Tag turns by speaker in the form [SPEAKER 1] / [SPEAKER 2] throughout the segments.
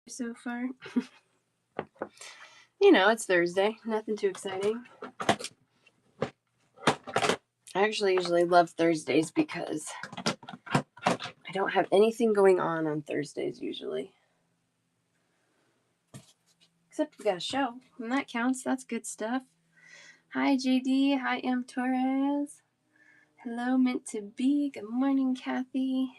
[SPEAKER 1] So far. You know, it's Thursday. Nothing too exciting. I actually usually love Thursdays because I don't have anything going on Thursdays usually. Except we got a show, and that counts. That's good stuff. Hi, JD. Hi, M. Torres. Hello, Meant to Be. Good morning, Kathy.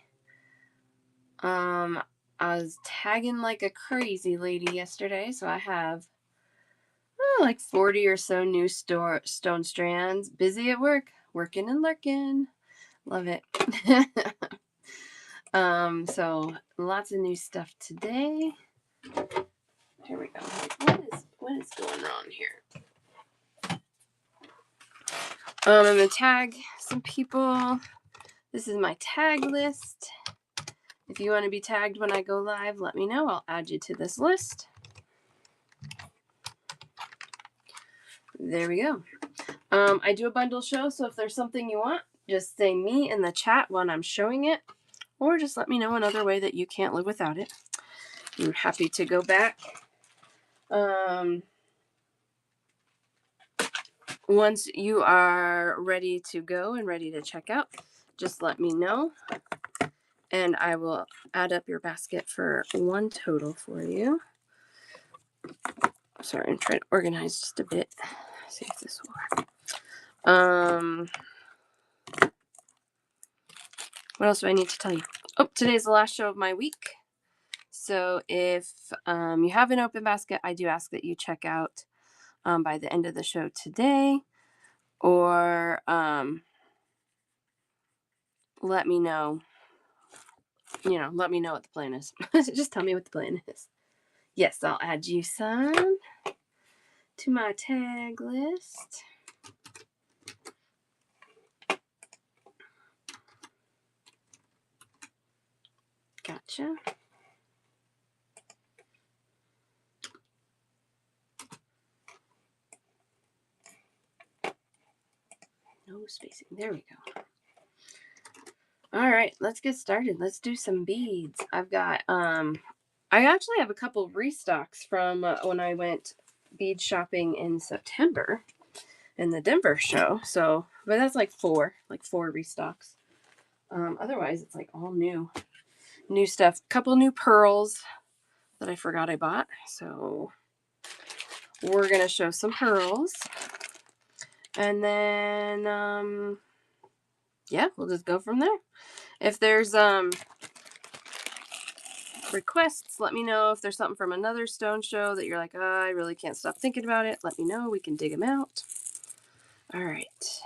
[SPEAKER 1] I was tagging like a crazy lady yesterday, so I have like 40 or so new stone strands. Busy at work, working and lurking. Love it. So lots of new stuff today. Here we go. What is going on here? I'm gonna tag some people. This is my tag list. If you want to be tagged when I go live, let me know. I'll add you to this list. There we go. I do a bundle show, so if there's something you want, just say me in the chat when I'm showing it, or just let me know another way that you can't live without it. I'm happy to go back. Once you are ready to go and ready to check out, just let me know, and I will add up your basket for one total for you. Sorry, I'm trying to organize just a bit. See if this will work. What else do I need to tell you? Oh, today's the last show of my week. So if you have an open basket, I do ask that you check out by the end of the show today, or let me know. Let me know what the plan is. Just tell me what the plan is. Yes, I'll add you, son, to my tag list. Gotcha. No spacing. There we go. All right, let's get started. Let's do some beads. I've got, I actually have a couple restocks from when I went bead shopping in September in the Denver show. So, but that's like four restocks. Otherwise, it's like all new stuff. Couple new pearls that I forgot I bought. So we're going to show some pearls. And then, yeah, we'll just go from there. If there's requests, let me know. If there's something from another stone show that you're like, oh, I really can't stop thinking about it, let me know. We can dig them out. All right.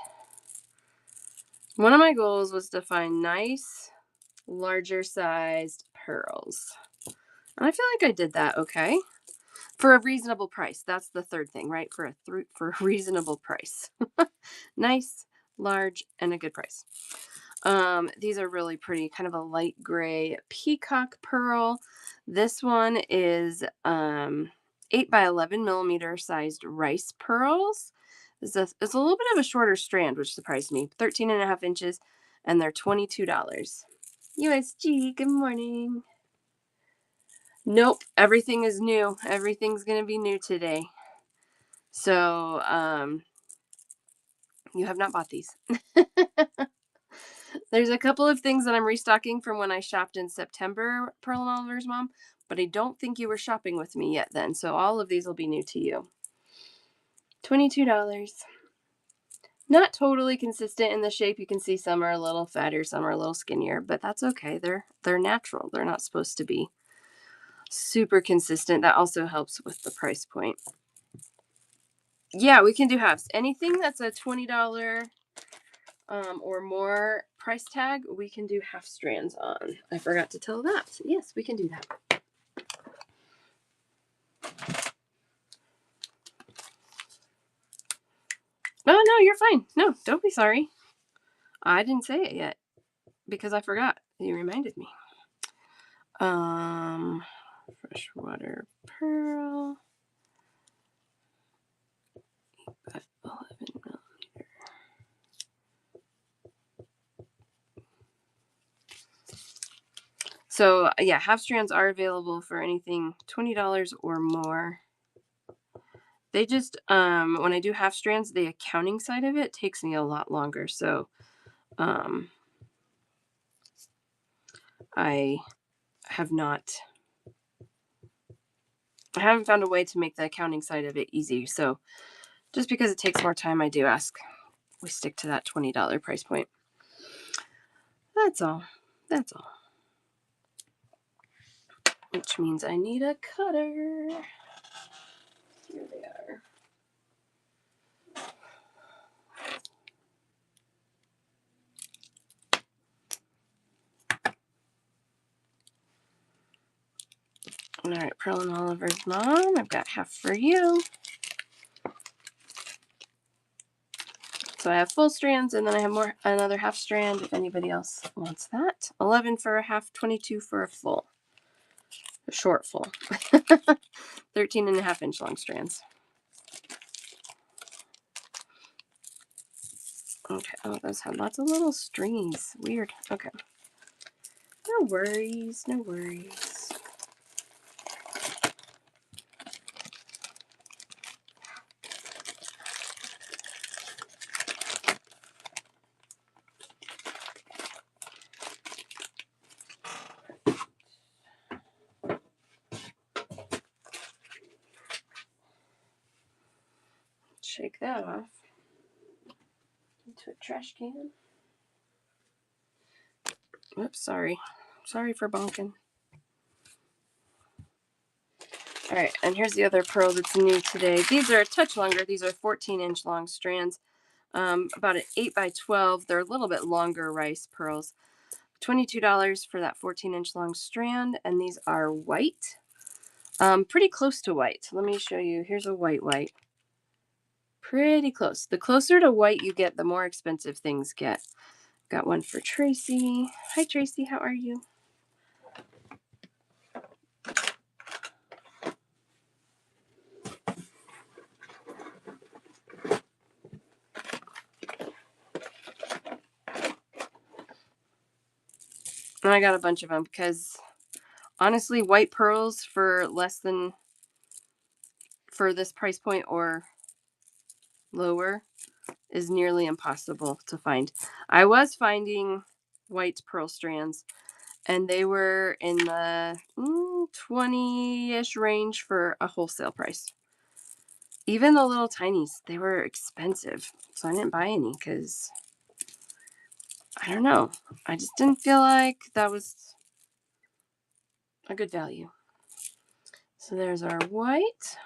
[SPEAKER 1] One of my goals was to find nice, larger sized pearls. And I feel like I did that okay. For a reasonable price. That's the third thing, right? For a reasonable price. Nice, large, and a good price. These are really pretty, kind of a light gray peacock pearl. This one is 8 by 11 millimeter sized rice pearls. It's a little bit of a shorter strand, which surprised me. 13.5 inches, and they're $22. USG, good morning. Nope, everything is new. Everything's going to be new today. So, you have not bought these. There's a couple of things that I'm restocking from when I shopped in September, Pearl and Oliver's mom, but I don't think you were shopping with me yet then. So all of these will be new to you. $22. Not totally consistent in the shape. You can see some are a little fatter, some are a little skinnier, but that's okay. They're natural. They're not supposed to be super consistent. That also helps with the price point. Yeah, we can do halves. Anything that's a $20 or more price tag, we can do half strands on. I forgot to tell that. Yes, we can do that. Oh, no, you're fine. No, don't be sorry. I didn't say it yet because I forgot. You reminded me. Freshwater pearl. 11 millimeter. So yeah, half strands are available for anything $20 or more. They just when I do half strands, the accounting side of it takes me a lot longer. So um I have not I haven't found a way to make the accounting side of it easy. So just because it takes more time, I do ask we stick to that $20 price point. That's all. That's all. Which means I need a cutter. Here they are. All right, Pearl and Oliver's mom, I've got half for you. So I have full strands, and then I have another half strand if anybody else wants that. 11 for a half, 22 for a full. A short full. 13.5 inch long strands. Okay, oh, those have lots of little stringies. Weird. Okay. No worries, no worries. Shake that off into a trash can. Oops, sorry. Sorry for bonking. All right, and here's the other pearl that's new today. These are a touch longer. These are 14-inch long strands, about an 8 by 12. They're a little bit longer rice pearls. $22 for that 14-inch long strand, and these are white. Pretty close to white. Let me show you. Here's a white. Pretty close. The closer to white you get, the more expensive things get. Got one for Tracy. Hi, Tracy. How are you? And I got a bunch of them because honestly, white pearls for this price point or lower is nearly impossible to find. I was finding white pearl strands, and they were in the 20-ish range for a wholesale price. Even the little tinies, they were expensive. So I didn't buy any because, I don't know. I just didn't feel like that was a good value. So there's our white.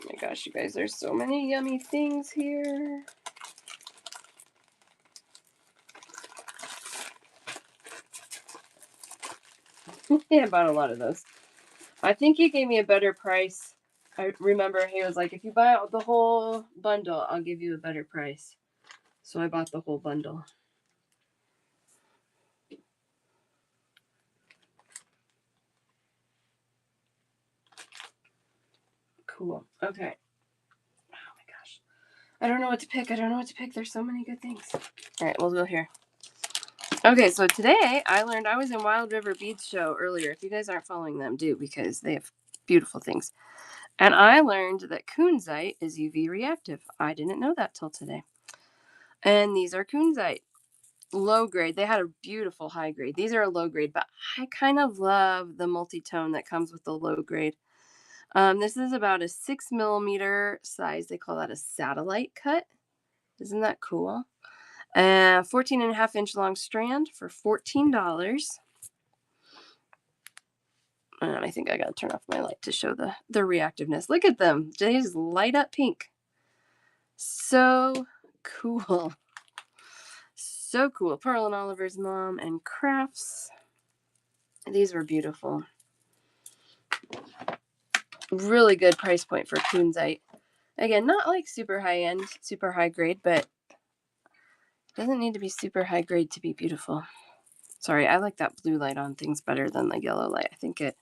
[SPEAKER 1] Oh my gosh, you guys, there's so many yummy things here. Yeah, I bought a lot of those. I think he gave me a better price. I remember he was like, if you buy the whole bundle, I'll give you a better price. So I bought the whole bundle. Cool. Okay. Oh my gosh. I don't know what to pick. There's so many good things. All right, we'll go here. Okay, so today I learned I was in Wild River Beads show earlier. If you guys aren't following them, do, because they have beautiful things. And I learned that kunzite is UV reactive. I didn't know that till today. And these are kunzite. Low grade. They had a beautiful high grade. These are a low grade, but I kind of love the multi-tone that comes with the low grade. This is about a 6mm size. They call that a satellite cut. Isn't that cool? 14.5 inch long strand for $14. And I think I gotta turn off my light to show the reactiveness. Look at them. They just light up pink. So cool. So cool. Pearl and Oliver's mom and crafts. These were beautiful. Really good price point for kunzite. Again, not like super high end, super high grade, but doesn't need to be super high grade to be beautiful. Sorry, I like that blue light on things better than the yellow light. I think it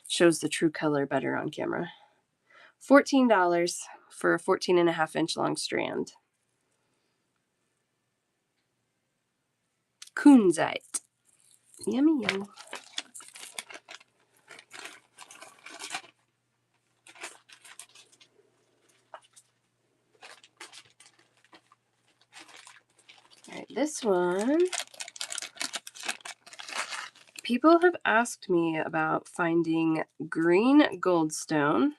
[SPEAKER 1] shows the true color better on camera. $14. for a 14.5-inch long strand. Kunzite. Yummy, yummy. All right, this one. People have asked me about finding green goldstone,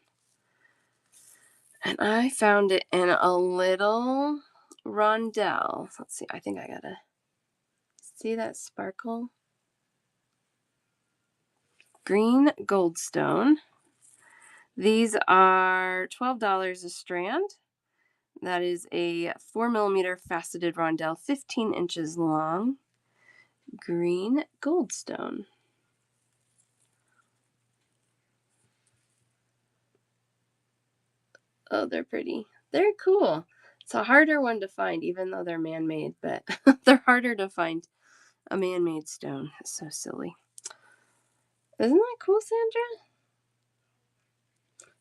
[SPEAKER 1] and I found it in a little rondelle. Let's see, I think I gotta see that sparkle. Green goldstone. These are $12 a strand. That is a 4mm faceted rondelle, 15 inches long. Green goldstone. Oh, they're pretty. They're cool. It's a harder one to find, even though they're man-made, but they're harder to find a man-made stone. It's so silly. Isn't that cool, Sandra?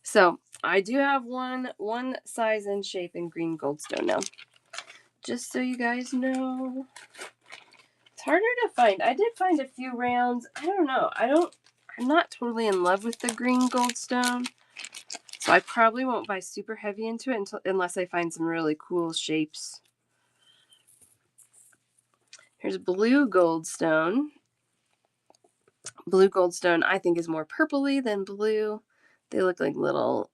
[SPEAKER 1] So I do have one size and shape in green goldstone now. Just so you guys know. It's harder to find. I did find a few rounds. I don't know. I'm not totally in love with the green goldstone. So I probably won't buy super heavy into it unless I find some really cool shapes. Here's blue goldstone. Blue goldstone I think is more purpley than blue. They look like little,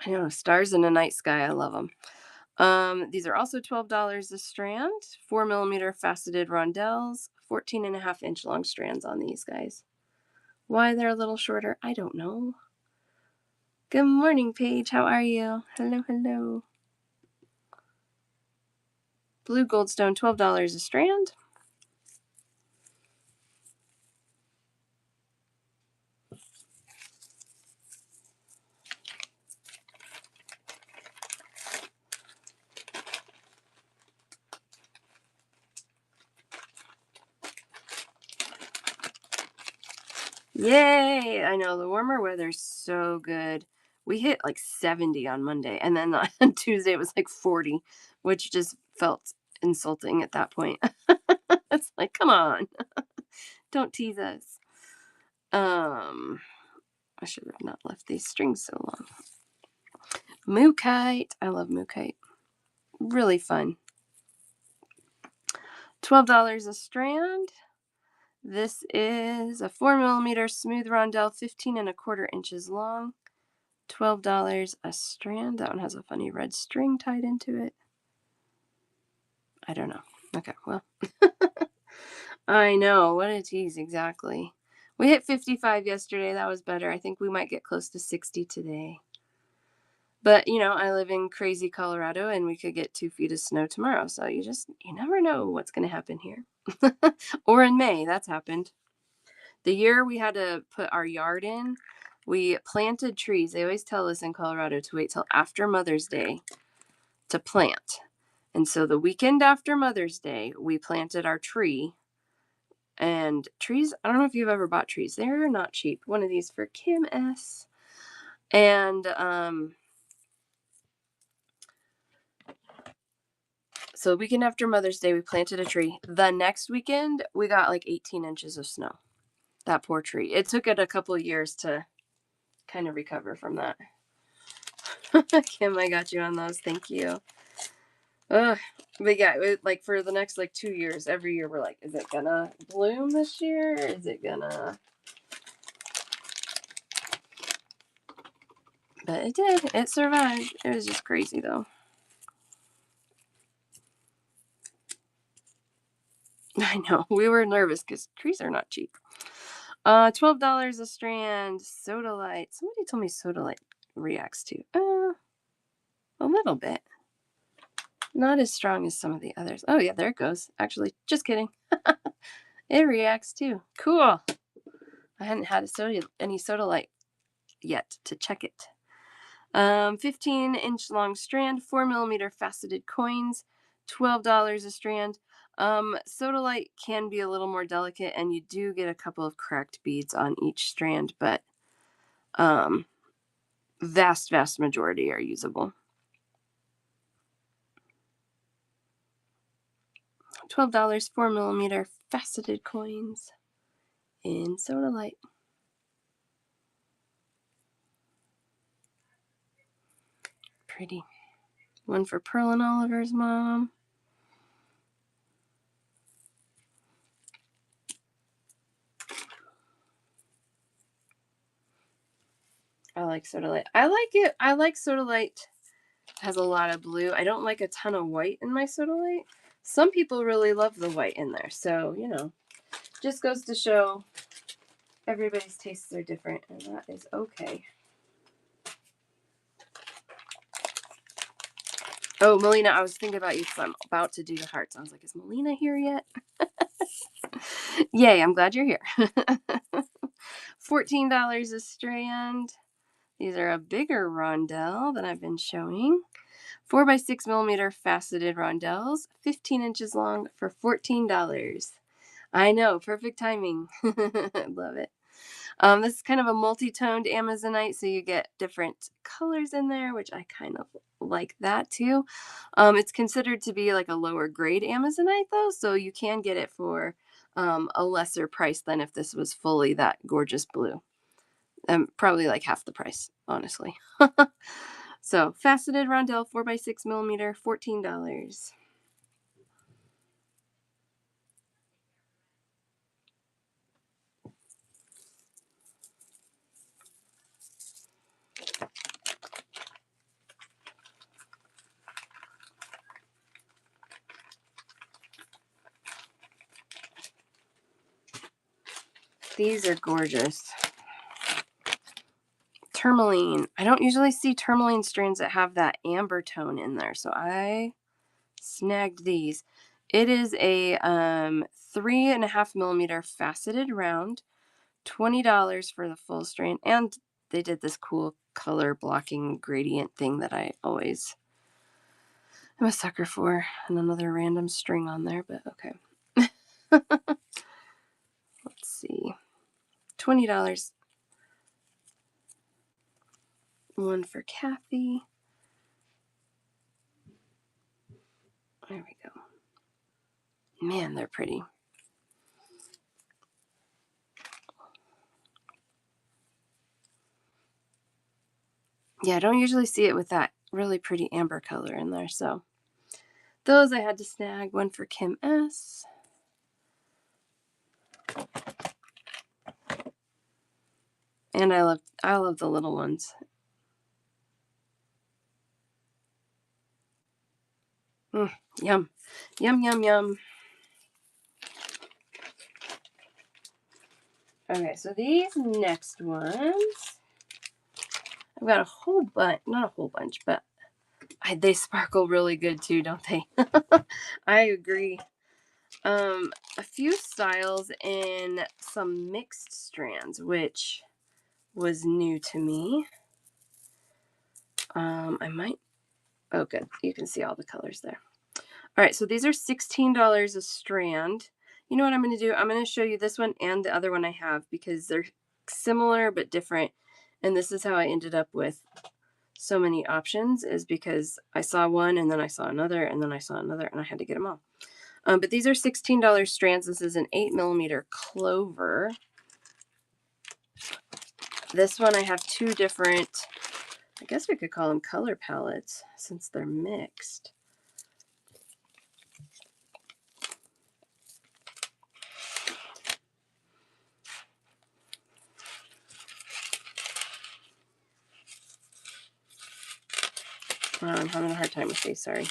[SPEAKER 1] I don't know, stars in a night sky. I love them. These are also $12 a strand. 4mm faceted rondelles. 14.5-inch long strands on these guys. Why they're a little shorter, I don't know. Good morning, Paige. How are you? Hello, hello. Blue goldstone, $12 a strand. Yay! I know, the warmer weather's so good. We hit like 70 on Monday, and then on Tuesday it was like 40, which just felt insulting at that point. It's like, come on, don't tease us. I should have not left these strings so long. Mookite. I love mookite. Really fun. $12 a strand. This is a 4mm smooth rondelle, 15.25 inches long. $12 a strand. That one has a funny red string tied into it. I don't know. Okay, well. I know. What a tease, exactly. We hit 55 yesterday. That was better. I think we might get close to 60 today. But, I live in crazy Colorado, and we could get 2 feet of snow tomorrow. So you never know what's going to happen here. Or in May, that's happened. The year we had to put our yard in, we planted trees. They always tell us in Colorado to wait till after Mother's Day to plant. And so the weekend after Mother's Day, we planted our tree. And trees, I don't know if you've ever bought trees. They're not cheap. One of these for Kim S. And so the weekend after Mother's Day, we planted a tree. The next weekend, we got like 18 inches of snow. That poor tree. It took it a couple of years to kind of recover from that. Kim, I got you on those. Thank you. But yeah, like for the next 2 years, every year we're like, is it gonna bloom this year? Is it gonna? But it did. It survived. It was just crazy though. I know. We were nervous because trees are not cheap. $12 a strand. Sodalite. Somebody told me sodalite reacts to. A little bit. Not as strong as some of the others. Oh yeah, there it goes. Actually, just kidding. It reacts too. Cool. I hadn't had any sodalite yet to check it. 15-inch long strand, 4mm faceted coins, $12 a strand. Sodalite can be a little more delicate, and you do get a couple of cracked beads on each strand, but vast majority are usable. $12, 4mm faceted coins in Sodalite. Pretty. One for Pearl and Oliver's mom. I like Sodalite. I like it. I like Sodalite. Has a lot of blue. I don't like a ton of white in my Sodalite. Some people really love the white in there. So, you know, just goes to show everybody's tastes are different, and that is okay. Oh, Melina, I was thinking about you because I'm about to do the hearts. I was like, is Melina here yet? Yay, I'm glad you're here. $14 a strand. These are a bigger rondelle than I've been showing. 4x6mm faceted rondelles, 15 inches long for $14. I know, perfect timing. I love it. This is kind of a multi-toned Amazonite, so you get different colors in there, which I kind of like that too. It's considered to be like a lower grade Amazonite though, so you can get it for a lesser price than if this was fully that gorgeous blue. Probably like half the price, honestly. So faceted rondelle, 4x6mm, $14. These are gorgeous. Tourmaline. I don't usually see tourmaline strands that have that amber tone in there, so I snagged these. It is a 3.5mm faceted round, $20 for the full strand, and they did this cool color blocking gradient thing that I always am a sucker for, and another random string on there, but okay. Let's see. $20. One for Kathy. There we go. Man, they're pretty. Yeah, I don't usually see it with that really pretty amber color in there, so those I had to snag. One for Kim S. And I love the little ones. Yum. Yum, yum, yum. Okay, so these next ones, I've got a whole bunch, not a whole bunch, but they sparkle really good too, don't they? I agree. A few styles in some mixed strands, which was new to me. I might, oh good, you can see all the colors there. All right, so these are $16 a strand. You know what I'm going to do? I'm going to show you this one and the other one I have because they're similar but different. And this is how I ended up with so many options, is because I saw one and then I saw another and then I saw another and I had to get them all. But these are $16 strands. This is an 8mm clover. This one I have two different, I guess we could call them color palettes since they're mixed. I'm having a hard time with these, sorry.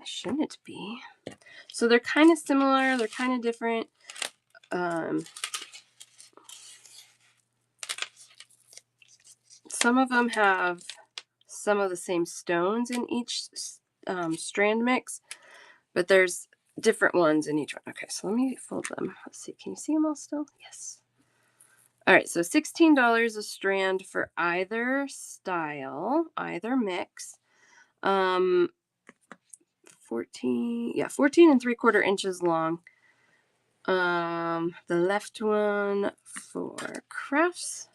[SPEAKER 1] Shouldn't be. So they're kind of similar, they're kind of different. Some of them have some of the same stones in each strand mix, but there's different ones in each one. Okay, so let me fold them. Let's see, can you see them all still? Yes. All right, so $16 a strand for either style, either mix. 14 and 3/4 inches long. The left one for crafts.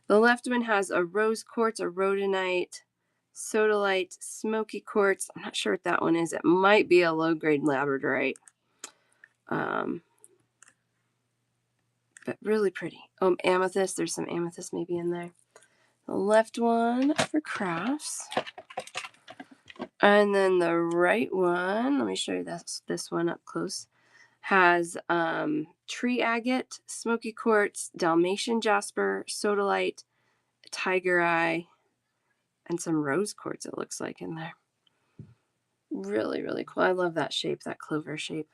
[SPEAKER 1] The left one has a rose quartz, a rhodonite, Sodalite Smoky Quartz. I'm not sure what that one is. It might be a low-grade labradorite. But really pretty. Oh, amethyst. There's some amethyst maybe in there. The left one for crafts. And then the right one, let me show you this one up close, has tree agate, smoky quartz, Dalmatian jasper, sodalite, tiger eye, and some rose quartz it looks like in there. Really, really cool. I love that shape, that clover shape.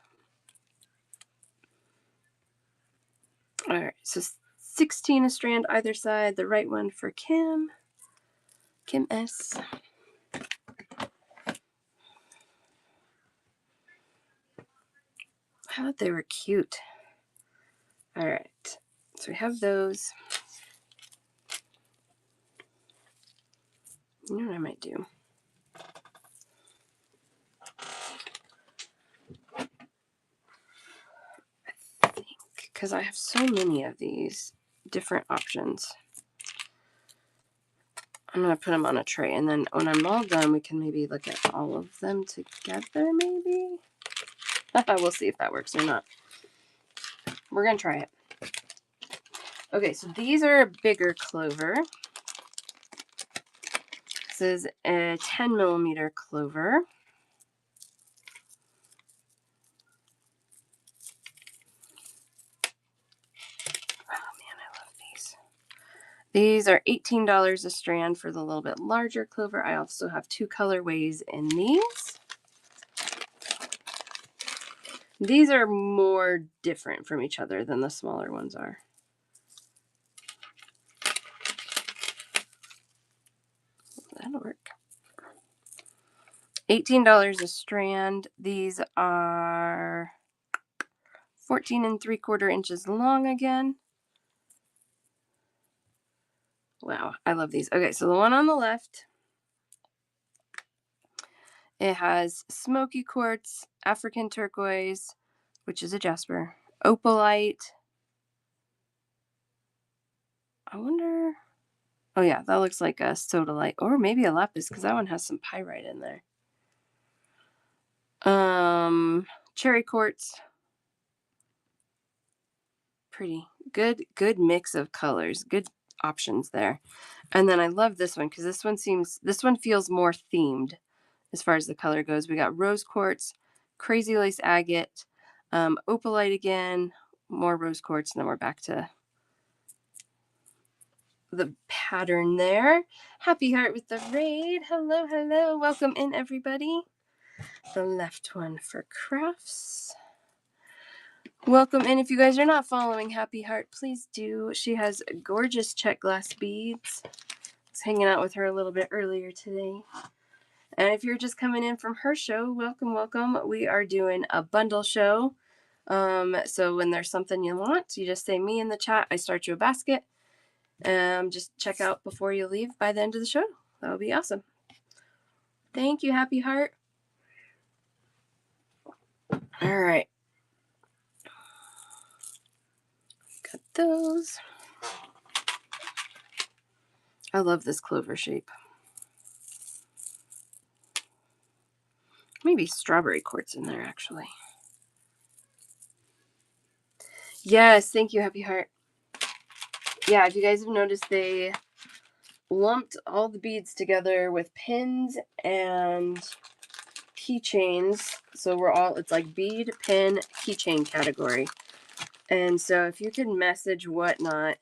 [SPEAKER 1] All right, so 16 a strand either side. The right one for Kim S. I thought they were cute. All right, so we have those. You know what I might do? I think, because I have so many of these different options, I'm going to put them on a tray. And then when I'm all done, we can maybe look at all of them together, maybe? We'll see if that works or not. We're going to try it. Okay, so these are a bigger clover. This is a 10 millimeter clover. Oh man, I love these. These are $18 a strand for the little bit larger clover. I also have 2 colorways in these. These are more different from each other than the smaller ones are. That'll work. $18 a strand. These are 14 3/4 inches long again. Wow, I love these. Okay, so the one on the left, it has smoky quartz, African turquoise, which is a jasper, opalite. I wonder. Oh yeah, that looks like a sodalite, or maybe a lapis, because that one has some pyrite in there. Cherry quartz. Pretty. Good mix of colors. Good options there. And then I love this one because this one feels more themed as far as the color goes. We got rose quartz, crazy lace agate, opalite again, more rose quartz, and then we're back to the pattern there. Happy Heart with the raid. Hello, hello. Welcome in, everybody. The left one for crafts. Welcome in. If you guys are not following Happy Heart, please do. She has gorgeous check glass beads. I was hanging out with her a little bit earlier today. And if you're just coming in from her show, welcome, welcome. We are doing a bundle show. So when there's something you want, you just say me in the chat. I start you a basket. Just check out before you leave by the end of the show. That would be awesome. Thank you, Happy Heart. All right. Got those. I love this clover shape. Maybe strawberry quartz in there, actually. Yes, thank you, Happy Heart. Yeah, if you guys have noticed, they lumped all the beads together with pins and keychains. So it's like bead, pin, keychain category. And so if you could message Whatnot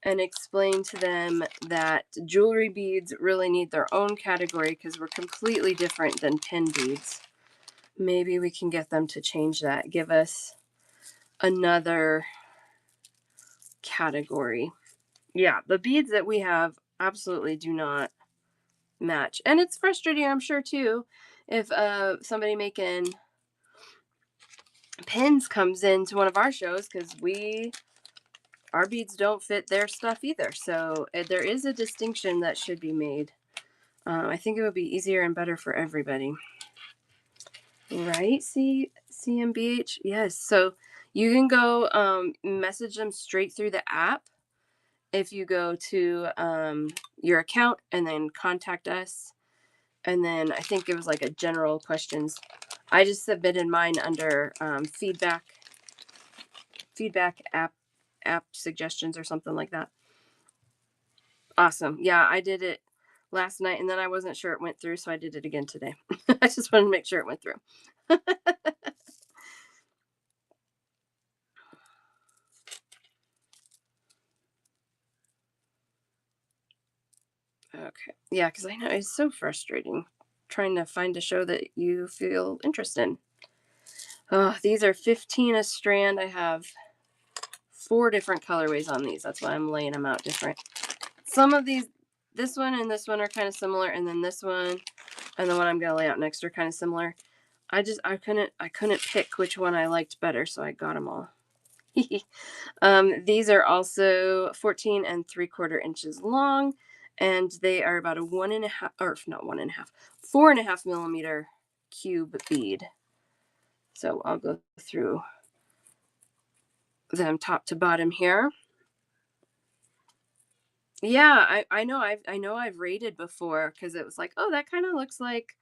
[SPEAKER 1] and explain to them that jewelry beads really need their own category because we're completely different than pin beads, maybe we can get them to change that. Give us another category. Yeah, the beads that we have absolutely do not match. And it's frustrating, I'm sure, too, if somebody making pins comes into one of our shows because our beads don't fit their stuff either. So there is a distinction that should be made. I think it would be easier and better for everybody. Right, CMBH? Yes. So you can go message them straight through the app if you go to your account and then contact us, and then I think it was like a general questions. I just submitted mine under feedback app suggestions or something like that. Awesome. Yeah, I did it last night and then I wasn't sure it went through, so I did it again today. I just wanted to make sure it went through. Okay. Yeah, because I know it's so frustrating trying to find a show that you feel interested in. Oh, these are 15 a strand. I have 4 different colorways on these. That's why I'm laying them out different. Some of these, this one and this one are kind of similar, and then this one and the one I'm gonna lay out next are kind of similar. I couldn't pick which one I liked better, so I got them all. These are also 14 and 3/4 inches long, and they are about a 1.5, or not 1.5, 4.5 millimeter cube bead. So I'll go through them top to bottom here. Yeah, I know I've rated before because it was like, oh, that kind of looks like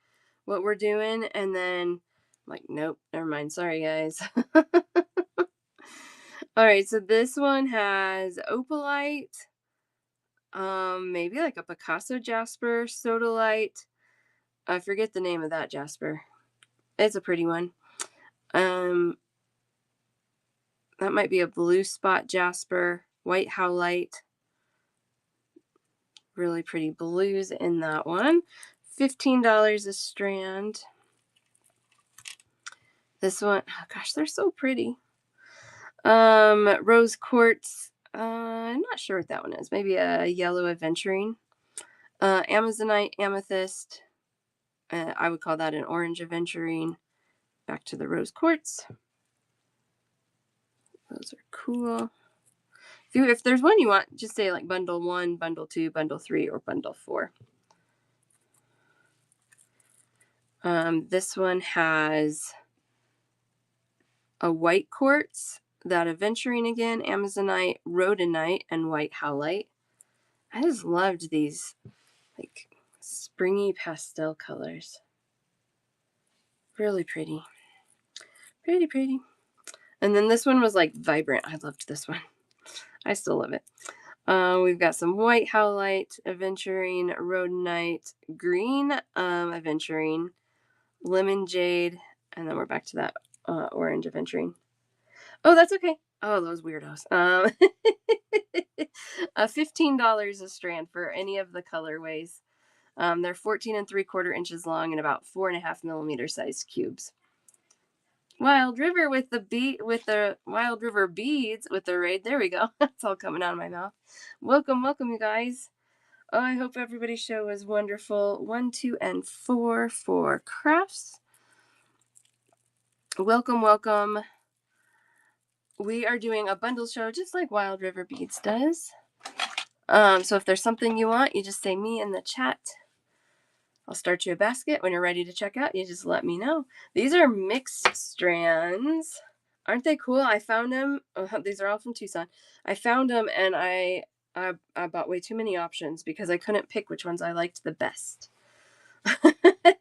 [SPEAKER 1] what we're doing, and then I'm like, nope, never mind. Sorry, guys. All right, so this one has opalite, maybe like a Picasso jasper, sodalite. I forget the name of that jasper. It's a pretty one. Um, that might be a blue spot jasper, white howlite. Really pretty blues in that one. $15 a strand. This one, oh gosh, they're so pretty. Rose quartz. I'm not sure what that one is. Maybe a yellow aventurine. Amazonite, amethyst. I would call that an orange aventurine. Back to the rose quartz. Those are cool. If there's one you want, just say like bundle 1, bundle 2, bundle 3, or bundle 4. This one has a white quartz, that aventurine again, amazonite, rhodonite, and white howlite. I just loved these like springy pastel colors. Really pretty. Pretty. And then this one was like vibrant. I loved this one. I still love it. We've got some white howlite, aventurine, rhodonite, green aventurine, lemon jade, and then we're back to that orange aventurine. Oh, that's okay. Oh, those weirdos. $15 a strand for any of the colorways. They're 14 and 3/4 inches long and about 4.5 millimeter sized cubes. Wild River with the Wild River beads with the raid. There we go. It's all coming out of my mouth. Welcome, you guys. Oh, I hope everybody's show was wonderful. 1, 2, and 4 for crafts. Welcome. We are doing a bundle show just like Wild River Beads does. So if there's something you want, you just say me in the chat. I'll start you a basket. When you're ready to check out, you just let me know. These are mixed strands. Aren't they cool? I found them. These are all from Tucson. I found them and I bought way too many options because I couldn't pick which ones I liked the best.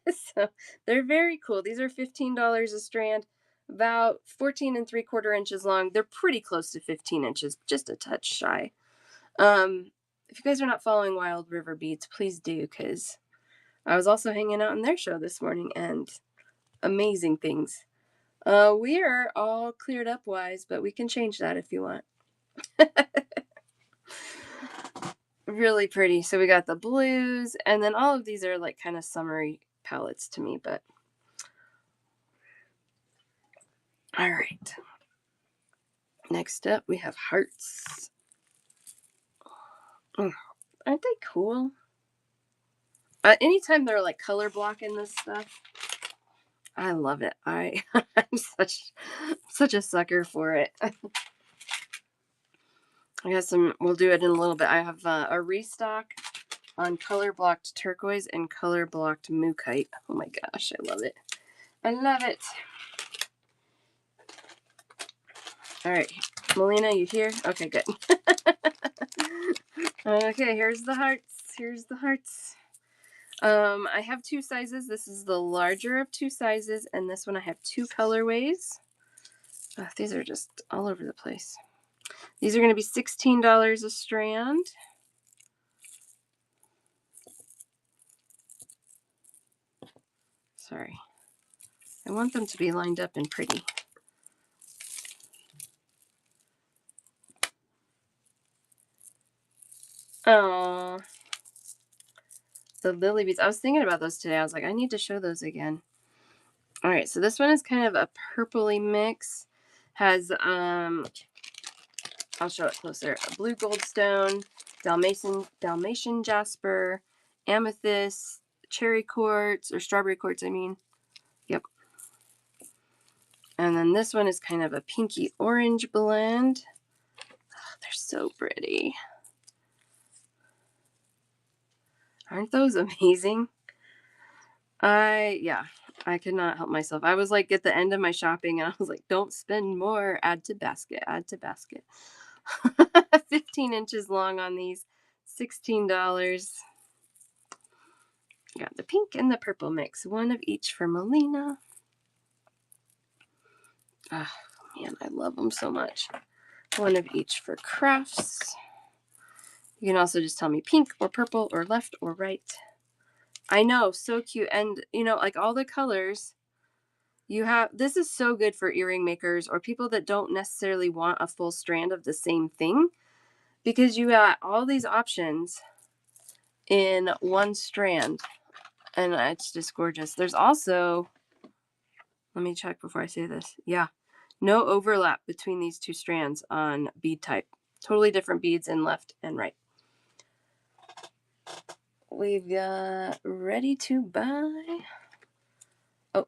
[SPEAKER 1] So they're very cool. These are $15 a strand, about 14 and 3/4 inches long. They're pretty close to 15 inches, just a touch shy. If you guys are not following Wild River Beads, please do, because I was also hanging out in their show this morning and amazing things. We are all cleared up wise, but we can change that if you want. Really pretty. So we got the blues, and then all of these are like kind of summery palettes to me, but all right. Next up, we have hearts. Oh, aren't they cool? Anytime they're like color blocking this stuff, I love it. I'm such a sucker for it. I got some. We'll do it in a little bit. I have a restock on color blocked turquoise and color blocked mookite. Oh my gosh, I love it. I love it. All right, Melina, you here? Okay, good. Okay, here's the hearts. Here's the hearts. I have two sizes. This is the larger of two sizes, and this one I have two colorways. These are just all over the place. These are going to be $16 a strand. Sorry. I want them to be lined up and pretty. Oh, the lily beads. I was thinking about those today. I was like, I need to show those again. All right, so this one is kind of a purpley mix. Has, I'll show it closer. A blue goldstone, Dalmatian jasper, amethyst, cherry quartz, or strawberry quartz, I mean. Yep. And then this one is kind of a pinky orange blend. Oh, they're so pretty. Aren't those amazing? I could not help myself. I was like at the end of my shopping and I was like, don't spend more. Add to basket, add to basket. 15 inches long on these, $16. Got the pink and the purple mix, one of each for Melina. Oh man, I love them so much. One of each for Crafts. You can also just tell me pink or purple or left or right. I know, so cute. And you know, like all the colors you have, this is so good for earring makers or people that don't necessarily want a full strand of the same thing, because you got all these options in one strand, and it's just gorgeous. There's also, let me check before I say this. Yeah, no overlap between these two strands on bead type. Totally different beads in left and right. We've got ready to buy. Oh,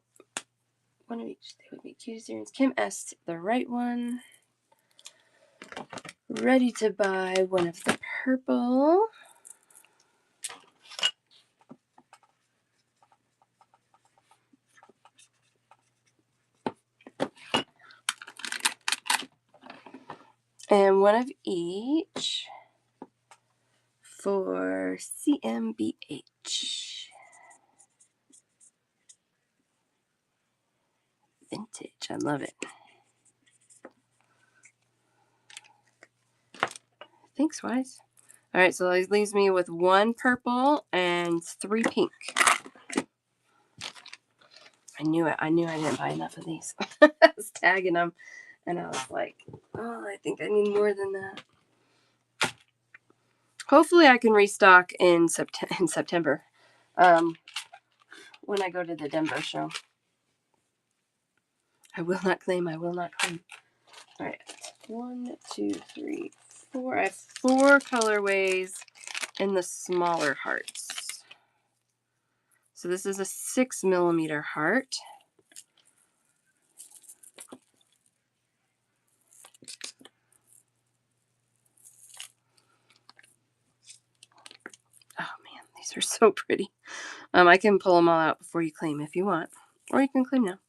[SPEAKER 1] one of each. They would be cutest earrings. Kim S, the right one. Ready to buy one of the purple. And one of each for CMBH. Vintage. I love it. Thanks, Wise. All right, so that leaves me with one purple and three pink. I knew it. I knew I didn't buy enough of these. I was tagging them, and I was like, oh, I think I need more than that. Hopefully I can restock in September when I go to the Denver show. I will not claim. I will not claim. All right. 1, 2, 3, 4. I have 4 colorways in the smaller hearts. So this is a 6mm heart. Oh man, these are so pretty. I can pull them all out before you claim if you want, or you can claim now.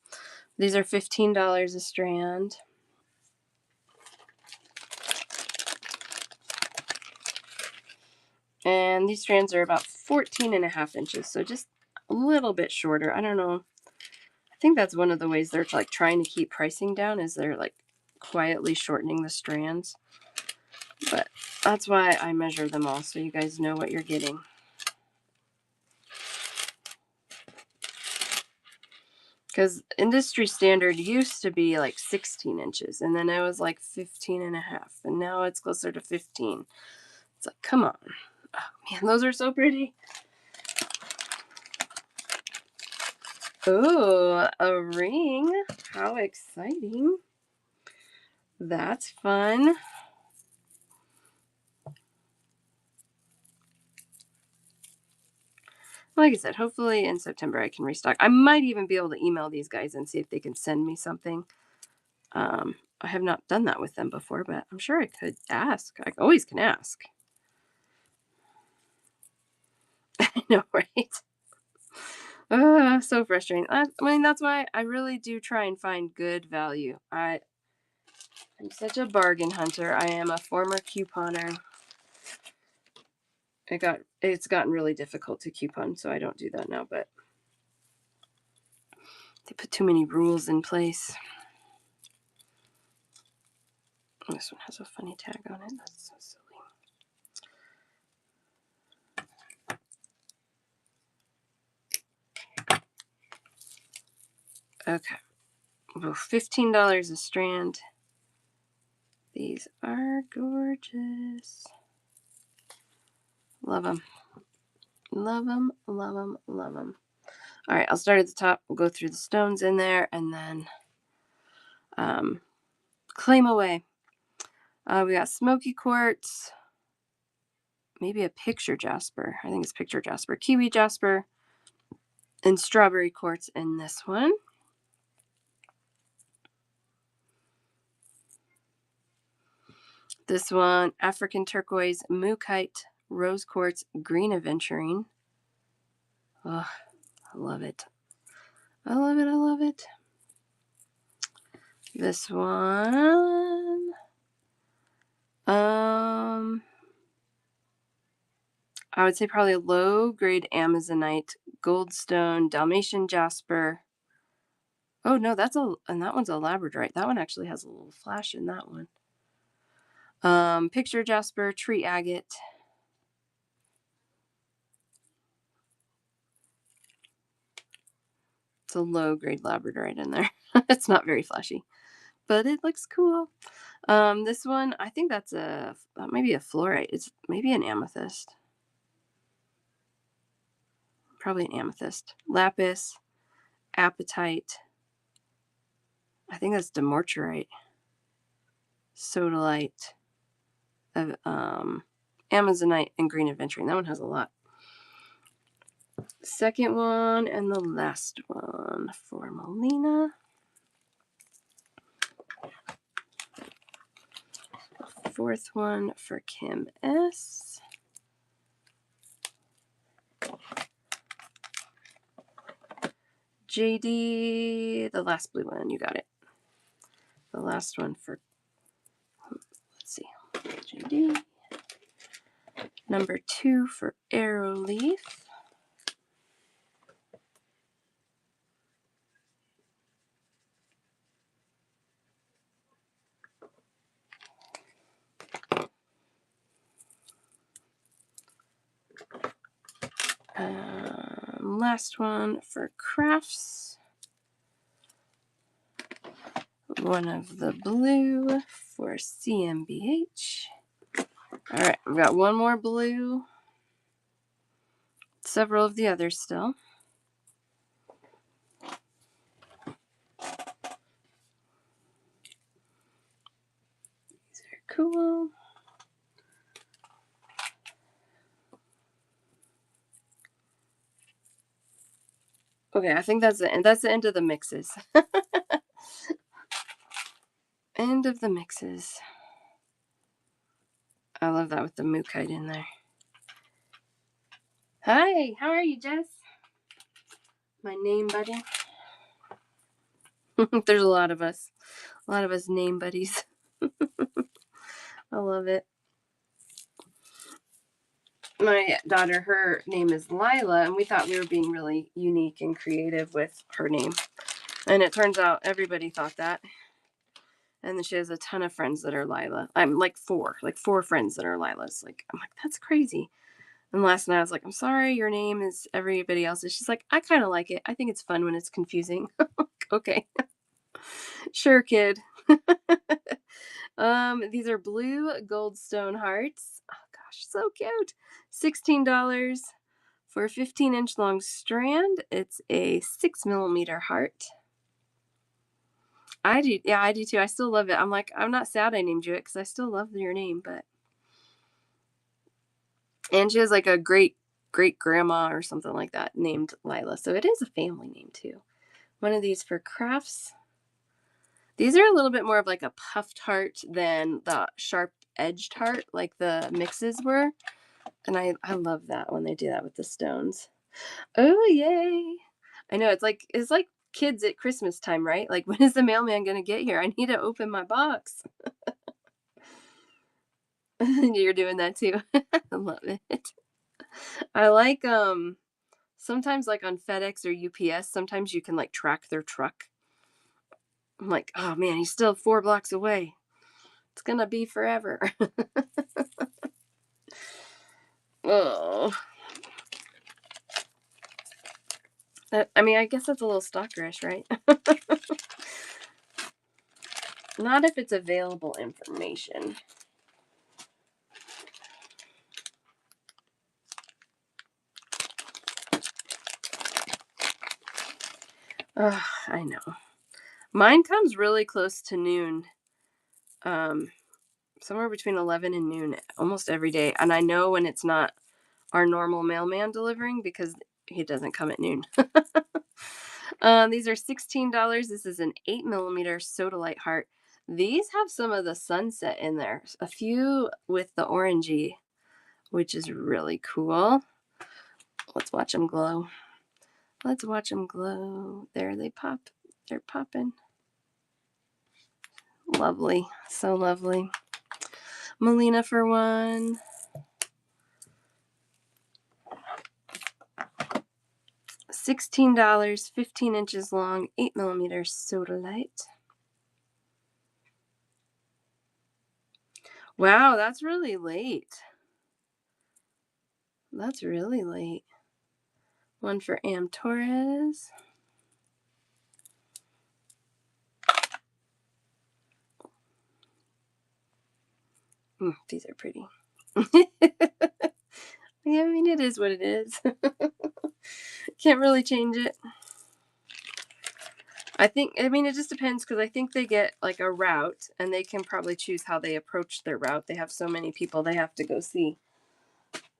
[SPEAKER 1] These are $15 a strand. And these strands are about 14.5 inches, so just a little bit shorter. I don't know. I think that's one of the ways they're like trying to keep pricing down, is they're like quietly shortening the strands. But that's why I measure them all, so you guys know what you're getting. Because industry standard used to be like 16 inches, and then it was like 15.5, and now it's closer to 15. It's like, come on. Oh man, those are so pretty. Oh, a ring. How exciting. That's fun. Like I said, hopefully in September I can restock. I might even be able to email these guys and see if they can send me something. I have not done that with them before, but I'm sure I could ask. I always can ask. I know, right? So frustrating. I mean, that's why I really do try and find good value. I'm such a bargain hunter. I am a former couponer. It's gotten really difficult to coupon, so I don't do that now, but they put too many rules in place. This one has a funny tag on it. That's so silly. Okay. Well, $15 a strand. These are gorgeous. Love them. Love them, love them, love them. All right, I'll start at the top. We'll go through the stones in there and then claim away. We got smoky quartz, maybe a picture jasper. I think it's picture jasper, kiwi jasper, and strawberry quartz in this one. This one, African turquoise, mookaite, rose quartz, green aventurine. Oh, I love it. I love it. I love it. This one, I would say probably a low grade Amazonite, goldstone, Dalmatian jasper. Oh no, and that one's a labradorite. That one actually has a little flash in that one. Picture jasper, tree agate. It's a low grade labradorite in there. It's not very flashy, but it looks cool. This one, I think that might be a fluorite. It's maybe an amethyst. Probably an amethyst. Lapis, apatite. I think that's demorturite. Sodalite, Amazonite, and green aventurine. That one has a lot. Second one and the last one for Melina. Fourth one for Kim S. JD, the last blue one, you got it. The last one for, let's see, JD. Number 2 for Arrowleaf. Last one for Crafts. One of the blue for CMBH. All right, I've got one more blue. Several of the others still. These are cool. Okay, I think that's it. That's the end of the mixes. End of the mixes. I love that with the mookaite in there. Hi, how are you, Jess? My name buddy. There's a lot of us. A lot of us name buddies. I love it. My daughter, her name is Lila, and we thought we were being really unique and creative with her name. And it turns out everybody thought that. And then she has a ton of friends that are Lila. I'm like four friends that are Lilas. I'm like, that's crazy. And last night I was like, I'm sorry, your name is everybody else's. She's like, I kind of like it. I think it's fun when it's confusing. Okay. Sure, kid. These are blue goldstone hearts. Oh gosh, so cute. $16 for a 15-inch long strand. It's a 6mm heart. I do. Yeah, I do too. I still love it. I'm like, I'm not sad I named you it because I still love your name, but. And she has like a great grandma or something like that named Lila. So it is a family name too. One of these for Crafts. These are a little bit more of like a puffed heart than the sharp edged heart like the mixes were. And I love that when they do that with the stones. Oh, yay. I know, it's like kids at Christmas time, right? Like, when is the mailman going to get here? I need to open my box. You're doing that too. I love it. I like, sometimes, like, on FedEx or UPS, sometimes you can, like, track their truck. I'm like, "Oh, man, he's still 4 blocks away. It's gonna be forever." Oh. I mean, I guess that's a little stalkerish, right? Not if it's available information. Ugh, I know. Mine comes really close to noon, um, somewhere between 11 and noon almost every day, and I know when it's not our normal mailman delivering because he doesn't come at noon. These are $16. This is an 8 millimeter soda light heart. These have some of the sunset in there, a few with the orangey, which is really cool. Let's watch them glow. Let's watch them glow. There they pop. They're popping. Lovely. So lovely. Melina for one. $16, 15 inches long, 8 millimeter soda light. Wow, that's really late. That's really late. One for Am Torres. These are pretty. Yeah, I mean, it is what it is. Can't really change it. I mean, it just depends because I think they get like a route and they can probably choose how they approach their route. They have so many people they have to go see.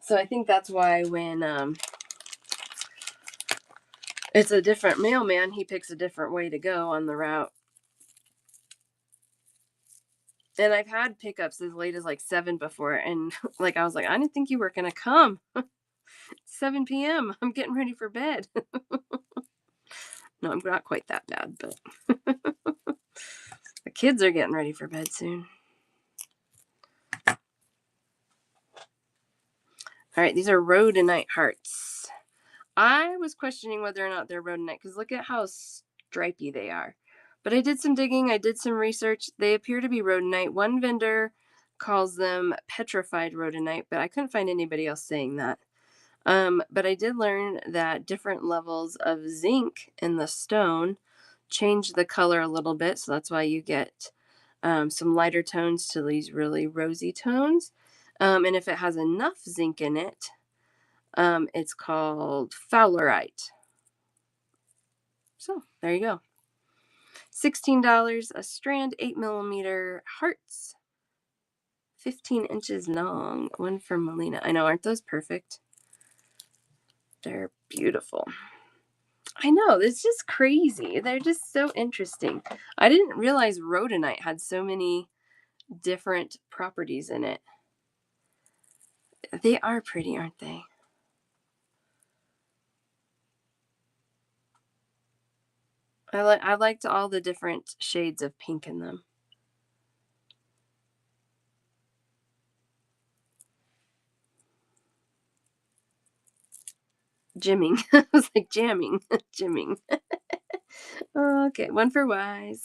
[SPEAKER 1] So I think that's why when it's a different mailman, he picks a different way to go on the route. And I've had pickups as late as like 7 before. And like, I was like, I didn't think you were going to come. 7 p.m. I'm getting ready for bed. No, I'm not quite that bad, but the kids are getting ready for bed soon. All right, these are rhodonite hearts. I was questioning whether or not they're rhodonite because look at how stripy they are. But I did some digging, I did some research. They appear to be rhodonite. One vendor calls them petrified rhodonite, but I couldn't find anybody else saying that. But I did learn that different levels of zinc in the stone change the color a little bit. So that's why you get some lighter tones to these really rosy tones. And if it has enough zinc in it, it's called fowlerite. So there you go. $16 a strand, 8 millimeter hearts, 15 inches long. One for Melina. I know, aren't those perfect? They're beautiful. I know, it's just crazy. They're just so interesting. I didn't realize rhodonite had so many different properties in it. They are pretty, aren't they? I liked all the different shades of pink in them. Jimming. I was like jamming. Jimming. Okay, one for Wise.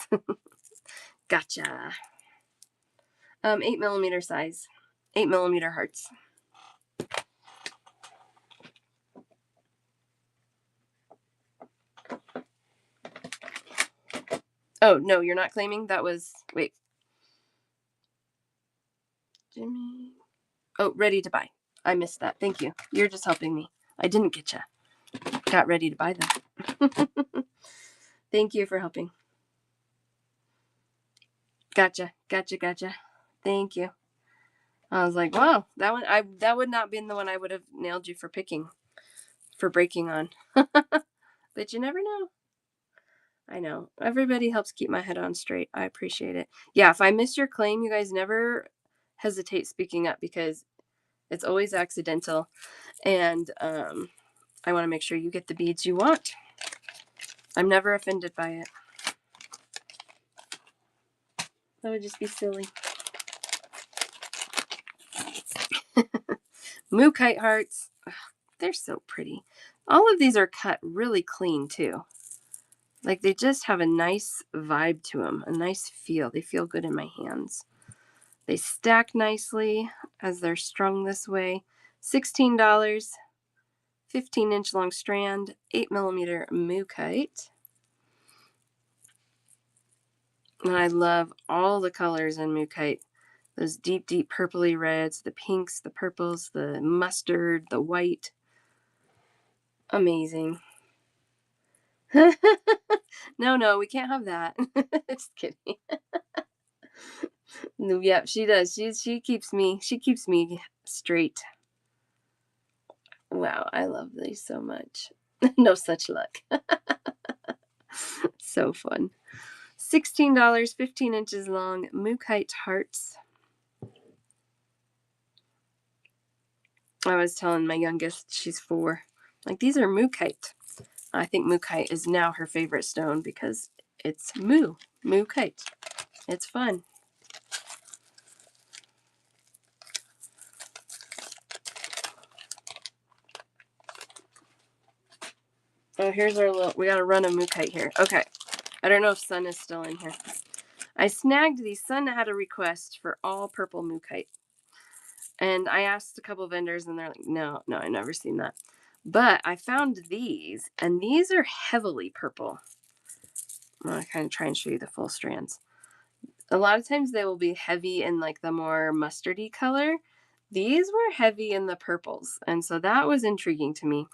[SPEAKER 1] Gotcha. 8 millimeter size. 8 millimeter hearts. Oh, no, you're not claiming? That was, wait. Jimmy. Oh, ready to buy. I missed that. Thank you. You're just helping me. I didn't get you. Got ready to buy them. Thank you for helping. Gotcha. Thank you. I was like, wow, that would not been the one I would have nailed you for breaking on. But you never know. I know. Everybody helps keep my head on straight. I appreciate it. Yeah, if I miss your claim, you guys never hesitate speaking up because it's always accidental. And I want to make sure you get the beads you want. I'm never offended by it. That would just be silly. Moo kite hearts. Ugh, they're so pretty. All of these are cut really clean too. Like they just have a nice vibe to them, a nice feel. They feel good in my hands. They stack nicely as they're strung this way. $16, 15-inch long strand, 8mm moo kite. And I love all the colors in moo kite. Those deep, deep purpley reds, the pinks, the purples, the mustard, the white. Amazing. No, we can't have that. Just kidding. No, yeah, she does. She keeps me straight. Wow, I love these so much. No such luck. So fun. $16, 15 inches long, moo kite hearts. I was telling my youngest, she's 4, like these are moo kite. I think moo kite is now her favorite stone because it's moo kite. It's fun. Oh, here's our little, we got a run of moo kite here. Okay. I don't know if Sun is still in here. I snagged these. Sun had a request for all purple moo kite. And I asked a couple vendors and they're like, no, I've never seen that. But I found these, and these are heavily purple. I'm going to kind of try and show you the full strands. A lot of times they will be heavy in like the more mustardy color. These were heavy in the purples, and so that was intriguing to me.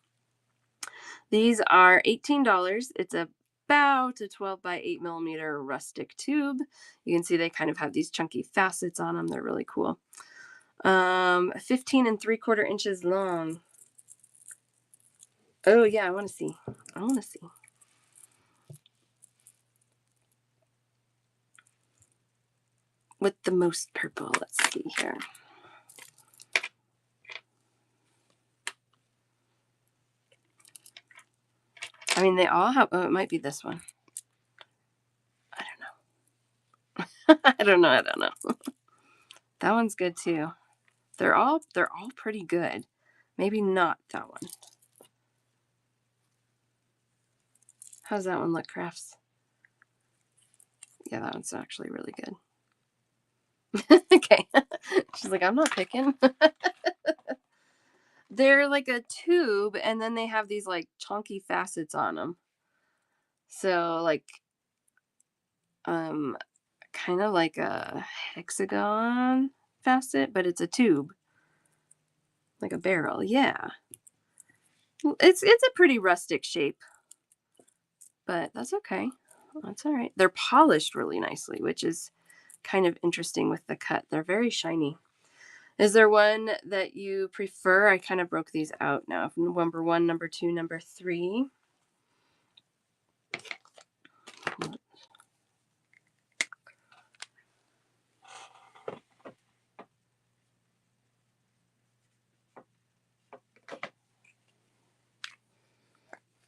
[SPEAKER 1] These are $18. It's about a 12 by 8mm rustic tube. You can see they kind of have these chunky facets on them. They're really cool. 15 3/4 inches long. Oh yeah, I want to see. With the most purple, let's see here. I mean, they all have, oh, it might be this one. I don't know. I don't know. That one's good too. They're all pretty good. Maybe not that one. How's that one look, Crafts? Yeah, that one's actually really good. Okay. She's like, I'm not picking. They're like a tube, and then they have these like chunky facets on them. So like, kind of like a hexagon facet, but it's a tube, like a barrel. Yeah, it's a pretty rustic shape, but that's okay. That's all right. They're polished really nicely, which is kind of interesting with the cut. They're very shiny. Is there one that you prefer? I kind of broke these out now. Number 1, number 2, number 3.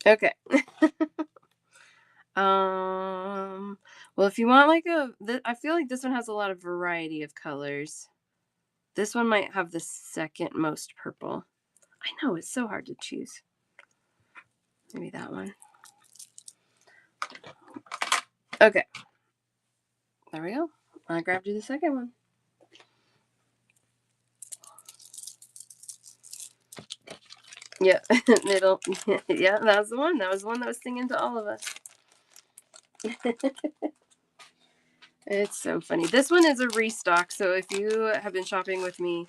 [SPEAKER 1] Okay. Well, if you want like I feel like this one has a lot of variety of colors. This one might have the second most purple. I know, it's so hard to choose. Maybe that one. Okay. There we go. I grabbed you the second one. Yeah, middle. Yeah, that was the one. That was the one that was singing to all of us. It's so funny. This one is a restock, so if you have been shopping with me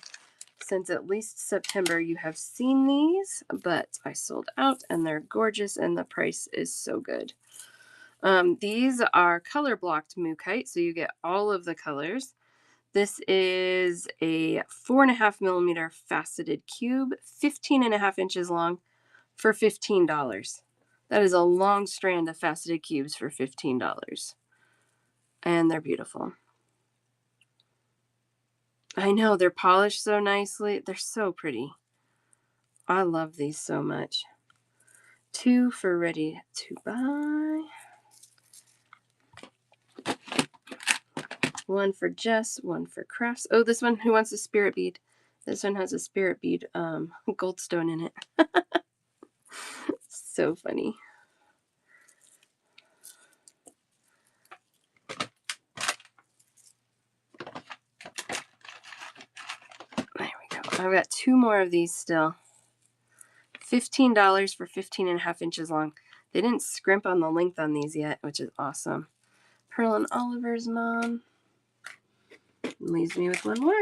[SPEAKER 1] since at least September, you have seen these, but I sold out and they're gorgeous and the price is so good. These are color blocked moo kite, so you get all of the colors. This is a 4.5mm faceted cube, 15.5 inches long for $15. That is a long strand of faceted cubes for $15. And they're beautiful. I know, they're polished so nicely. They're so pretty. I love these so much. 2 for ready to buy. 1 for Jess, 1 for Crafts. Oh, this one, who wants a spirit bead? This one has a spirit bead gold stone in it. So funny. There we go. I've got 2 more of these still. $15 for 15.5 inches long. They didn't scrimp on the length on these yet, which is awesome. Pearl and Oliver's mom. Leaves me with one more.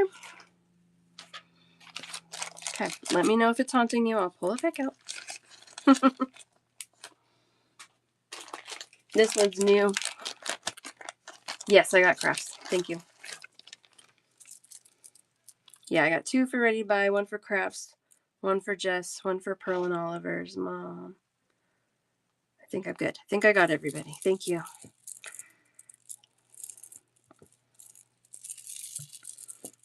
[SPEAKER 1] Okay, let me know if it's haunting you. I'll pull it back out. This one's new. Yes, I got crafts. Thank you. Yeah, I got 2 for Ready to Buy, 1 for crafts, 1 for Jess, 1 for Pearl and Oliver's mom. I think I'm good. I think I got everybody. Thank you.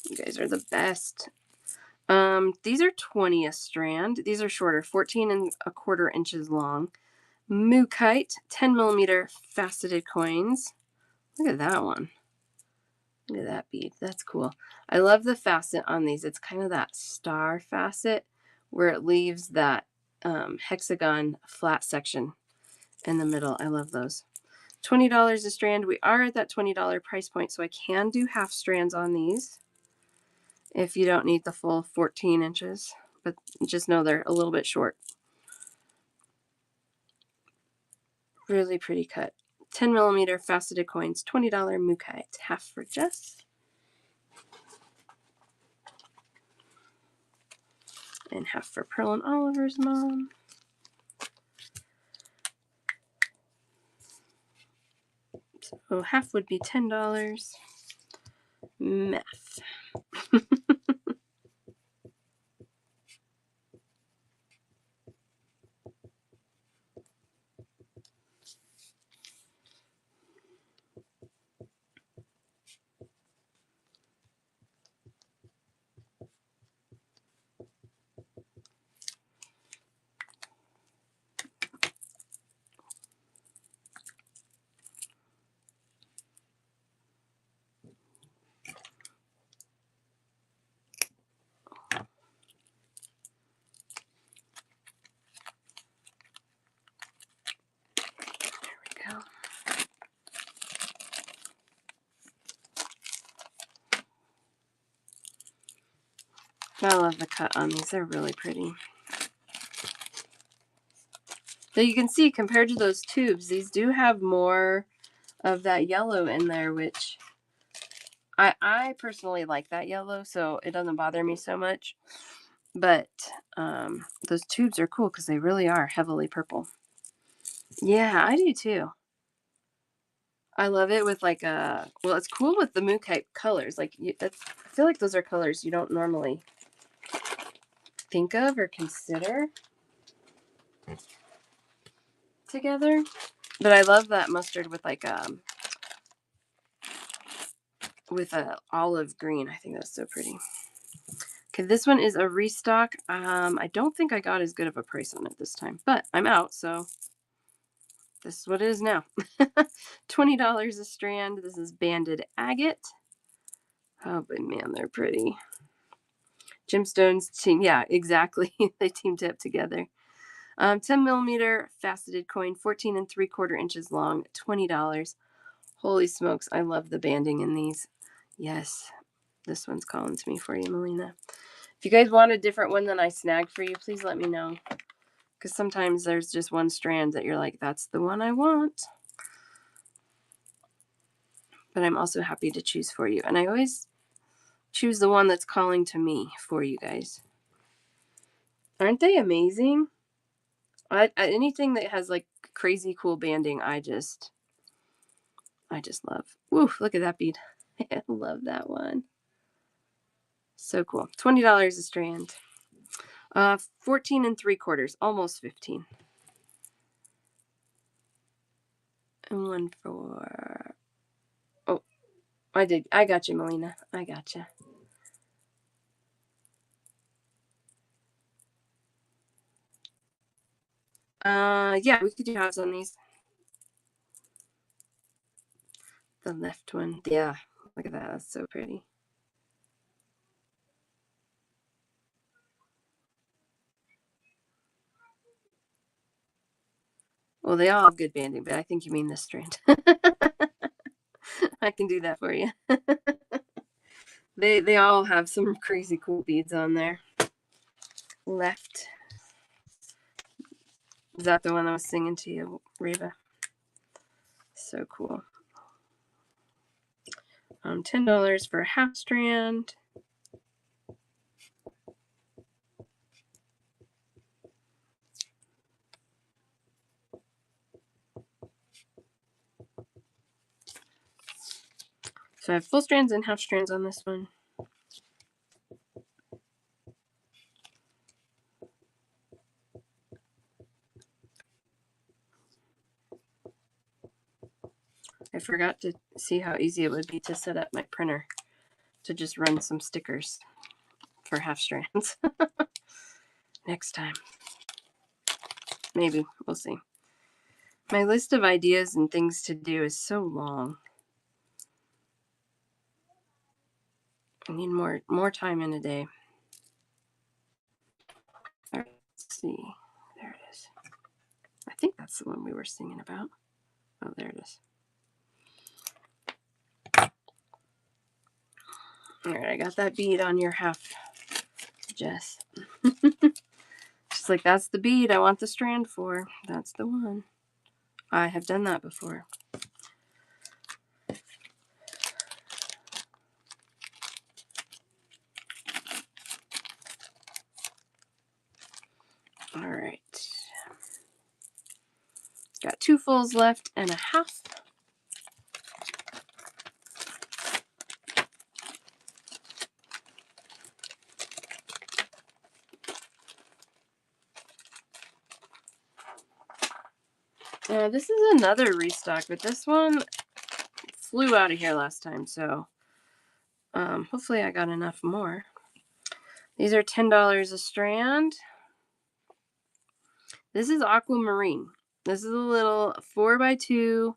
[SPEAKER 1] You guys are the best. These are 20 a strand. These are shorter, 14.25 inches long. Mookite, 10 millimeter faceted coins. Look at that one. Look at that bead. That's cool. I love the facet on these. It's kind of that star facet where it leaves that hexagon flat section in the middle. I love those. $20 a strand. We are at that $20 price point, so I can do half strands on these if you don't need the full 14 inches, but just know they're a little bit short. Really pretty cut. 10 millimeter faceted coins, $20 Mookite. Half for Jess. And half for Pearl and Oliver's mom. So half would be $10. Math. Go. I love the cut on these. They're really pretty. So you can see compared to those tubes, these do have more of that yellow in there, which I personally like that yellow, so it doesn't bother me so much. But those tubes are cool because they really are heavily purple. Yeah, I do too. I love it with like a, well, it's cool with the Mookite colors. Like I feel like those are colors you don't normally think of or consider together. But I love that mustard with like with a olive green. I think that's so pretty. Okay, this one is a restock. I don't think I got as good of a price on it this time, but I'm out, so this is what it is now. $20 a strand. This is banded agate. Oh, but man, they're pretty. Gemstones team, yeah, exactly. They teamed up together. 10 millimeter faceted coin, 14.75 inches long, $20. Holy smokes, I love the banding in these. Yes, this one's calling to me for you, Melina. If you guys want a different one than I snagged for you, please let me know. Because sometimes there's just one strand that you're like, that's the one I want. But I'm also happy to choose for you. And I always choose the one that's calling to me for you guys. Aren't they amazing? Anything that has like crazy cool banding, I just love. Woo, look at that bead. I love that one. So cool. $20 a strand. 14.75, almost 15. And one for, oh, I got you, Melina. I got you. Yeah, we could do halves on these. The left one. Yeah, look at that. That's so pretty. Well, they all have good banding, but I think you mean this strand. I can do that for you. They all have some crazy cool beads on there. Left. Is that the one I was singing to you, Reba? So cool. $10 for a half strand. So I have full strands and half strands on this one. I forgot to see how easy it would be to set up my printer to just run some stickers for half strands. Next time. Maybe. We'll see. My list of ideas and things to do is so long. I need more time in a day. All right, let's see. There it is. I think that's the one we were singing about. Oh, there it is. All right, I got that bead on your half, Jess. She's like, that's the bead I want the strand for. That's the one. I have done that before. All right. Got 2 fulls left and a half. This is another restock, but this one flew out of here last time, so hopefully I got enough more. These are $10 a strand. This is aquamarine. This is a little 4x2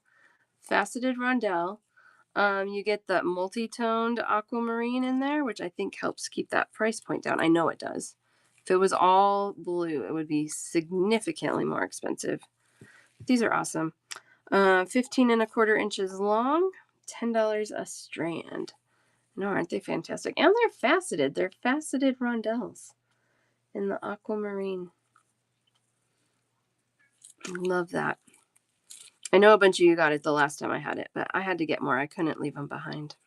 [SPEAKER 1] faceted rondelle. You get the multi-toned aquamarine in there, which I think helps keep that price point down. I know it does. If it was all blue, it would be significantly more expensive. These are awesome. 15 1/4 inches long, $10 a strand. No, aren't they fantastic? And they're faceted. They're faceted rondelles in the aquamarine. Love that. I know a bunch of you got it the last time I had it, but I had to get more. I couldn't leave them behind.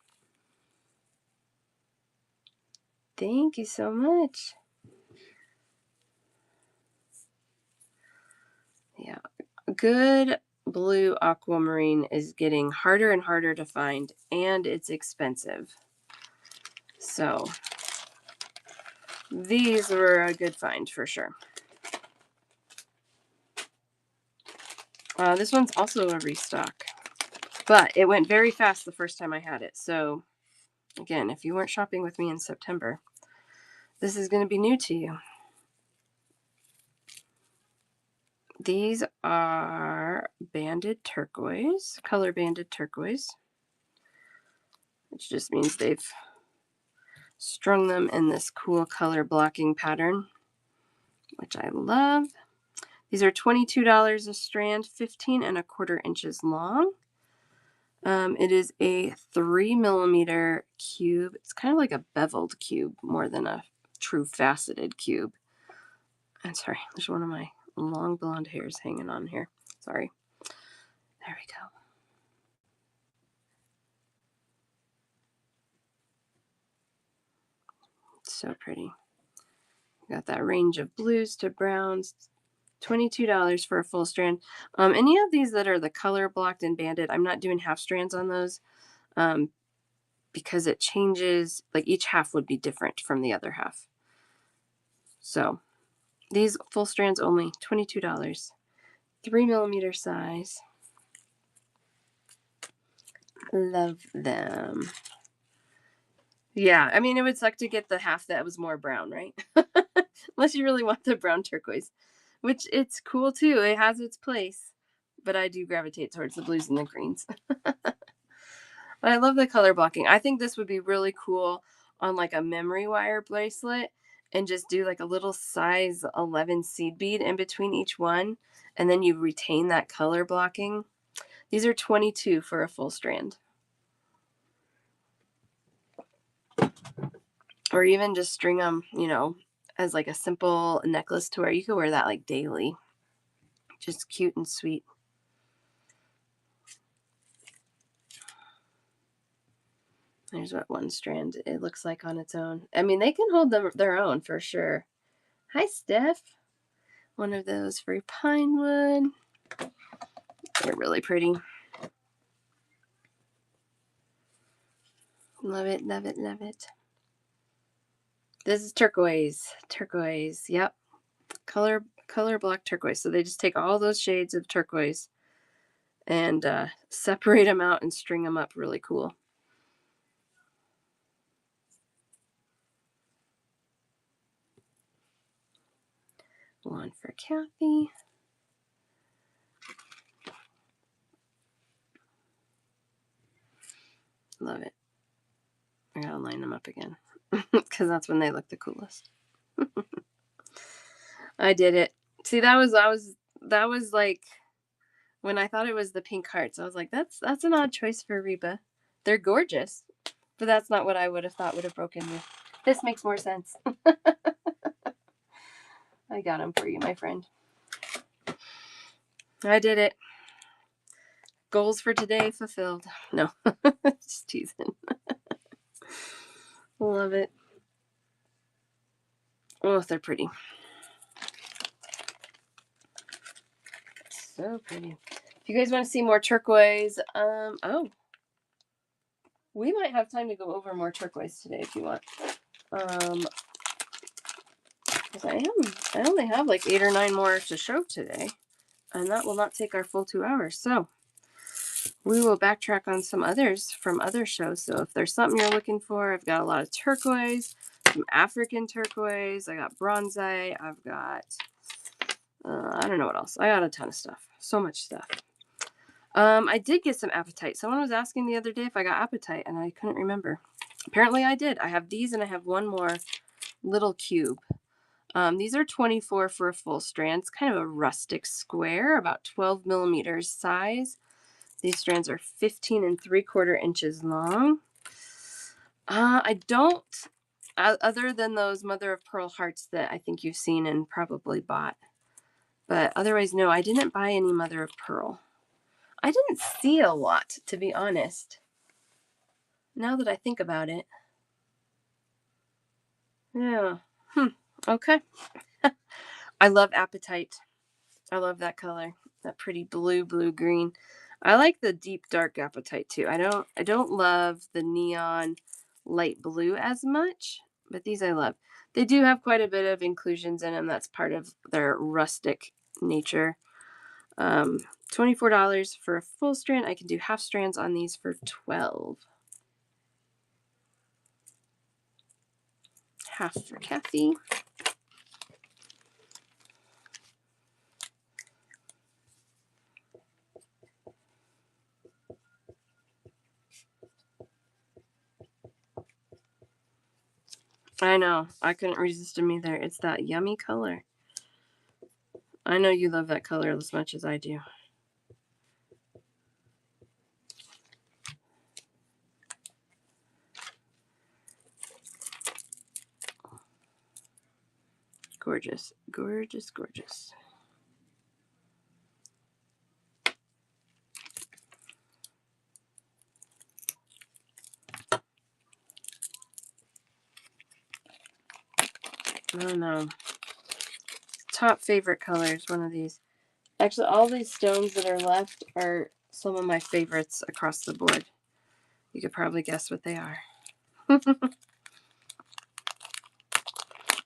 [SPEAKER 1] Thank you so much. Yeah. Good blue aquamarine is getting harder and harder to find, and it's expensive. So these were a good find for sure. This one's also a restock, but it went very fast the first time I had it. So again, if you weren't shopping with me in September, this is going to be new to you. These are banded turquoise, color banded turquoise, which just means they've strung them in this cool color blocking pattern, which I love. These are $22 a strand, 15 1/4 inches long. It is a 3mm cube. It's kind of like a beveled cube more than a true faceted cube. I'm sorry, there's one of my long blonde hairs hanging on here. Sorry. There we go. So pretty. Got that range of blues to browns. $22 for a full strand. Any of these that are the color blocked and banded, I'm not doing half strands on those because it changes. Like each half would be different from the other half. So these full strands only $22. 3mm size. Love them. Yeah, I mean, it would suck to get the half that was more brown, right? Unless you really want the brown turquoise, which it's cool too. It has its place, but I do gravitate towards the blues and the greens. But I love the color blocking. I think this would be really cool on like a memory wire bracelet and just do like a little size 11 seed bead in between each one, and then you retain that color blocking. These are 22 for a full strand. Or even just string them, you know, as like a simple necklace to wear. You could wear that like daily. Just cute and sweet. There's what one strand it looks like on its own. I mean, they can hold their own for sure. Hi, Steph. One of those for pine wood. They're really pretty. Love it, love it, love it. This is turquoise. Turquoise, yep. Color block turquoise. So they just take all those shades of turquoise and separate them out and string them up really cool. One for Kathy. Love it. I gotta line them up again because that's when they look the coolest. I did it. See, that was like when I thought it was the pink hearts. I was like, that's an odd choice for Reba. They're gorgeous, but that's not what I would have thought would have broken you. This makes more sense. I got them for you, my friend. I did it. Goals for today fulfilled. No, just teasing. Love it. Oh, they're pretty. So pretty. If you guys want to see more turquoise, oh, we might have time to go over more turquoise today if you want. Because I only have like 8 or 9 more to show today, and that will not take our full 2 hours. So we will backtrack on some others from other shows. So if there's something you're looking for, I've got a lot of turquoise, some African turquoise. I got bronzite. I've got, I don't know what else. I got a ton of stuff. So much stuff. I did get some apatite. Someone was asking the other day if I got apatite, and I couldn't remember. Apparently I did. I have these, and I have one more little cube. These are 24 for a full strand. It's kind of a rustic square, about 12 millimeters size. These strands are 15 3/4 inches long. I don't, other than those mother of pearl hearts that I think you've seen and probably bought. But otherwise, no, I didn't buy any mother of pearl. I didn't see a lot, to be honest. Now that I think about it. Yeah. Okay. I love apatite. I love that color. That pretty blue green. I like the deep dark apatite too. I don't love the neon light blue as much, but these I love. They do have quite a bit of inclusions in them. That's part of their rustic nature. $24 for a full strand. I can do half strands on these for $12. Half for Kathy. I know. I couldn't resist them either. It's that yummy color. I know you love that color as much as I do. Gorgeous. Gorgeous, gorgeous. Oh no. Top favorite colors, one of these. Actually, all these stones that are left are some of my favorites across the board. You could probably guess what they are.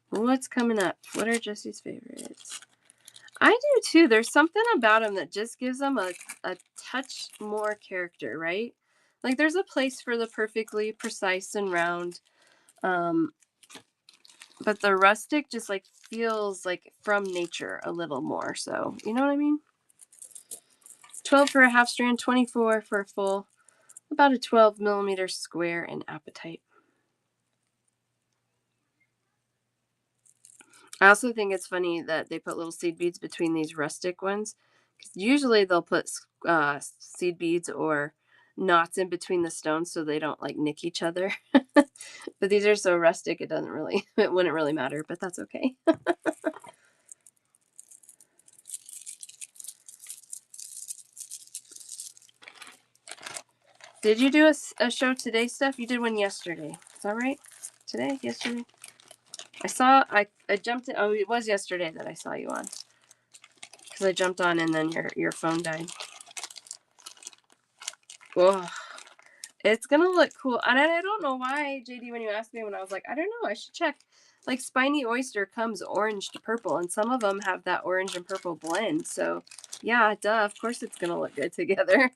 [SPEAKER 1] What's coming up? What are Jesse's favorites? I do too. There's something about them that just gives them a touch more character, right? Like there's a place for the perfectly precise and round. But the rustic just like feels like from nature a little more. So, you know what I mean? 12 for a half strand, 24 for a full. About a 12 millimeter square in apatite. I also think it's funny that they put little seed beads between these rustic ones. 'Cause usually they'll put seed beads or knots in between the stones so they don't like nick each other. But these are so rustic, it doesn't really, it wouldn't really matter, but that's okay. Did you do a show today, Steph? You did one yesterday. Is that right? Today? Yesterday? I jumped in. Oh, it was yesterday that I saw you on. Because I jumped on and then your phone died. Whoa. It's gonna look cool. And I don't know why, JD, when you asked me, when I was like, I don't know, I should check. Like, Spiny Oyster comes orange to purple, and some of them have that orange and purple blend. So, yeah, duh, of course it's gonna look good together.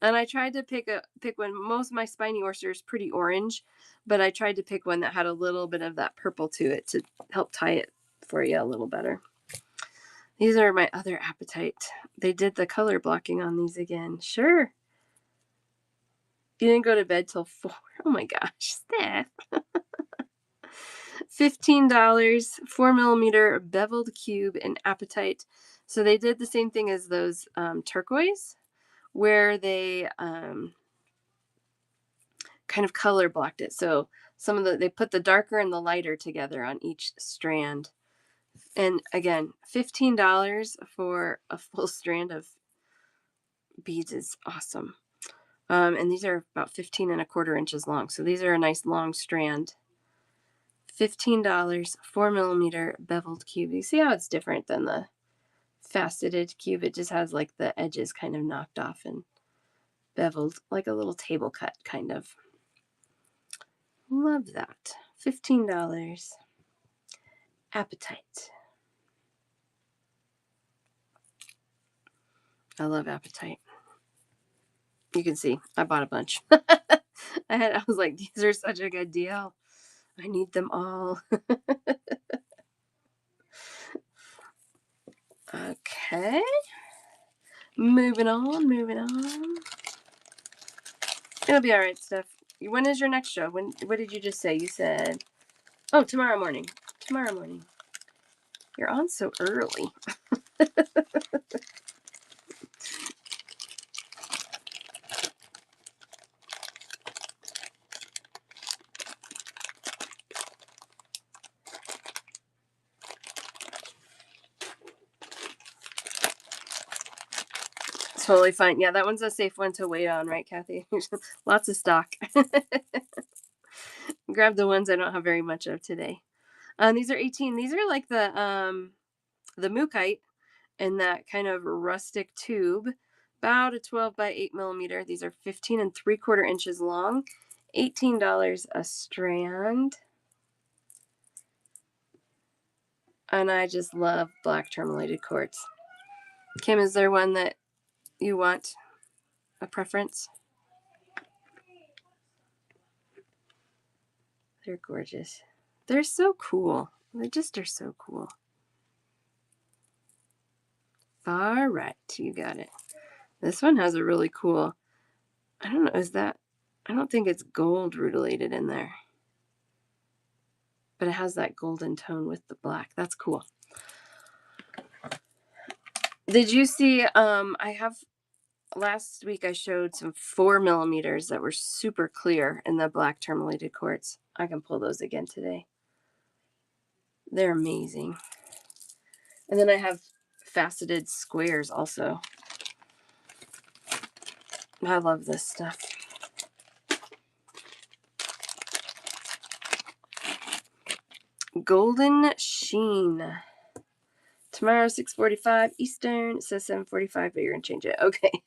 [SPEAKER 1] And I tried to pick one. Most of my Spiny Oyster is pretty orange, but I tried to pick one that had a little bit of that purple to it to help tie it for you a little better. These are my other Appetite. They did the color blocking on these again. Sure. You didn't go to bed till 4. Oh my gosh, Steph. $15, 4mm beveled cube in Appetite. So they did the same thing as those turquoise, where they kind of color blocked it. So they put the darker and the lighter together on each strand. And again, $15 for a full strand of beads is awesome. And these are about 15 1/4 inches long. So these are a nice long strand. $15, 4mm beveled cube. You see how it's different than the faceted cube? It just has like the edges kind of knocked off and beveled, like a little table cut kind of. Love that. $15. Appetite. I love Appetite. You can see I bought a bunch. I was like, these are such a good deal. I need them all. Okay. Moving on. It'll be all right, Steph. When is your next show? What did you just say? You said, oh, tomorrow morning. Tomorrow morning. You're on so early. Totally fine. Yeah, that one's a safe one to wait on, right, Kathy? Lots of stock. Grab the ones I don't have very much of today. These are 18. These are like the Mookite in that kind of rustic tube, about a 12 by 8mm. These are 15 3/4 inches long, $18 a strand. And I just love black tourmalated quartz. Kim, is there one that you want? A preference? They're gorgeous. They're so cool. They just are so cool. All right, you got it. This one has a really cool, I don't know, I don't think it's gold rutilated in there. But it has that golden tone with the black. That's cool. Did you see, last week I showed some 4mm that were super clear in the black tourmalated quartz. I can pull those again today. They're amazing. And then I have faceted squares also. I love this stuff. Golden Sheen. Tomorrow, 6:45 Eastern. It says 7:45, but you're going to change it. Okay.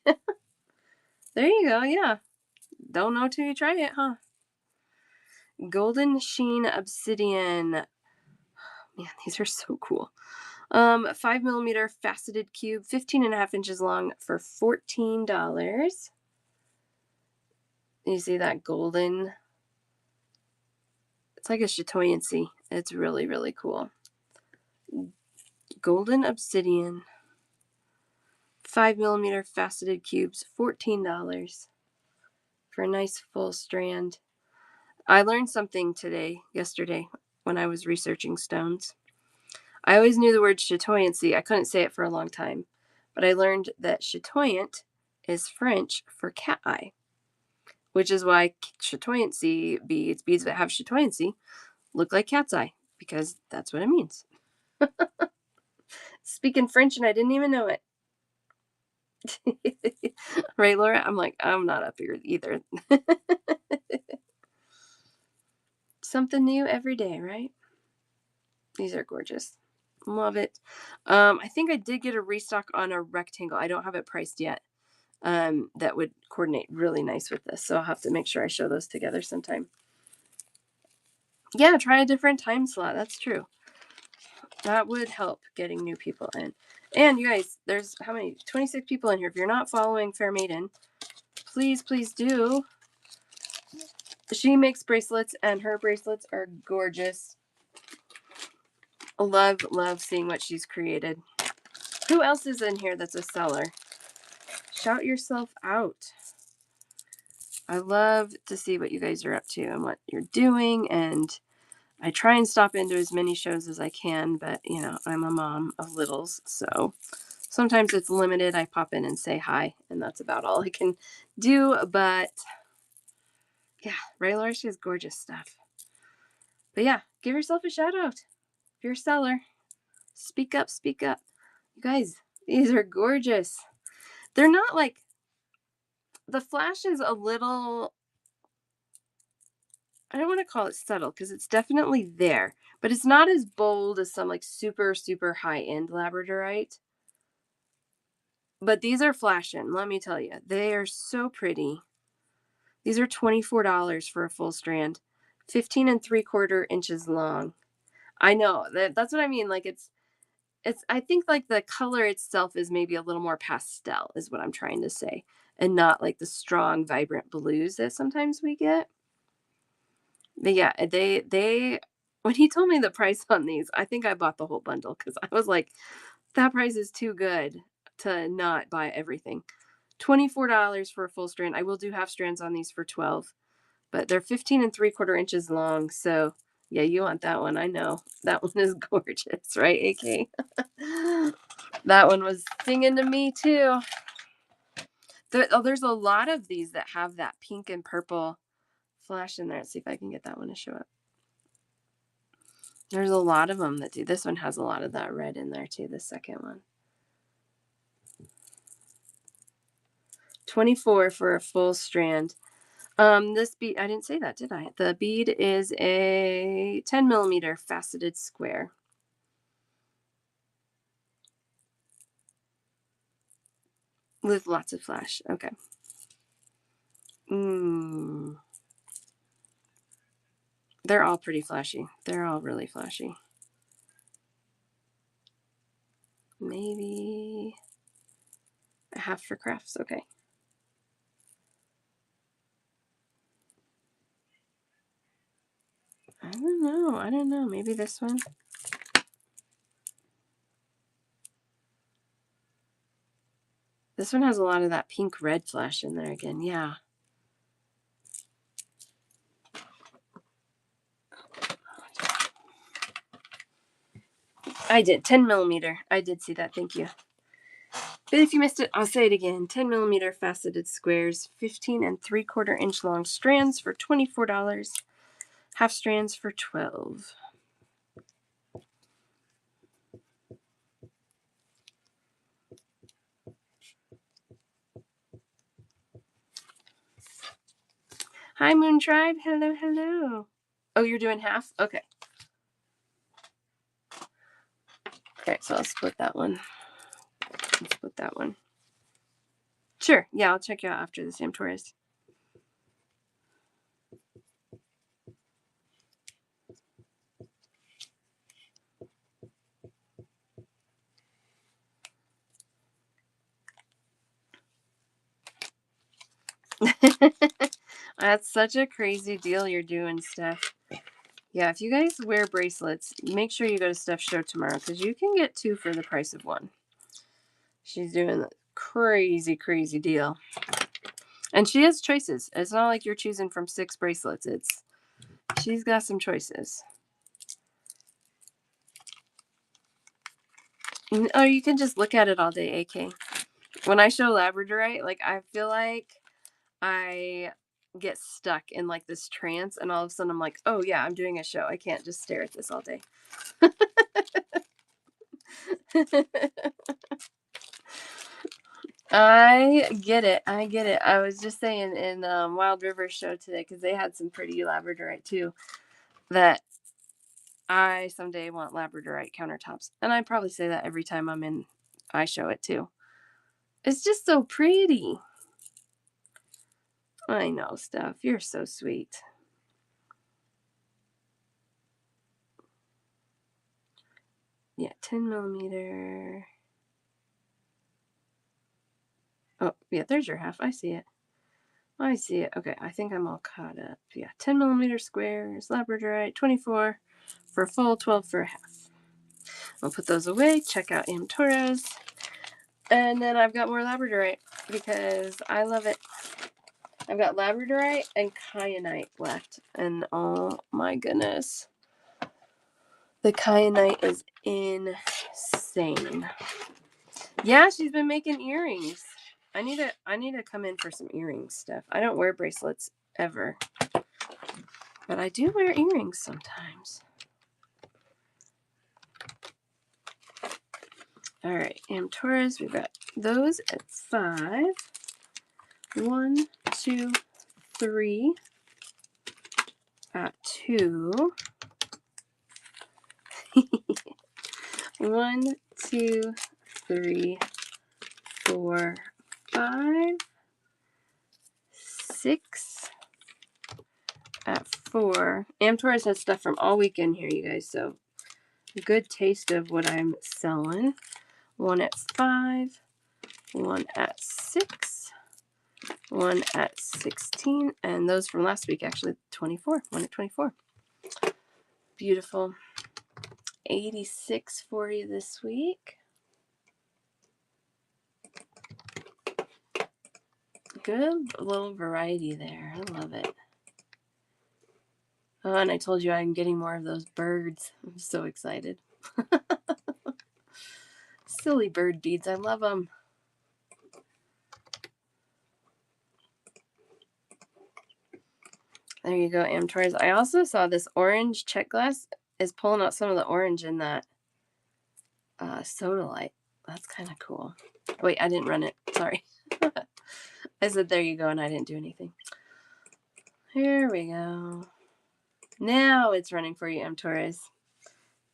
[SPEAKER 1] There you go. Yeah. Don't know till you try it, huh? Golden Sheen Obsidian. Man, these are so cool. 5mm faceted cube, 15 1/2 inches long for $14. You see that golden? It's like a chatoyancy. It's really, really cool. Golden Obsidian. 5mm faceted cubes, $14 for a nice full strand. I learned something yesterday, when I was researching stones. I always knew the word chatoyancy. I couldn't say it for a long time, but I learned that chatoyant is French for cat eye, which is why chatoyancy beads that have chatoyancy, look like cat's eye, because that's what it means. Speaking French and I didn't even know it. Right, Laura? I'm like, I'm not up here either. Something new every day, right? These are gorgeous. Love it. I think I did get a restock on a rectangle. I don't have it priced yet. That would coordinate really nice with this. So I'll have to make sure I show those together sometime. Yeah, try a different time slot. That's true. That would help getting new people in. And you guys, there's how many? 26 people in here. If you're not following Fair Maiden, please, please do. She makes bracelets, and her bracelets are gorgeous. Love, love seeing what she's created. Who else is in here that's a seller? Shout yourself out. I love to see what you guys are up to and what you're doing. And I try and stop into as many shows as I can, but you know, I'm a mom of littles, so sometimes it's limited. I pop in and say hi, and that's about all I can do. But yeah, Ray Laura, she has gorgeous stuff. But yeah, give yourself a shout out. If you're a seller, speak up, speak up. You guys, these are gorgeous. They're not like, the flash is a little, I don't want to call it subtle because it's definitely there, but it's not as bold as some like super, super high end labradorite. But these are flashing, let me tell you. They are so pretty. These are $24 for a full strand, 15 3/4 inches long. I know that's what I mean. Like it's, I think like the color itself is maybe a little more pastel is what I'm trying to say. And not like the strong, vibrant blues that sometimes we get. But yeah, when he told me the price on these, I think I bought the whole bundle because I was like, that price is too good to not buy everything. $24 for a full strand. I will do half strands on these for 12, but they're 15 3/4 inches long. So yeah, you want that one. I know that one is gorgeous, right, AK? That one was singing to me too. There's a lot of these that have that pink and purple flash in there. Let's see if I can get that one to show up. There's a lot of them that do. This one has a lot of that red in there too, the second one. 24 for a full strand. This bead, I didn't say that, did I? The bead is a 10 mm faceted square. With lots of flash. Okay. They're all pretty flashy. They're all really flashy. Maybe a half for crafts. Okay. I don't know. I don't know. Maybe this one. This one has a lot of that pink red flash in there again. Yeah. I did. 10 mm. I did see that. Thank you. But if you missed it, I'll say it again. 10 mm faceted squares, 15 3/4 inch long strands for $24. Half strands for 12. Hi, Moon Tribe. Hello, hello. Oh, you're doing half? Okay. Okay, so I'll split that one. I'll split that one. Sure. Yeah, I'll check you out after the Sam Torres. That's such a crazy deal you're doing, Steph. Yeah, if you guys wear bracelets, make sure you go to Steph's show tomorrow because you can get 2 for the price of 1. She's doing a crazy, crazy deal. And she has choices. It's not like you're choosing from 6 bracelets. She's got some choices. Oh, you can just look at it all day, AK. When I show Labradorite, like, I feel like I get stuck in, like, this trance, and all of a sudden I'm like, oh, yeah, I'm doing a show. I can't just stare at this all day. I get it. I get it. I was just saying in Wild River show today, because they had some pretty Labradorite too, that I someday want Labradorite countertops. And I probably say that every time I show it too. It's just so pretty. I know, Steph. You're so sweet. Yeah, 10 millimeter. Oh, yeah, there's your half. I see it. I see it. Okay, I think I'm all caught up. Yeah, 10 millimeter squares, Labradorite, 24 for full, 12 for a half. I'll put those away. Check out Am Torres. And then I've got more Labradorite because I love it. I've got Labradorite and Kyanite left. And oh my goodness. The Kyanite is insane. Yeah, she's been making earrings. I need to come in for some earrings stuff. I don't wear bracelets ever. But I do wear earrings sometimes. All right, Am Torres, we've got those at 5. 1, 2, 3 at 2. 1, 2, 3, 4, 5, 6 at 4. Am Torres has stuff from all weekend here, you guys, so good taste of what I'm selling. 1 at 5, 1 at 6, 1 at 16, and those from last week, actually 24. 1 at 24. Beautiful. 86 for you this week. Good little variety there. I love it. Oh, and I told you I'm getting more of those birds. I'm so excited. Silly bird beads. I love them. There you go, Am Torres. I also saw this orange check glass is pulling out some of the orange in that soda light. That's kind of cool. Wait, I didn't run it. Sorry. I said there you go, and I didn't do anything. Here we go. Now it's running for you, Am Torres.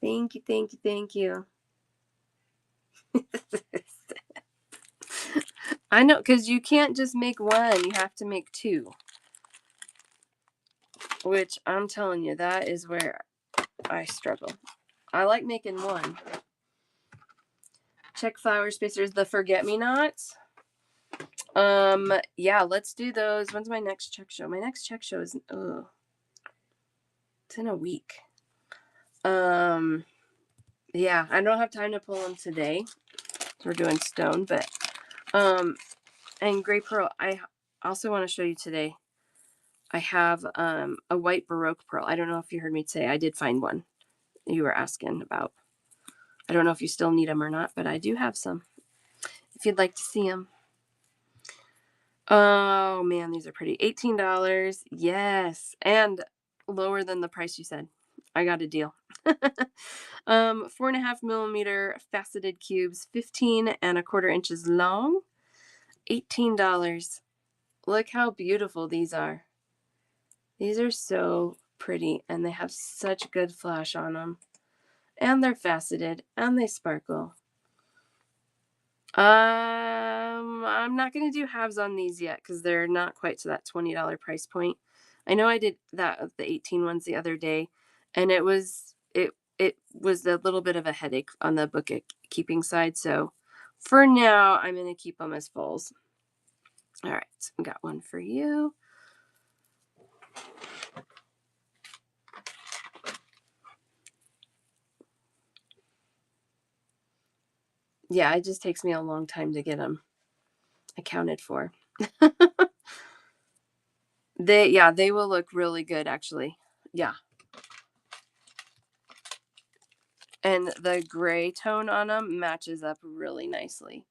[SPEAKER 1] Thank you, thank you, thank you. I know, because you can't just make one. You have to make 2. Which, I'm telling you, that is where I struggle. I like making 1. Check flower spacers, the forget-me-nots. Yeah, let's do those. When's my next check show? My next check show is, it's in a week. Yeah, I don't have time to pull them today. We're doing stone, but, and gray pearl. I also want to show you today. I have a white Baroque pearl. I don't know if you heard me say I did find one you were asking about. I don't know if you still need them or not, but I do have some if you'd like to see them. Oh, man, these are pretty. $18. Yes. And lower than the price you said. I got a deal. 4.5 millimeter faceted cubes, 15.25 inches long. $18. Look how beautiful these are. These are so pretty, and they have such good flash on them. And they're faceted, and they sparkle. I'm not going to do halves on these yet because they're not quite to that $20 price point. I know I did that of the 18 ones the other day, and it was a little bit of a headache on the bookkeeping side. So for now, I'm going to keep them as fulls. All right, I got one for you. Yeah, it just takes me a long time to get them accounted for. They will look really good, actually. Yeah. And the gray tone on them matches up really nicely.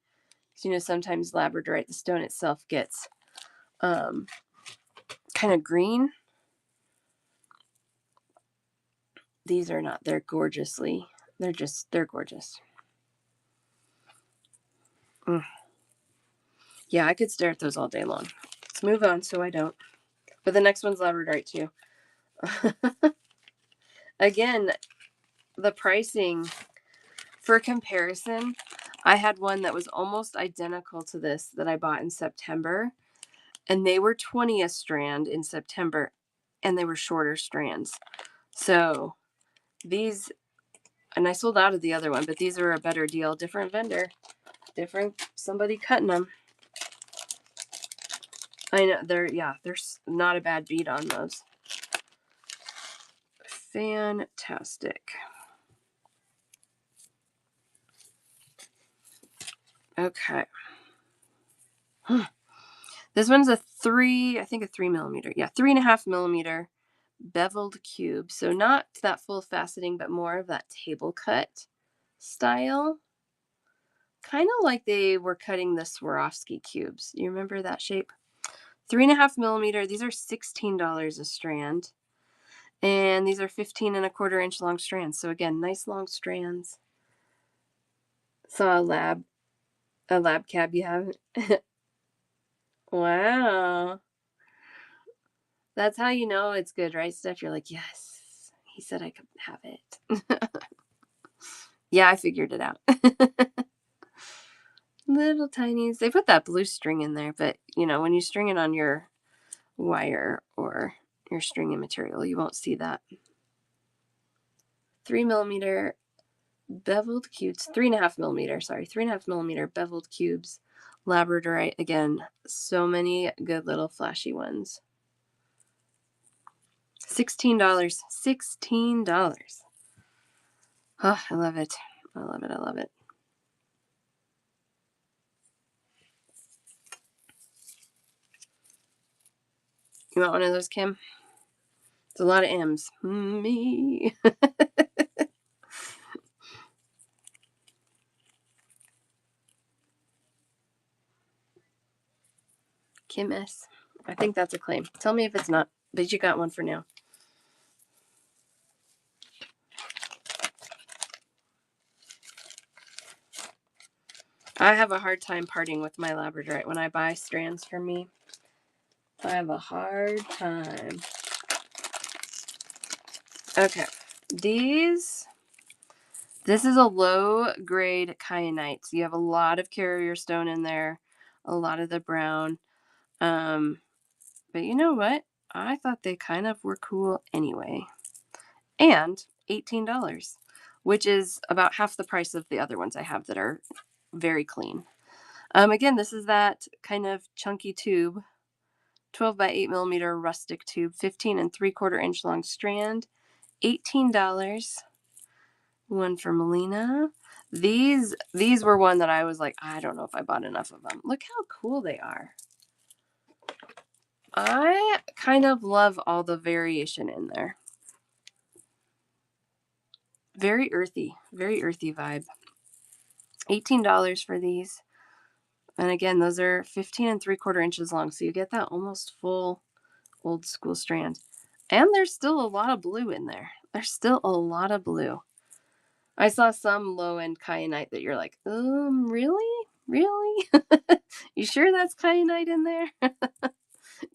[SPEAKER 1] So, you know, sometimes labradorite, the stone itself gets kind of green. These are not. They're gorgeously. They're gorgeous. Yeah, I could stare at those all day long. Let's move on so I don't. But the next one's labradorite too. Again, the pricing for comparison, I had one that was almost identical to this that I bought in September, and they were 20 a strand in September, and they were shorter strands. So these, and I sold out of the other one, but these are a better deal. Different vendor, different somebody cutting them. I know there's not a bad beat on those. Fantastic. Okay. This one's a 3 millimeter. Yeah, 3.5 millimeter beveled cube. So not that full faceting, but more of that table cut style. Kind of like they were cutting the Swarovski cubes. You remember that shape? 3.5 millimeter. These are $16 a strand. And these are 15 1/4 inch long strands. So again, nice long strands. Saw a lab cab you have. Wow. That's how you know it's good, right, Steph? You're like, yes, he said I could have it. Yeah, I figured it out. Little tinies. They put that blue string in there, but you know, when you string it on your wire or your stringing material, you won't see that. 3 millimeter beveled cubes, 3.5 millimeter, sorry, 3.5 millimeter beveled cubes, labradorite. Again, so many good little flashy ones. $16. $16. Oh, I love it. I love it. I love it. You want one of those, Kim? It's a lot of M's. Me. Kim S. I think that's a claim. Tell me if it's not, but you got one for now. I have a hard time parting with my labradorite. When I buy strands from me, I have a hard time. Okay. This is a low grade kyanite. So you have a lot of carrier stone in there, a lot of the brown. But you know what? I thought they kind of were cool anyway. And $18, which is about half the price of the other ones I have that are very clean. Again, this is that kind of chunky tube, 12 by 8 millimeter rustic tube, 15 3/4 inch long strand, $18. One for Melina. These were one that I was like, I don't know if I bought enough of them. Look how cool they are. I kind of love all the variation in there. Very earthy vibe. $18 for these. And again, those are 15 3/4 inches long. So you get that almost full old school strand. And there's still a lot of blue in there. There's still a lot of blue. I saw some low end kyanite that you're like, really? Really? You sure that's kyanite in there?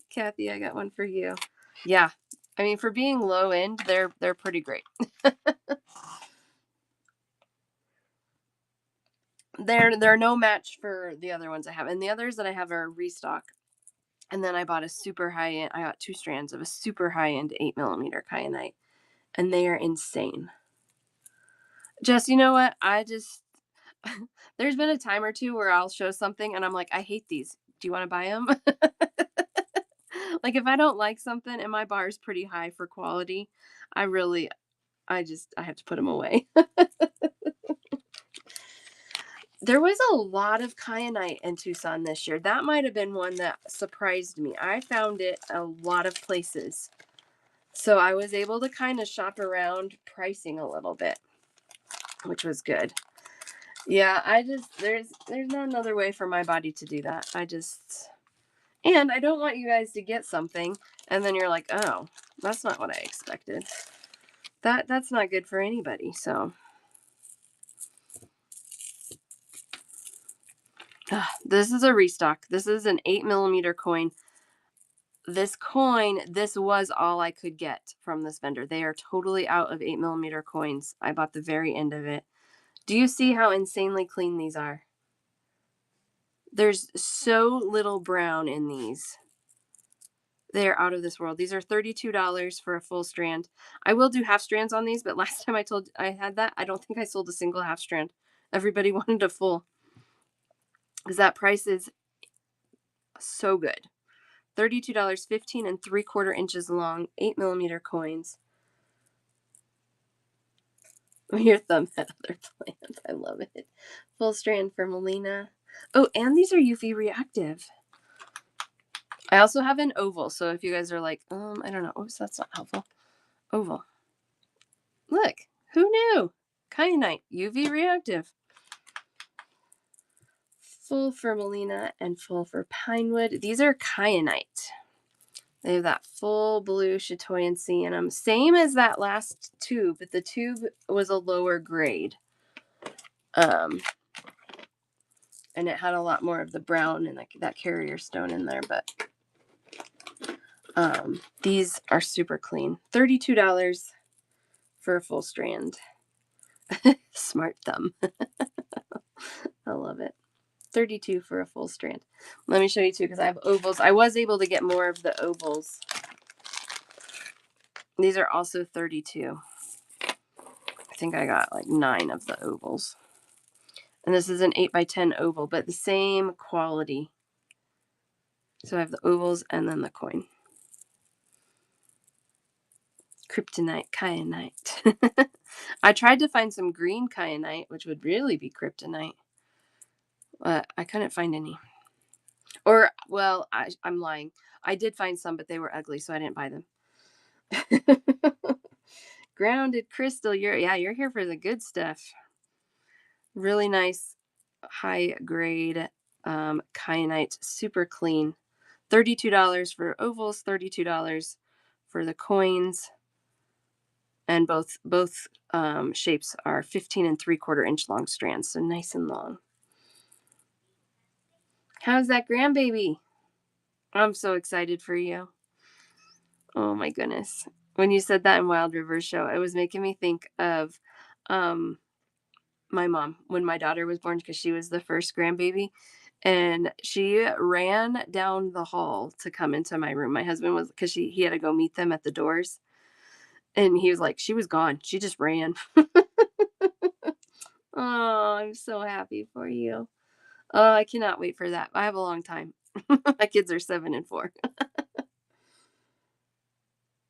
[SPEAKER 1] Kathy, I got one for you. Yeah. I mean, for being low end, they're pretty great. They're no match for the other ones I have. And the others that I have are restock. And then I bought a super high end, I got 2 strands of a super high end 8 millimeter kyanite. And they are insane. Jess, you know what? There's been a time or two where I'll show something and I'm like, I hate these. Do you want to buy them? Like if I don't like something and my bar is pretty high for quality, I have to put them away. There was a lot of kyanite in Tucson this year. That might have been one that surprised me. I found it a lot of places. So I was able to kind of shop around pricing a little bit. which was good. Yeah, I just there's no another way for my body to do that. And I don't want you guys to get something and then you're like, "Oh, that's not what I expected." That's not good for anybody. So, this is a restock. This is an 8mm coin. This was all I could get from this vendor. They are totally out of 8mm coins. I bought the very end of it. Do you see how insanely clean these are? There's so little brown in these. They're out of this world. These are $32 for a full strand. I will do half strands on these, but last time I had that, I don't think I sold a single half strand. Everybody wanted a full. Because that price is so good. $32, 15 3/4 inches long, 8mm coins. Your thumb at other plants. I love it. Full strand for Melina. Oh, and these are UV reactive. I also have an oval. So if you guys are like, I don't know. Oops, that's not helpful. Oval. Look, who knew? Kyanite, UV reactive. Full for Melina and full for Pinewood. These are kyanite. They have that full blue chatoyancy in them. Same as that last tube, but the tube was a lower grade. And it had a lot more of the brown and that carrier stone in there, but these are super clean. $32 for a full strand. Smart thumb. I love it. $32 for a full strand. Let me show you too, because I have ovals. I was able to get more of the ovals. These are also $32. I think I got like 9 of the ovals. And this is an 8x10 oval, but the same quality. So I have the ovals and then the coin. Kryptonite, kyanite. I tried to find some green kyanite, which would really be kryptonite. I couldn't find any. Or, well, I'm lying. I did find some, but they were ugly, so I didn't buy them. Grounded crystal. You're here for the good stuff. Really nice, high grade kyanite, super clean. $32 for ovals, $32 for the coins. And both shapes are 15 3/4 inch long strands, so nice and long. How's that grandbaby? I'm so excited for you. Oh my goodness. When you said that in Wild River Show, it was making me think of my mom when my daughter was born, because she was the first grandbaby. And she ran down the hall to come into my room. My husband was, because he had to go meet them at the doors. And he was like, she was gone. She just ran. Oh, I'm so happy for you. Oh, I cannot wait for that. I have a long time. My kids are 7 and 4.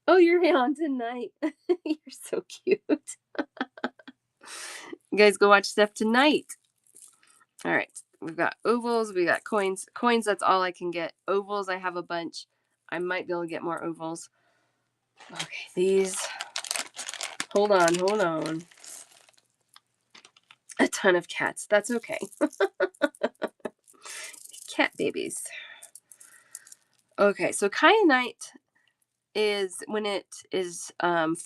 [SPEAKER 1] Oh, you're on tonight. You're so cute. You guys go watch stuff tonight. All right. We've got ovals. We got coins. Coins, that's all I can get. Ovals, I have a bunch. I might be able to get more ovals. Okay, these. Hold on. A ton of cats. That's okay. Cat babies. Okay, so kyanite is, when it is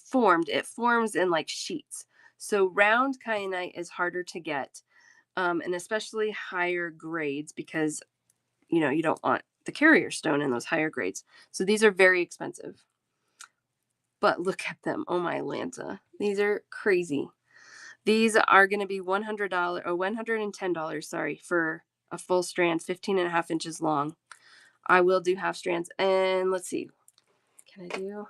[SPEAKER 1] formed, it forms in like sheets. So round kyanite is harder to get, and especially higher grades, because you don't want the carrier stone in those higher grades. So these are very expensive. But look at them. Oh my Lanta. These are crazy. These are going to be $100 or $110, sorry, for a full strand, 15 1/2 inches long. I will do half strands. And let's see. Can I do?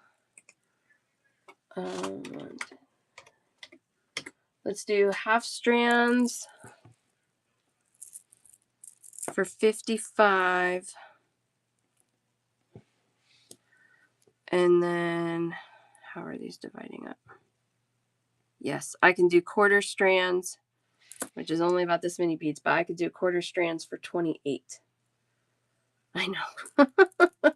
[SPEAKER 1] Let's do half strands for $55. And then, how are these dividing up? Yes, I can do quarter strands, which is only about this many beads, but I could do quarter strands for $28. I know.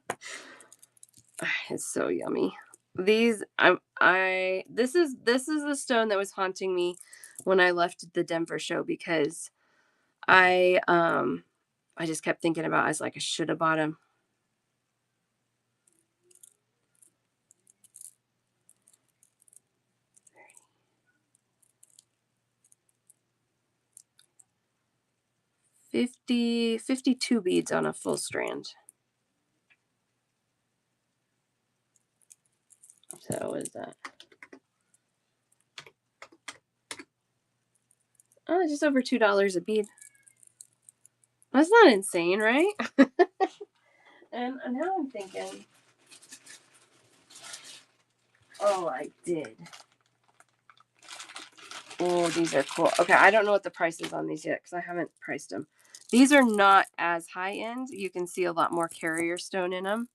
[SPEAKER 1] It's so yummy. These, this is the stone that was haunting me when I left the Denver show because I just kept thinking about, I was like, I should have bought them. $52 beads on a full strand. So what is that? Oh, just over $2 a bead. That's not insane, right? And now I'm thinking, oh, I did. Oh, these are cool. Okay, I don't know what the price is on these yet because I haven't priced them. These are not as high end. You can see a lot more carrier stone in them.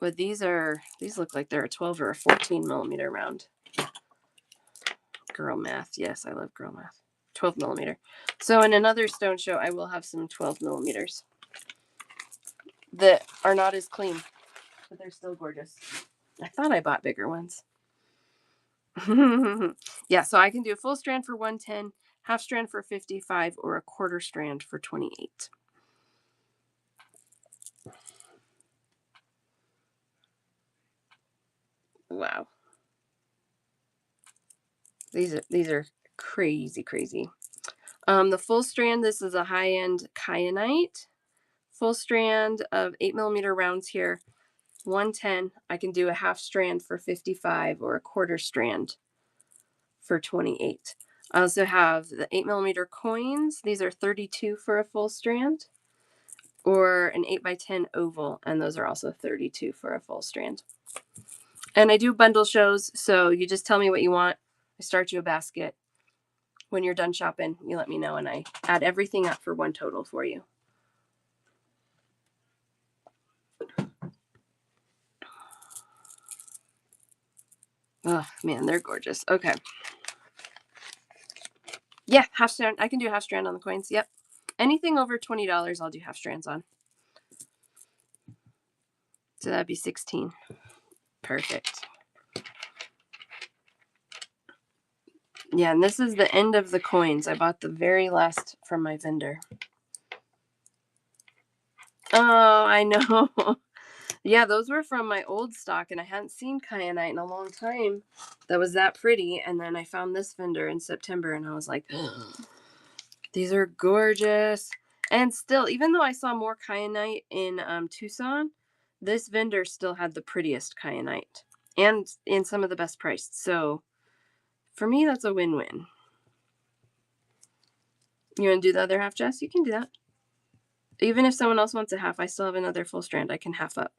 [SPEAKER 1] But these look like they're a 12 or a 14 millimeter round. Girl math. Yes, I love girl math. 12 millimeter. So in another stone show, I will have some 12 millimeters that are not as clean, but they're still gorgeous. I thought I bought bigger ones. Yeah, so I can do a full strand for 110, half strand for 55, or a quarter strand for 28. Wow. These are crazy, crazy. The full strand, this is a high-end kyanite. Full strand of 8 millimeter rounds here, 110. I can do a half strand for 55 or a quarter strand for 28. I also have the 8 millimeter coins. These are 32 for a full strand, or an 8x10 oval, and those are also 32 for a full strand. And I do bundle shows, so you just tell me what you want. I start you a basket. When you're done shopping, you let me know, and I add everything up for one total for you. Oh, man, they're gorgeous. Okay. Yeah, half strand. I can do half strand on the coins. Yep. Anything over $20, I'll do half strands on. So that'd be 16. Perfect. Yeah, and this is the end of the coins. I bought the very last from my vendor. Oh, I know. Yeah, those were from my old stock, and I hadn't seen kyanite in a long time that was that pretty. And then I found this vendor in September, and I was like, these are gorgeous. And still, even though I saw more kyanite in Tucson, this vendor still had the prettiest kyanite and in some of the best priced. So for me, that's a win-win. You want to do the other half, Jess? You can do that. Even if someone else wants a half, I still have another full strand I can half up.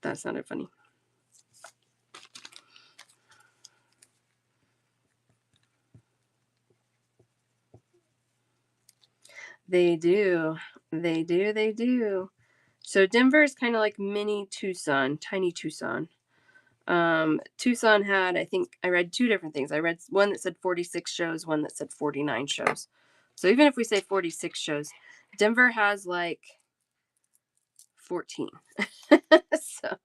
[SPEAKER 1] That sounded funny. They do. They do. They do. So Denver is kind of like mini Tucson, tiny Tucson. Tucson had, I think I read two different things. I read one that said 46 shows, one that said 49 shows. So even if we say 46 shows, Denver has like 14. So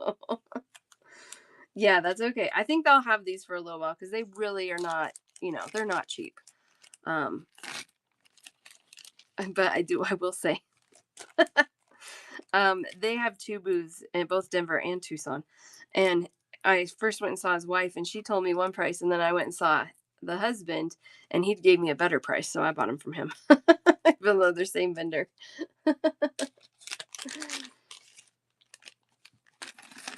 [SPEAKER 1] yeah, that's okay. I think they'll have these for a little while because they really are not, they're not cheap. But I will say, they have two booths in both Denver and Tucson. And I first went and saw his wife, and she told me one price, and then I went and saw the husband, and he gave me a better price, so I bought them from him, even though they're same vendor.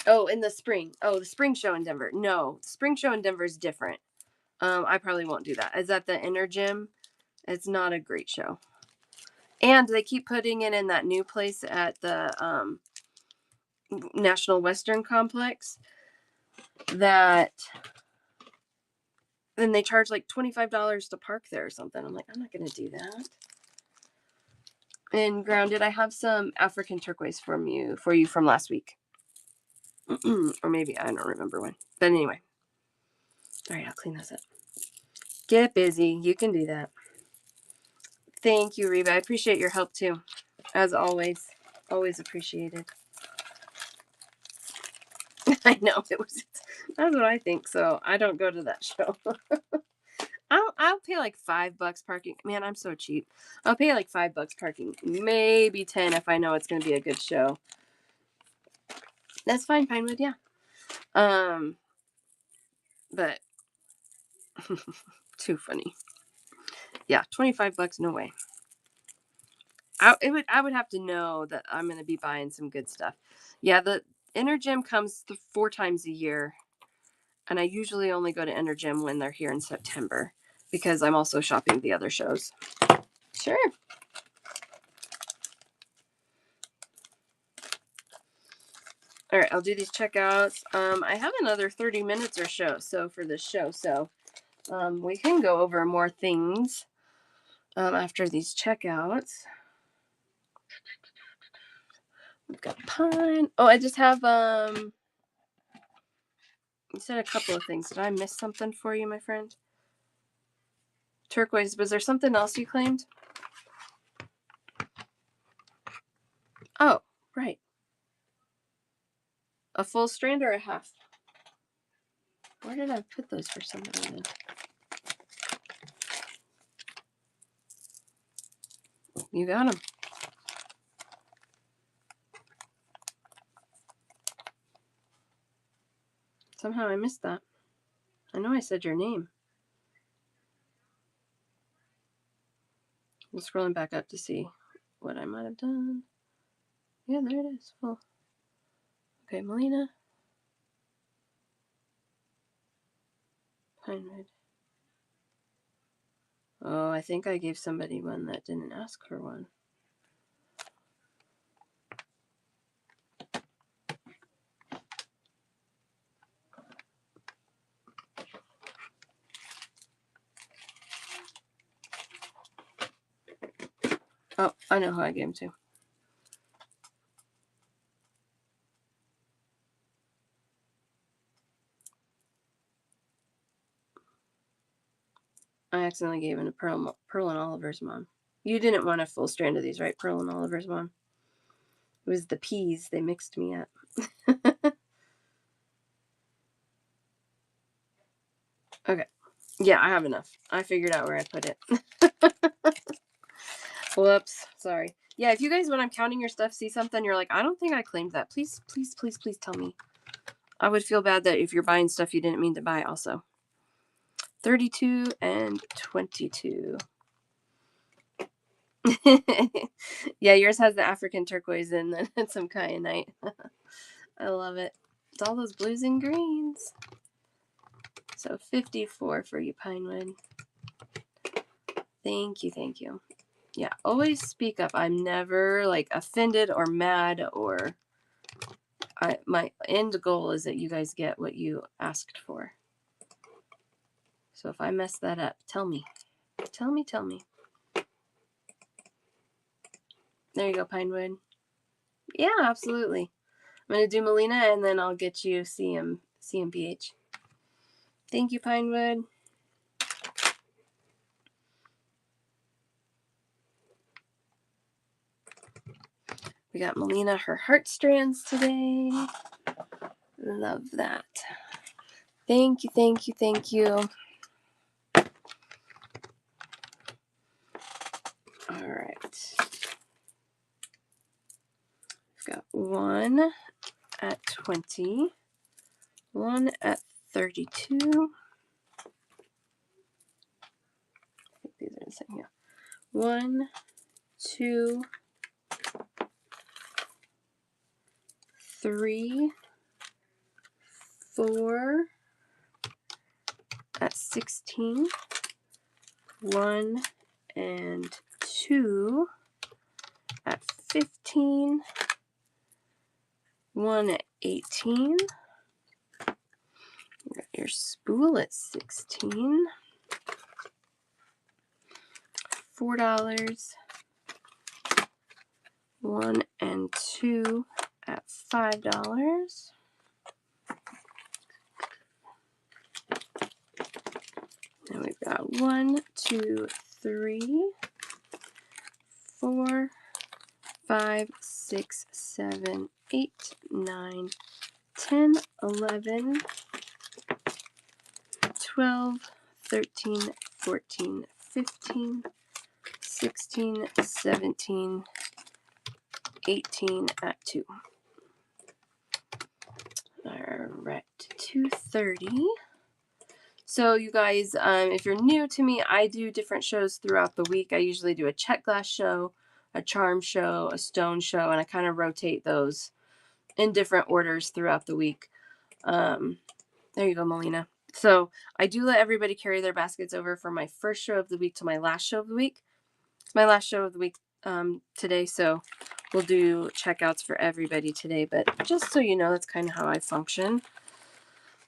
[SPEAKER 1] Oh, in the spring. Oh, the spring show in Denver. No, spring show in Denver is different. I probably won't do that. Is at the Inner Gym. It's not a great show. And they keep putting it in that new place at the National Western Complex that then they charge like $25 to park there or something. I'm like, I'm not going to do that. And Grounded, I have some African turquoise for you from last week. Or maybe, I don't remember when. But anyway. All right, I'll clean this up. Get busy. You can do that. Thank you, Reba. I appreciate your help too. As always. Always appreciated. I know it was. That's what I think. So I don't go to that show. I'll pay like $5 parking. Man, I'm so cheap. I'll pay like $5 parking, maybe 10 if I know it's gonna be a good show. That's fine, Pinewood. Yeah. But too funny. Yeah, $25. No way. I would have to know that I'm gonna be buying some good stuff. Yeah, the Inner Gym comes 4 times a year, and I usually only go to Inner Gym when they're here in September because I'm also shopping the other shows. Sure. All right, I'll do these checkouts. I have another 30 minutes or so for this show, so we can go over more things after these checkouts. We've got pine. Oh, I just have you said a couple of things. Did I miss something for you, my friend? Turquoise. Was there something else you claimed? Oh, right. A full strand or a half? Where did I put those for some reason? You got them. Somehow I missed that. I know I said your name. I'm scrolling back up to see what I might have done. Yeah, there it is. Full. Okay, Melina. Pinewood. Oh, I think I gave somebody one that didn't ask for one. Oh, I know who I gave them to. I accidentally gave him to Pearl and Oliver's mom. You didn't want a full strand of these, right? Pearl and Oliver's mom. It was the peas they mixed me up. Okay. Yeah, I have enough. I figured out where I put it. Whoops. Sorry. Yeah, if you guys, when I'm counting your stuff, see something, you're like, I don't think I claimed that. Please, please, please, please tell me. I would feel bad that if you're buying stuff you didn't mean to buy also. 32 and 22. Yeah, yours has the African turquoise in and some kyanite. I love it. It's all those blues and greens. So 54 for you, Pinewood. Thank you, thank you. Yeah, always speak up. I'm never like offended or mad or my end goal is that you guys get what you asked for. So if I mess that up, tell me. Tell me, tell me. There you go, Pinewood. Yeah, absolutely. I'm going to do Melina and then I'll get you CMPH. Thank you, Pinewood. We got Melina, her heart strands today. Love that. Thank you, thank you, thank you. All right. We've got one at 20, one at 32. I think these are the same here. 1, 2, 3, 4 at 16, 1 and 2 at 15, 1 at 18. You got your spool at 16, $4, 1 and 2 at $5. And we've got 1, 2, 3, 4, 5, 6, 7, 8, 9, 10, 11, 12, 13, 14, 15, 16, 17, 18 at 2. All right, 2:30. So you guys, if you're new to me, I do different shows throughout the week. I usually do a check glass show, a charm show, a stone show, and I kind of rotate those in different orders throughout the week. There you go, Melina. So I do let everybody carry their baskets over from my first show of the week to my last show of the week. It's my last show of the week today, so we'll do checkouts for everybody today. But just so you know, that's kind of how I function.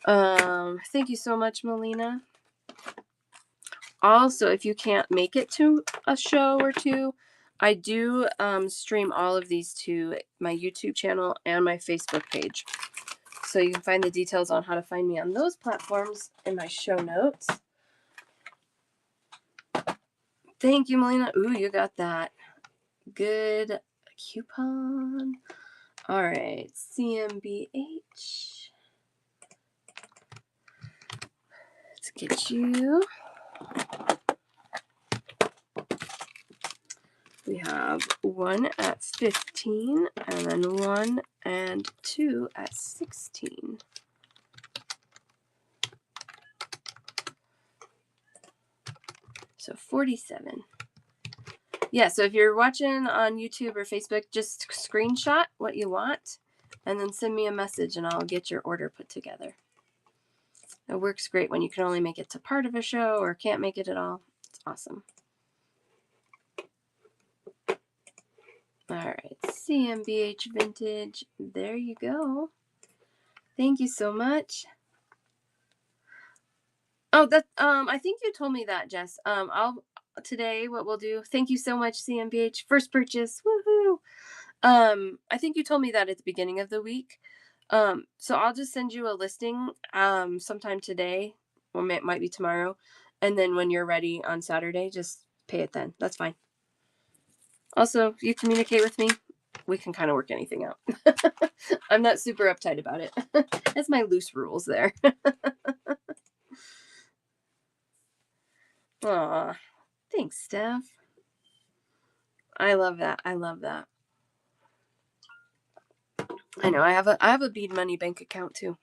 [SPEAKER 1] Thank you so much, Melina. Also, if you can't make it to a show or two, I do stream all of these to my YouTube channel and my Facebook page. So you can find the details on how to find me on those platforms in my show notes. Thank you, Melina. Ooh, you got that. Good coupon. All right, CMBH. Let's get you. We have 1 at 15, and then 1 and 2 at 16. So 47. Yeah, so if you're watching on YouTube or Facebook, just screenshot what you want and then send me a message and I'll get your order put together. It works great when you can only make it to part of a show or can't make it at all. It's awesome. All right, CMBH Vintage. There you go. Thank you so much. Oh, that I think you told me that, Jess. Today what we'll do. Thank you so much, CMBH. First purchase. Woohoo! I think you told me that at the beginning of the week. So I'll just send you a listing sometime today, or it might be tomorrow, and then when you're ready on Saturday, just pay it then. That's fine. Also, if you communicate with me, we can kind of work anything out. I'm not super uptight about it. That's my loose rules there. Aw, thanks, Steph. I love that. I love that. I know. I have a bead money bank account too.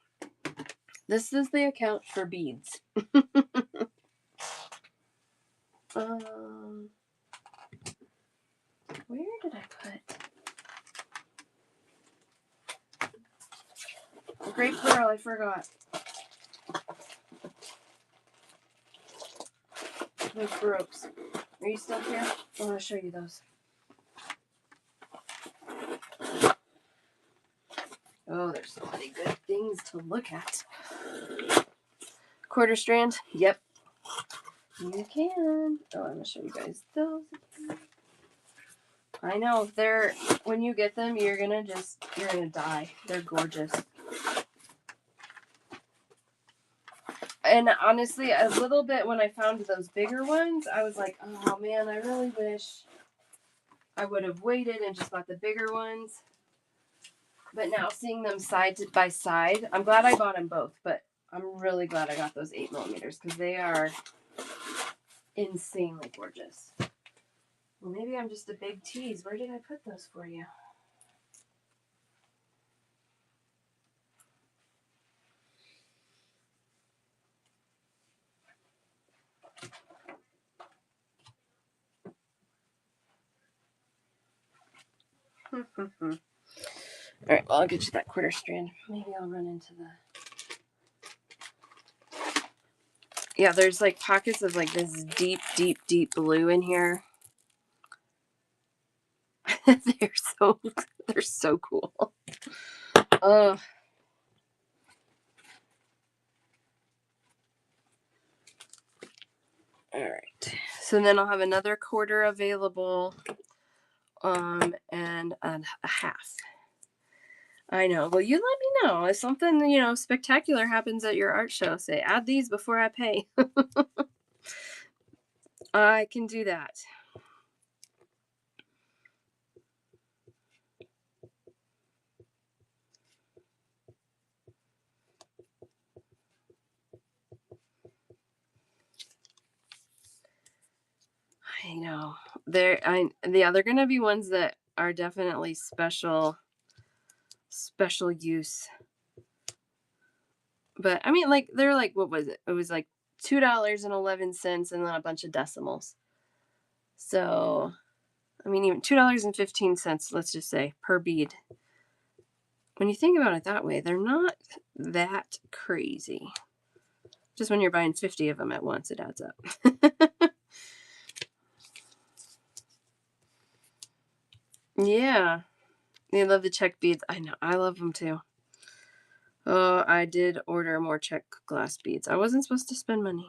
[SPEAKER 1] This is the account for beads. Where did I put Great Pearl? I forgot. Those brooks. Are you still here? I want to show you those. Oh, there's so many good things to look at. Quarter strand. Yep. You can. Oh, I'm going to show you guys those. I know. When you get them, you're going to die. They're gorgeous. And honestly, a little bit when I found those bigger ones, I was like, oh man, I really wish I would have waited and just bought the bigger ones. But now seeing them side by side, I'm glad I bought them both, but I'm really glad I got those 8mm because they are insanely gorgeous. Well, maybe I'm just a big tease. Where did I put those for you? All right, well, I'll get you that quarter strand. Maybe I'll run into the... Yeah, there's like pockets of like this deep, deep, deep blue in here. they're so cool. Oh. All right. So then I'll have another quarter available, and a half. I know. Well, you let me know if something, spectacular happens at your art show. Say, add these before I pay. I can do that. you know, they're gonna be ones that are definitely special use. But I mean, like they're like, what was it? It was like $2.11 and then a bunch of decimals. So I mean, even $2.15, let's just say, per bead. When you think about it that way, they're not that crazy. Just when you're buying 50 of them at once, it adds up. Yeah. You love the check beads. I know. I love them too. Oh, I did order more check glass beads. I wasn't supposed to spend money.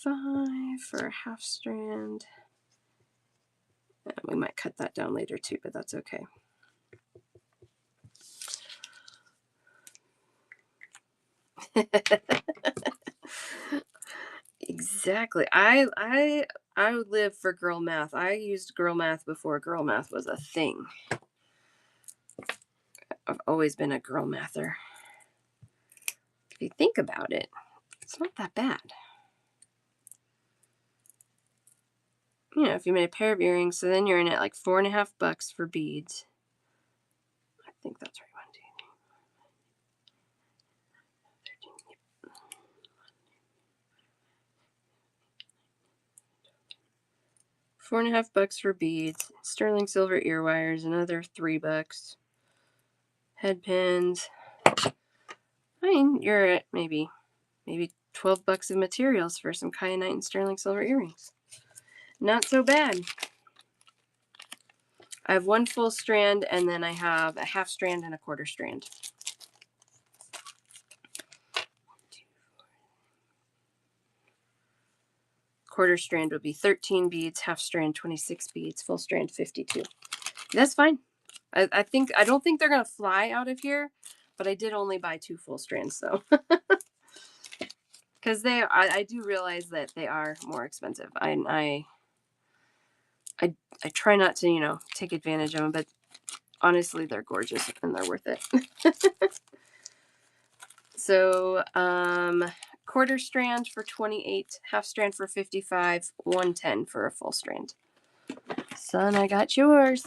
[SPEAKER 1] 55 for a half strand. We might cut that down later too, but that's okay. Exactly. I would live for girl math. I used girl math before girl math was a thing. I've always been a girl mather. If you think about it, it's not that bad. You know, if you made a pair of earrings, so then you're in at like $4.50 for beads. I think that's right. 4.50 for beads. Sterling silver ear wires, another $3. Head pins. I mean, you're at maybe $12 of materials for some kyanite and sterling silver earrings. Not so bad. I have one full strand, and then I have a half strand and a quarter strand. Quarter strand would be 13 beads, half strand 26 beads, full strand 52. That's fine. I don't think they're gonna fly out of here, but I did only buy 2 full strands, so because I do realize that they are more expensive. I try not to, you know, take advantage of them, but honestly, they're gorgeous and they're worth it. So, quarter strand for 28, half strand for 55, 110 for a full strand. Son, I got yours.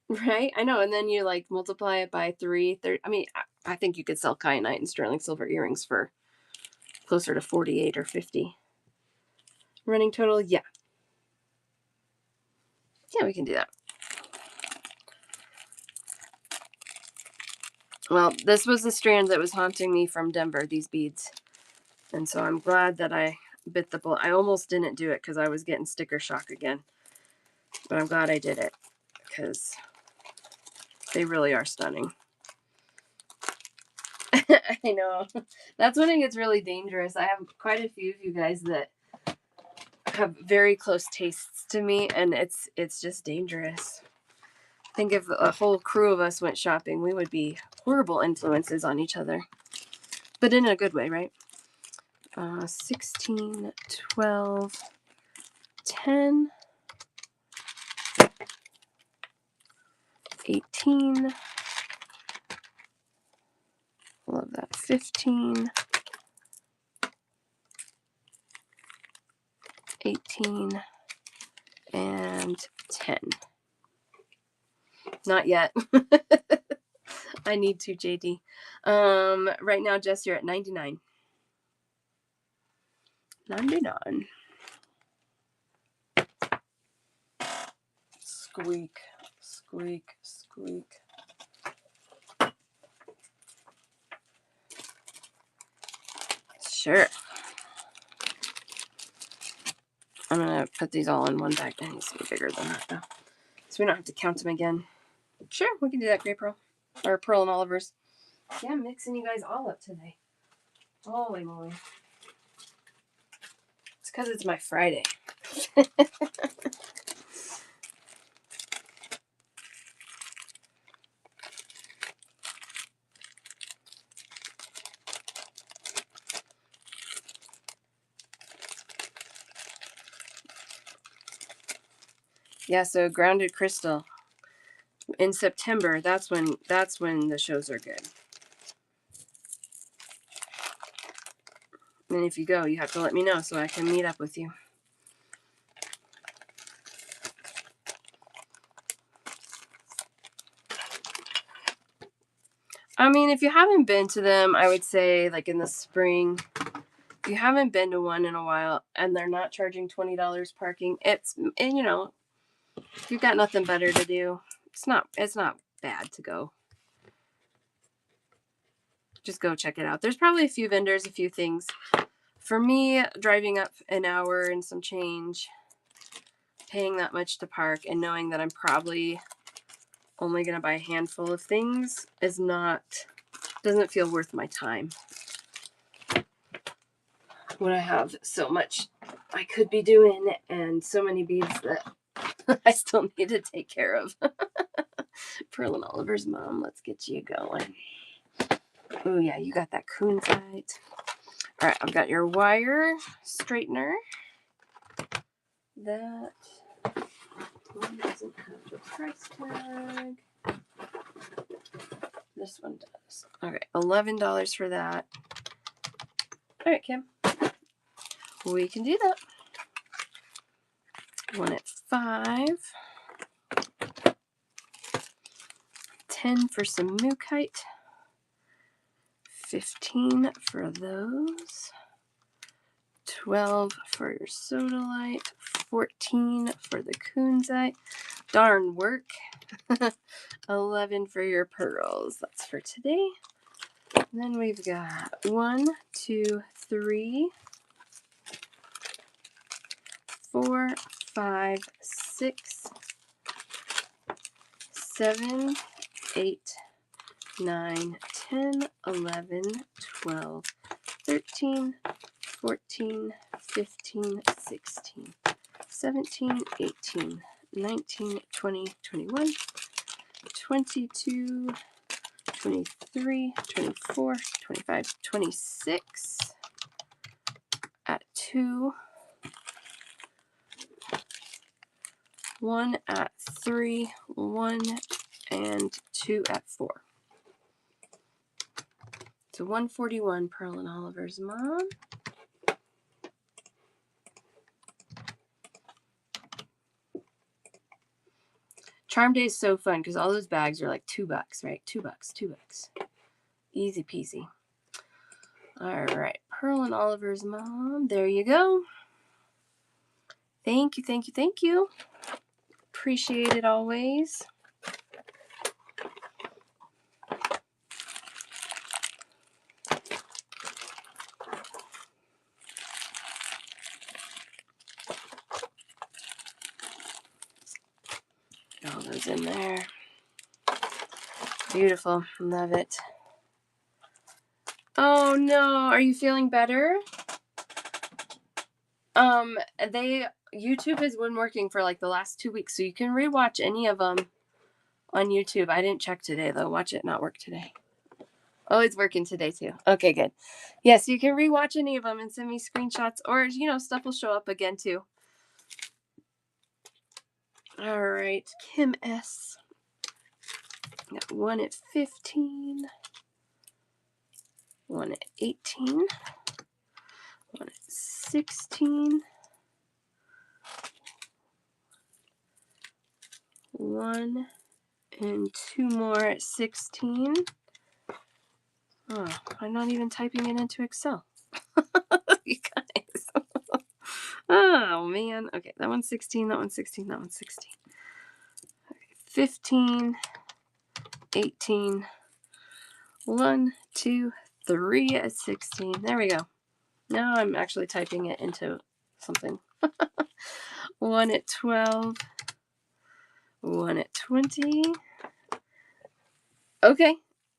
[SPEAKER 1] Right? I know. And then you like multiply it by 3. I mean, I think you could sell kyanite and sterling silver earrings for closer to 48 or 50. Running total, yeah. Yeah, we can do that. Well, this was the strand that was haunting me from Denver, these beads. And so I'm glad that I bit the bullet. I almost didn't do it because I was getting sticker shock again. But I'm glad I did it because they really are stunning. I know. That's when it gets really dangerous. I have quite a few of you guys that have very close tastes to me, and it's just dangerous. I think if a whole crew of us went shopping, we would be horrible influences on each other. But in a good way, right? 16, 12, 10, 18. Love that. 15, 18, and 10. Not yet. I need to, JD. Right now, Jess, you're at 99. 99. Squeak, squeak, squeak. Sure. I'm going to put these all in one bag. It needs to be bigger than that, though. So we don't have to count them again. Sure, we can do that, Grey Pearl. Or Pearl and Oliver's. Yeah, I'm mixing you guys all up today. Holy moly. It's because it's my Friday. Yeah, so Grounded Crystal. In September, that's when the shows are good. And if you go, you have to let me know so I can meet up with you. I mean, if you haven't been to them, I would say like in the spring, if you haven't been to one in a while and they're not charging $20 parking, and you know, if you've got nothing better to do, it's not bad to go. Just go check it out. There's probably a few vendors, a few things. For me, driving up an hour and some change, paying that much to park and knowing that I'm probably only going to buy a handful of things doesn't feel worth my time. When I have so much I could be doing and so many beads that I still need to take care of. Pearl and Oliver's mom, let's get you going. Oh yeah, you got that kunzite. All right, I've got your wire straightener. That one doesn't have the price tag. This one does. Okay, $11 for that. All right, Kim. We can do that. One at $5. 10 for some Mookite. 15 for those. 12 for your sodalite. 14 for the kunzite. Darn work. 11 for your pearls. That's for today. And then we've got 1, 2, 3, 4, 5, 6, 7, 8, 9, 10, 11, 12, 13, 14, 15, 16, 17, 18, 19, 20, 21, 22, 23, 24, 25, 26 at 2, 1 at 3, 1 and 2 at 4. So 141, Pearl and Oliver's mom. Charm Day is so fun because all those bags are like $2, right? $2, $2. Easy peasy. All right, Pearl and Oliver's mom. There you go. Thank you, thank you, thank you. Appreciate it always. All those in there. Beautiful. Love it. Oh no, are you feeling better? YouTube has been working for like the last 2 weeks, so you can rewatch any of them on YouTube. I didn't check today though. Watch it not work today. Oh, it's working today too. Okay, good. Yes, you can rewatch any of them and send me screenshots, or stuff will show up again too. All right, Kim S. Got 1 at 15, 1 at 18, 1 at 16, 1 and 2 more at 16. Oh, I'm not even typing it into Excel. You guys. Oh, man. Okay, that one's 16, that one's 16, that one's 16. Okay, 15, 18, 1, 2, 3 at 16. There we go. Now I'm actually typing it into something. 1 at 12, 1 at 20. Okay,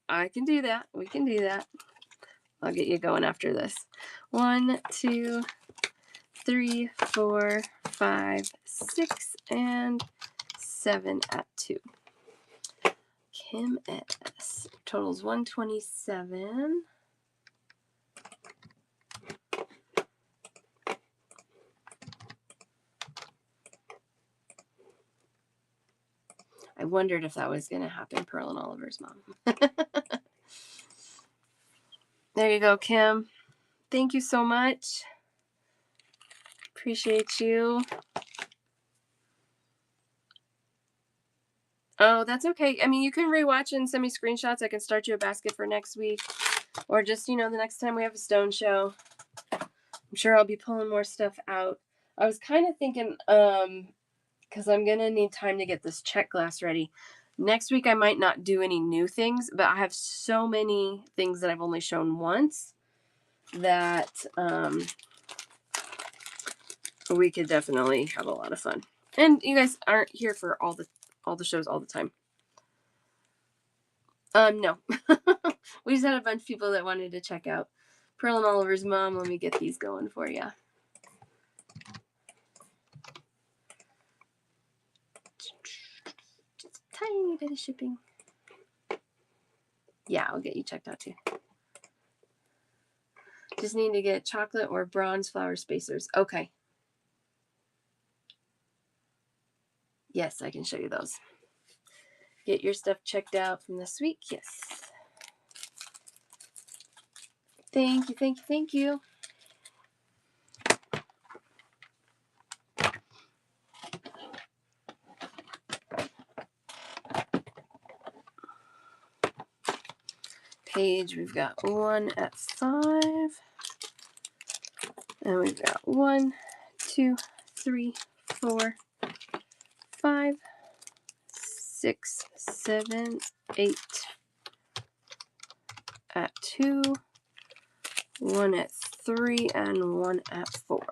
[SPEAKER 1] I can do that. We can do that. I'll get you going after this. 1, 2, 3, 4, 5, 6, and 7 at 2. Kim S. Totals 127. I wondered if that was going to happen, Pearl and Oliver's mom. There you go, Kim. Thank you so much. Appreciate you. Oh, that's okay. I mean, you can rewatch and send me screenshots. I can start you a basket for next week. Or just, the next time we have a stone show. I'm sure I'll be pulling more stuff out. I was kind of thinking, because I'm going to need time to get this check glass ready. Next week, I might not do any new things, but I have so many things that I've only shown once that we could definitely have a lot of fun. And you guys aren't here for all the shows all the time. No. We just had a bunch of people that wanted to check out Pearl and Oliver's mom. Let me get these going for you. Just a tiny bit of shipping. Yeah, I'll get you checked out too. Just need to get chocolate or bronze flower spacers. Okay. Yes, I can show you those. Get your stuff checked out from this week. Yes. Thank you, thank you, thank you. Page, we've got 1 at 5. And we've got 1, 2, 3, 4, 5, 6, 7, 8 at 2, 1 at 3, and 1 at 4.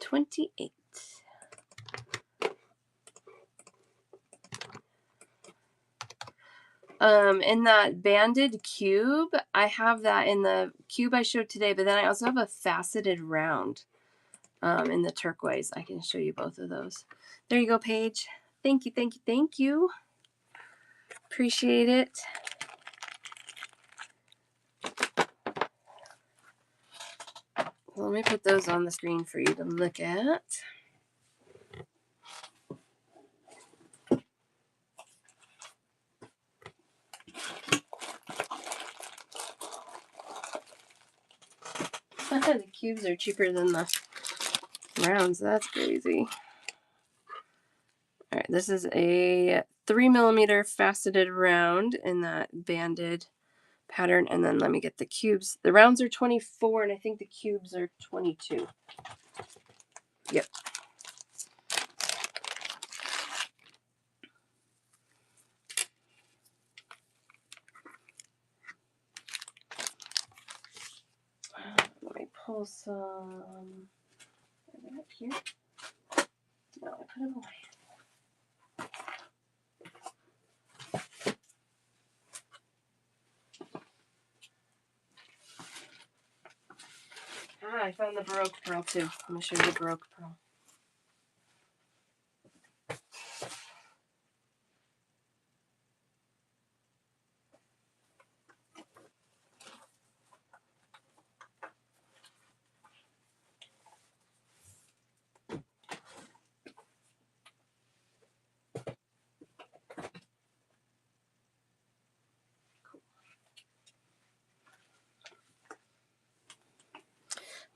[SPEAKER 1] 28. In that banded cube, I have that in the cube I showed today, but then I also have a faceted round in the turquoise. I can show you both of those. There you go, Paige. Thank you, thank you, thank you. Appreciate it. Well, let me put those on the screen for you to look at. The cubes are cheaper than the rounds. That's crazy. All right, this is a 3mm faceted round in that banded pattern, and then let me get the cubes. The rounds are 24, and I think the cubes are 22. Yep. Let me pull some. Is it up here? No, I put them away. I found the Baroque pearl too. I'm gonna show you the Baroque pearl.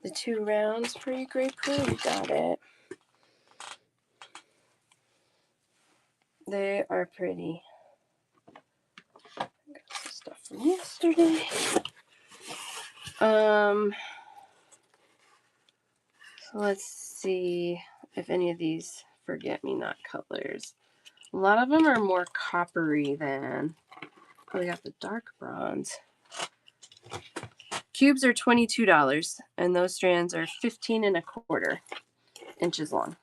[SPEAKER 1] The 2 rounds for you, Great Pearl. You got it. They are pretty. I got some stuff from yesterday. So let's see if any of these forget-me-not colors. A lot of them are more coppery than. Oh, we got the dark bronze. Cubes are $22, and those strands are 15 1/4 inches long.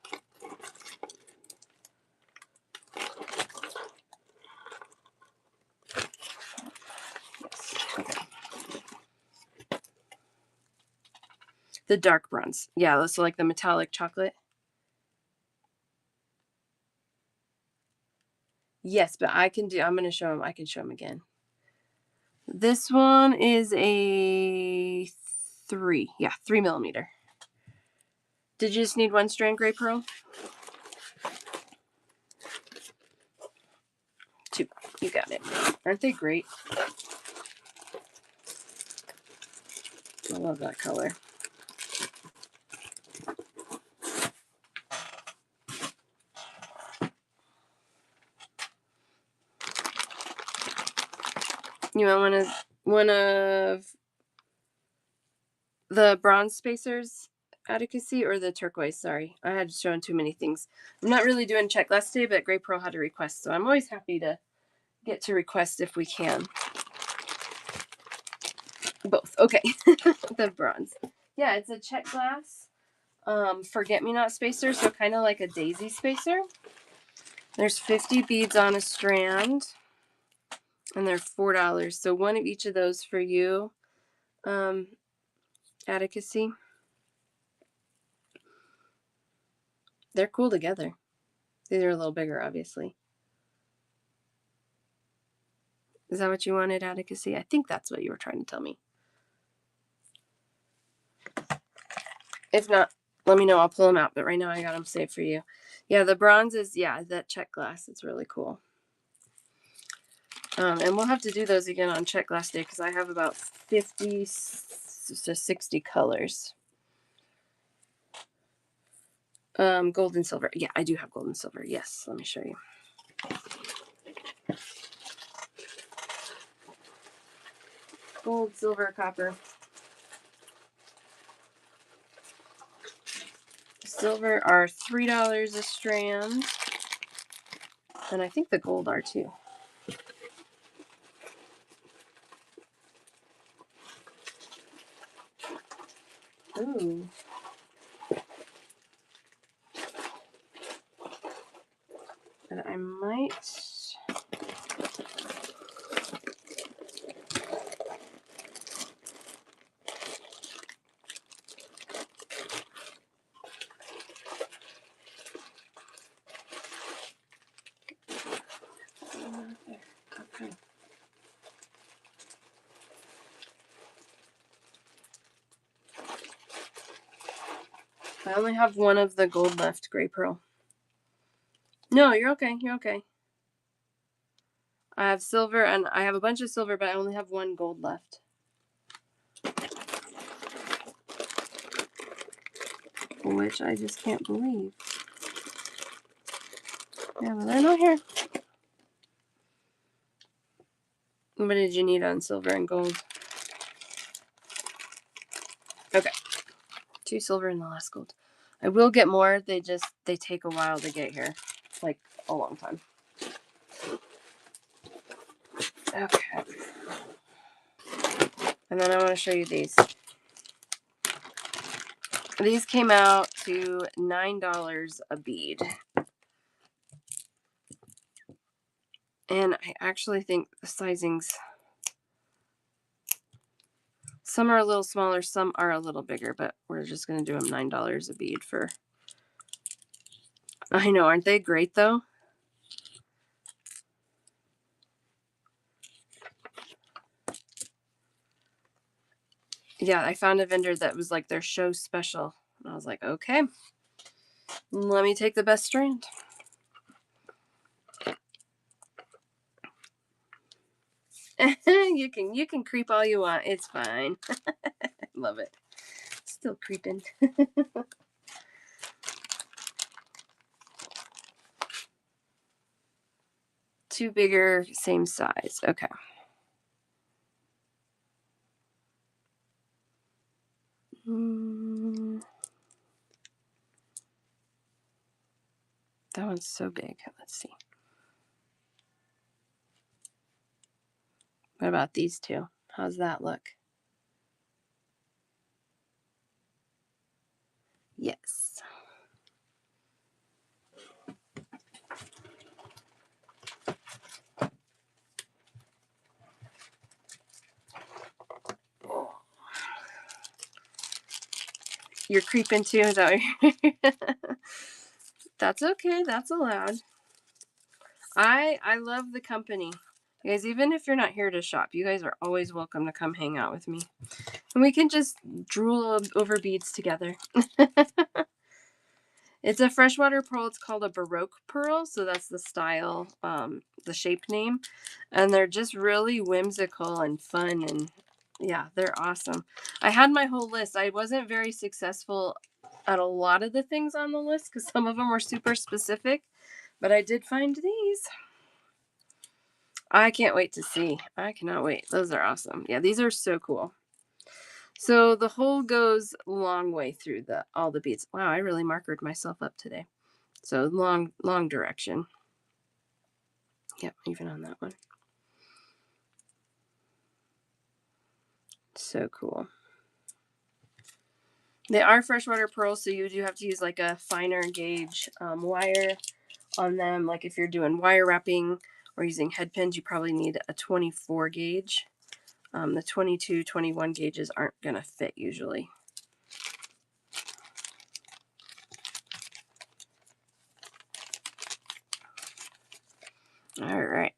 [SPEAKER 1] Yes. Okay. The dark bronze. Yeah, so like the metallic chocolate. Yes, but I'm going to show them. I can show them again. This one is a 3. Yeah, 3mm. Did you just need 1 strand, Gray Pearl? 2. You got it. Aren't they great? I love that color. You want one of the bronze spacers, Advocacy, or the turquoise? Sorry, I had shown too many things. I'm not really doing check glass today, but Gray Pearl had a request, so I'm always happy to get to request if we can. Both. Okay. The bronze. Yeah, it's a check glass forget-me-not spacer, so kind of like a daisy spacer. There's 50 beads on a strand, and they're $4. So one of each of those for you, Advocacy. They're cool together. These are a little bigger, obviously. Is that what you wanted, Advocacy? I think that's what you were trying to tell me. If not, let me know. I'll pull them out. But right now I got them saved for you. Yeah, the bronze is, yeah, that check glass. It's really cool. And we'll have to do those again on check glass day because I have about 50 to 60 colors. Gold and silver. Yeah, I do have gold and silver. Yes, let me show you. Gold, silver, copper. Silver are $3 a strand. And I think the gold are too. Ooh. And I might... Okay. I only have one of the gold left, Gray Pearl. No, you're okay. You're okay. I have silver, and I have a bunch of silver, but I only have one gold left. Which I just can't believe. Yeah, but they're not here. What did you need on silver and gold? Okay. 2 silver and the last gold. I will get more. They take a while to get here. Like a long time. Okay. And then I want to show you these. These came out to $9 a bead. And I actually think the sizings, some are a little smaller, some are a little bigger, but we're just going to do them $9 a bead for... I know, aren't they great though? Yeah, I found a vendor that was like their show special. And I was like, okay, let me take the best strand. You can creep all you want. It's fine. Love it. Still creeping. 2 bigger, same size. Okay. That one's so big. Let's see. What about these two? How's that look? Yes. You're creeping too, is that what That's okay. That's allowed. I love the company. You guys, even if you're not here to shop, you guys are always welcome to come hang out with me. And we can just drool over beads together. It's a freshwater pearl. It's called a Baroque pearl. So that's the style, the shape name. And they're just really whimsical and fun. And Yeah, they're awesome. I had my whole list. I wasn't very successful at a lot of the things on the list because some of them were super specific, but I did find these. I can't wait to see. I cannot wait. Those are awesome. Yeah, these are so cool. So the hole goes a long way through all the beads. Wow, I really markered myself up today. So long direction. Yep, even on that one. So cool. They are freshwater pearls, so you do have to use like a finer gauge wire on them. Like if you're doing wire wrapping or using head pins, you probably need a 24 gauge. The 22, 21 gauges aren't going to fit usually. All right.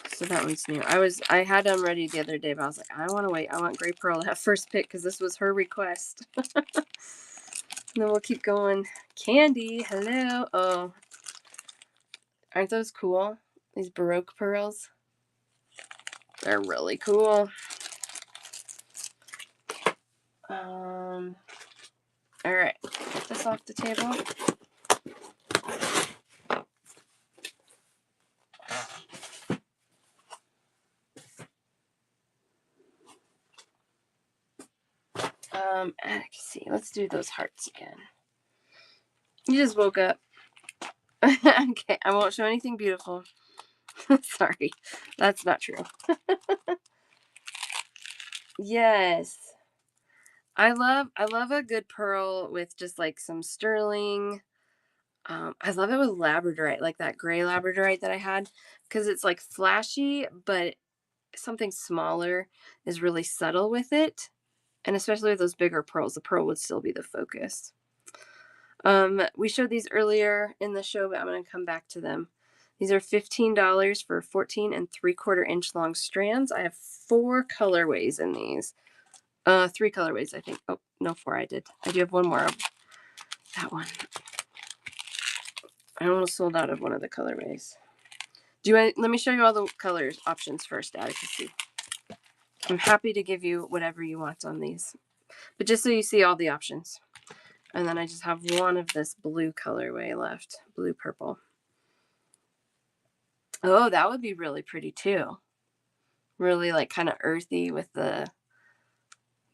[SPEAKER 1] So that one's new. I had them ready the other day, but I was like, I want to wait. I want Gray Pearl to have first pick because this was her request. And then we'll keep going. Candy, hello. Oh, aren't those cool? These Baroque pearls. They're really cool. All right, get this off the table. Let's see. Let's do those hearts again. You just woke up. Okay, I won't show anything beautiful. Sorry, that's not true. Yes, I love a good pearl with just like some sterling. I love it with labradorite, like that gray labradorite that I had, because it's like flashy, but something smaller is really subtle with it. And especially with those bigger pearls, the pearl would still be the focus. We showed these earlier in the show, but I'm going to come back to them. These are $15 for 14 and 3/4 inch long strands. I have 4 colorways in these. 3 colorways, I think. Oh, no, 4 I did. I do have one more of that one. I almost sold out of one of the colorways. Let me show you all the colors options first, advocacy. I'm happy to give you whatever you want on these. But just so you see all the options. And then I just have one of this blue colorway left. Blue purple. Oh, that would be really pretty too. Really like kind of earthy with the...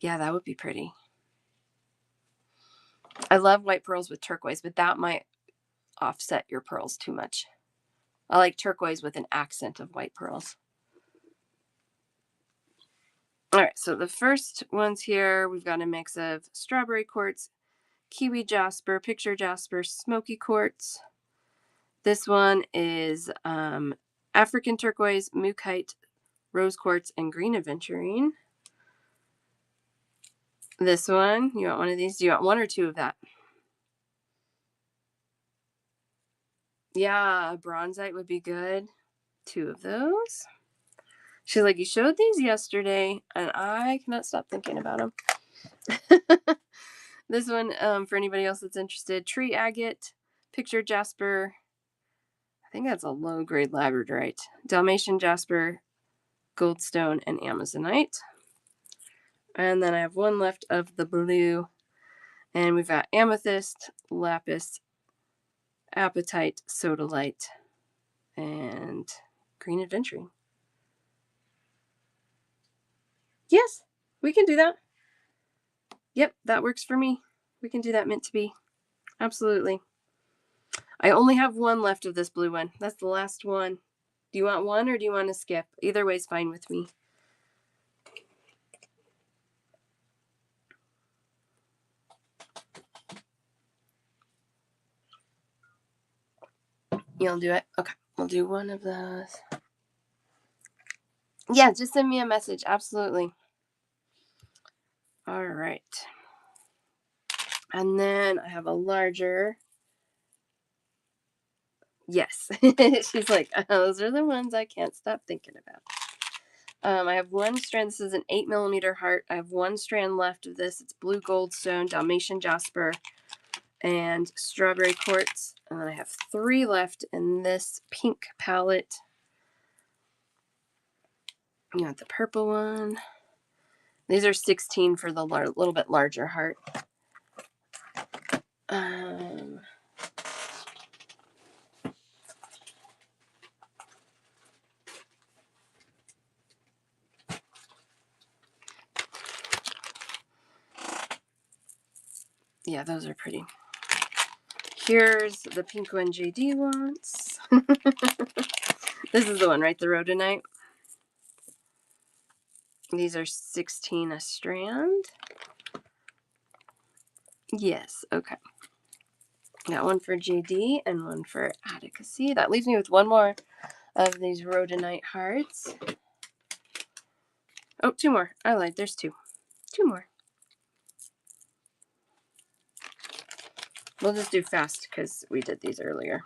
[SPEAKER 1] Yeah, that would be pretty. I love white pearls with turquoise, but that might offset your pearls too much. I like turquoise with an accent of white pearls. All right, so the first ones here, we've got a mix of strawberry quartz, kiwi jasper, picture jasper, smoky quartz. This one is African turquoise, mookaite, rose quartz, and green aventurine. This one, you want one of these? Do you want one or two of that? Yeah, bronzite would be good. 2 of those. She's like, you showed these yesterday, and I cannot stop thinking about them. This one, for anybody else that's interested, tree agate, picture jasper. I think that's a low-grade labradorite. Dalmatian jasper, goldstone, and amazonite. And then I have one left of the blue. And we've got amethyst, lapis, apatite, sodalite, and green aventurine. Yes, we can do that. Yep, that works for me. We can do that mint to be. Absolutely. I only have one left of this blue one. That's the last one. Do you want one or do you want to skip? Either way is fine with me. You'll do it? Okay, we'll do one of those. Yeah, just send me a message. Absolutely. All right. And then I have a larger. Yes. She's like, those are the ones I can't stop thinking about. I have one strand. This is an 8mm heart. I have one strand left of this. It's blue goldstone, Dalmatian jasper, and strawberry quartz. And then I have 3 left in this pink palette. You want the purple one. These are 16 for the little bit larger heart. Yeah, those are pretty. Here's the pink one JD wants. This is the one, right? The rhodonite. These are 16 a strand. Yes, okay. Got one for JD and one for Attica. See, that leaves me with one more of these rhodonite hearts. Oh, two more. I lied. There's two. Two more. We'll just do fast because we did these earlier.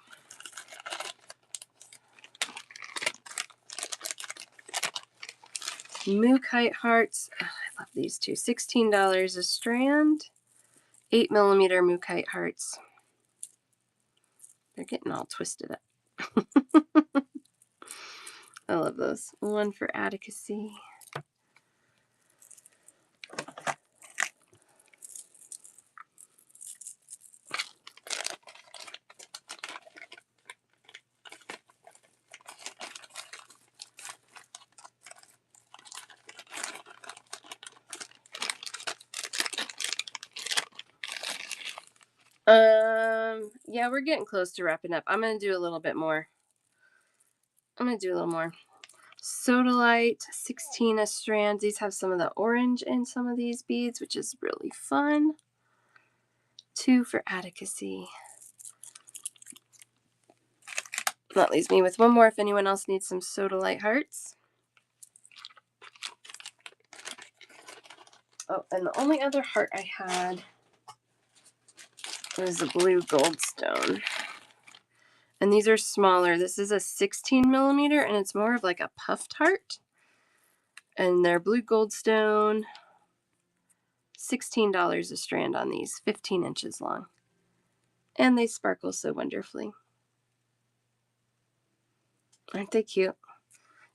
[SPEAKER 1] Mookaite hearts. Oh, I love these two. $16 a strand. 8mm mookaite hearts. They're getting all twisted up. I love those. One for Attica. Yeah, we're getting close to wrapping up. I'm gonna do a little bit more. Sodalite, 16 a strand. These have some of the orange in some of these beads, which is really fun. 2 for Attica. That leaves me with one more if anyone else needs some sodalite hearts. Oh, and the only other heart I had was the blue goldstone. And these are smaller. This is a 16mm, and it's more of like a puffed heart. And they're blue goldstone. $16 a strand on these, 15 inches long. And they sparkle so wonderfully. Aren't they cute?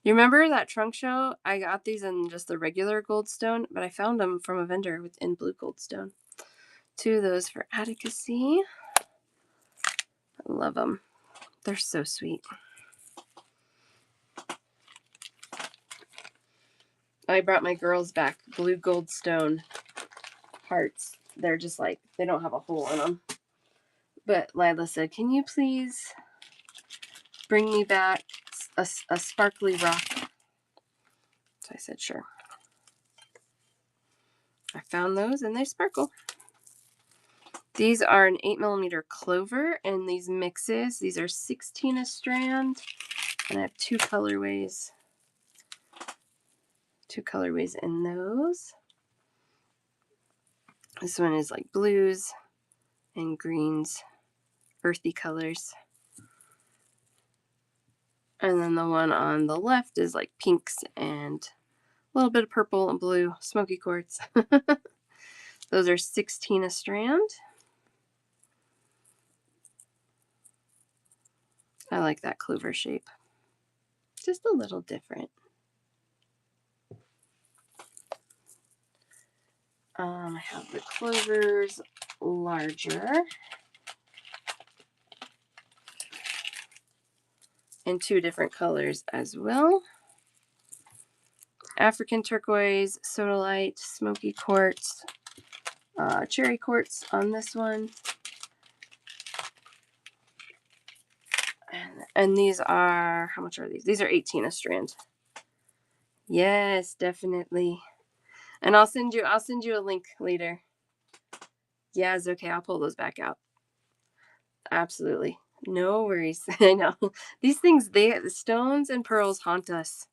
[SPEAKER 1] You remember that trunk show? I got these in just the regular goldstone, but I found them from a vendor in blue goldstone. 2 of those for Attica. I love them. They're so sweet. I brought my girls back blue goldstone hearts. They're just like, they don't have a hole in them. But Lila said, can you please bring me back a sparkly rock? So I said, sure. I found those and they sparkle. These are an 8mm clover, and these mixes, these are 16 a strand, and I have 2 colorways. 2 colorways in those. This one is like blues and greens, earthy colors. And then the one on the left is like pinks and a little bit of purple and blue, smoky quartz. Those are 16 a strand. I like that clover shape. Just a little different. I have the clovers larger in 2 different colors as well. African turquoise, sodalite, smoky quartz, cherry quartz on this one. And these are, how much are these? These are 18 a strand. Yes, definitely. And I'll send you a link later. Yeah, it's okay. I'll pull those back out. Absolutely. No worries. I know. These things, the stones and pearls haunt us.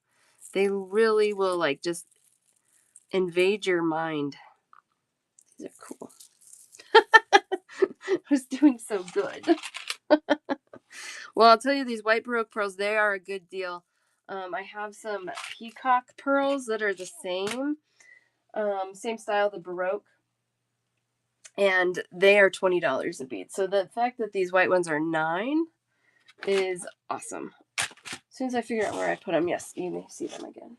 [SPEAKER 1] They really will like just invade your mind. These are cool. I was doing so good. Well, I'll tell you, these white Baroque pearls, they are a good deal. I have some peacock pearls that are the same style, the Baroque, and they are $20 a bead. So the fact that these white ones are $9 is awesome. As soon as I figure out where I put them, yes, you may see them again.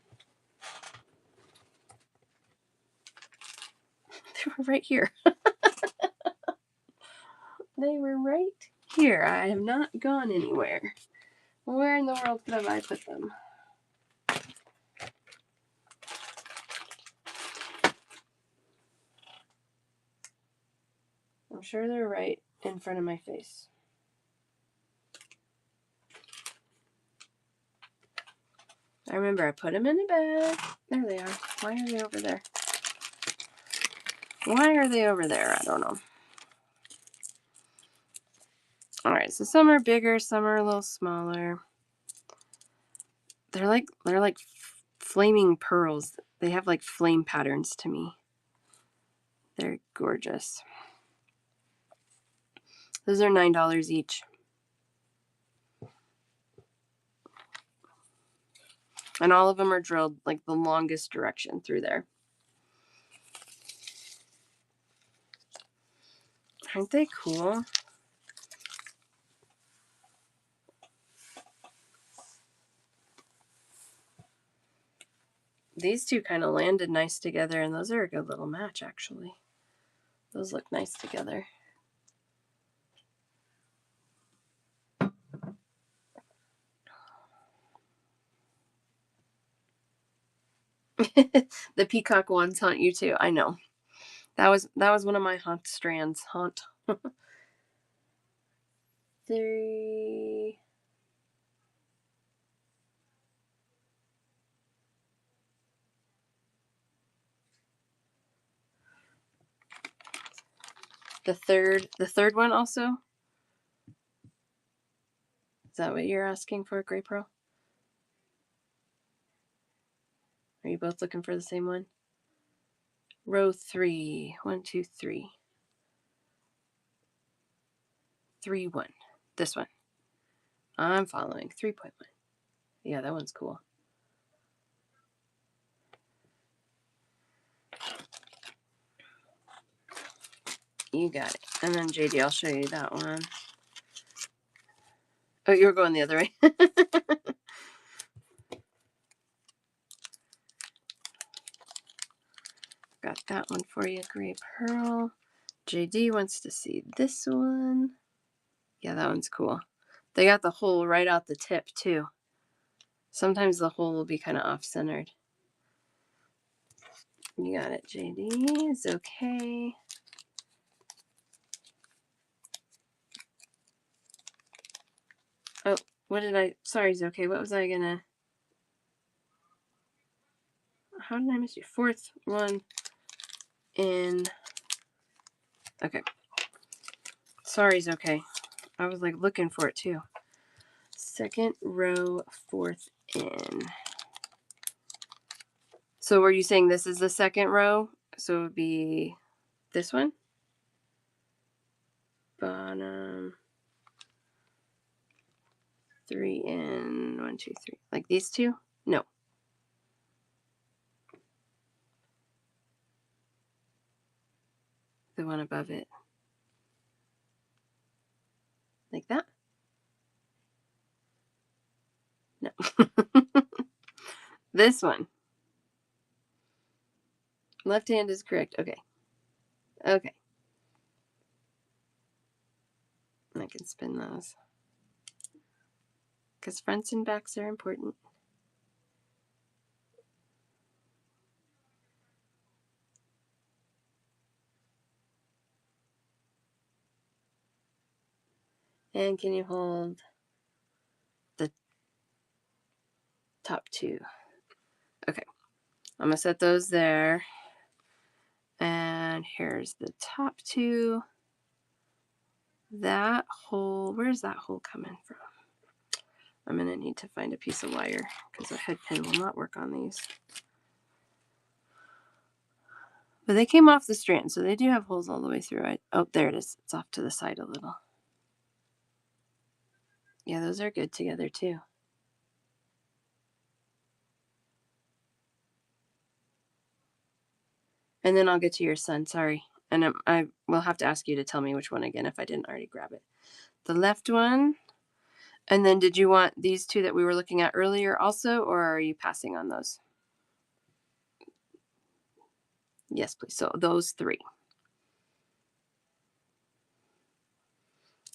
[SPEAKER 1] They were right here. They were right here. I have not gone anywhere. Where in the world could have I put them? I'm sure they're right in front of my face. I remember I put them in a bag. There they are. Why are they over there? Why are they over there? I don't know. All right, so some are bigger, some are a little smaller. They're like flaming pearls. They have like flame patterns to me. They're gorgeous. Those are $9 each. And all of them are drilled like the longest direction through there. Aren't they cool? These two kind of landed nice together, and those are a good little match, actually. Those look nice together. The peacock ones haunt you too. I know. That was one of my haunt strands. Haunt. 3. The third one also? Is that what you're asking for, Gray Pearl? Are you both looking for the same one? Row 3. 1, 2, 3. 3, 1. This one. I'm following. 3.1. Yeah, that one's cool. You got it. And then JD, I'll show you that one. Oh, you're going the other way. Got that one for you, Gray Pearl. JD wants to see this one. Yeah, that one's cool. They got the hole right out the tip, too. Sometimes the hole will be kind of off-centered. You got it, JD. It's okay. Oh, what did I... Sorry, it's okay. What was I gonna... How did I miss you? 4th one in... Okay. Sorry, it's okay. I was like looking for it too. 2nd row, 4th in. So were you saying this is the 2nd row? So it would be this one? Bottom 3 in. 1, 2, 3. Like these two? No. The one above it. Like that? No. This one. Left hand is correct. Okay. Okay. I can spin those. Because fronts and backs are important. And can you hold the top 2? Okay. I'm going to set those there. And here's the top 2. That hole, where's that hole coming from? I'm going to need to find a piece of wire because a head pin will not work on these. But they came off the strand, so they do have holes all the way through. Oh, there it is. It's off to the side a little. Yeah, those are good together too. And then I'll get to your sun, sorry. And I will have to ask you to tell me which one again if I didn't already grab it. The left one. And then did you want these 2 that we were looking at earlier also, or are you passing on those? Yes, please. So those 3.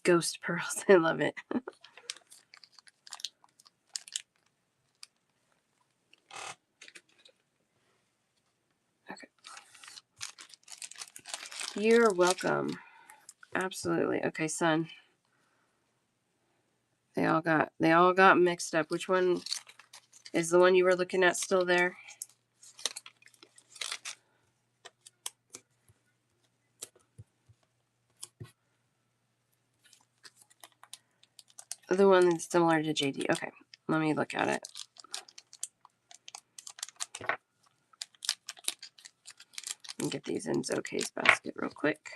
[SPEAKER 1] Ghost pearls. I love it. Okay. You're welcome. Absolutely. Okay, son. They all got mixed up. Which one is the one you were looking at still there? The one that's similar to JD. Okay, let me look at it. And get these in Zokay's basket real quick.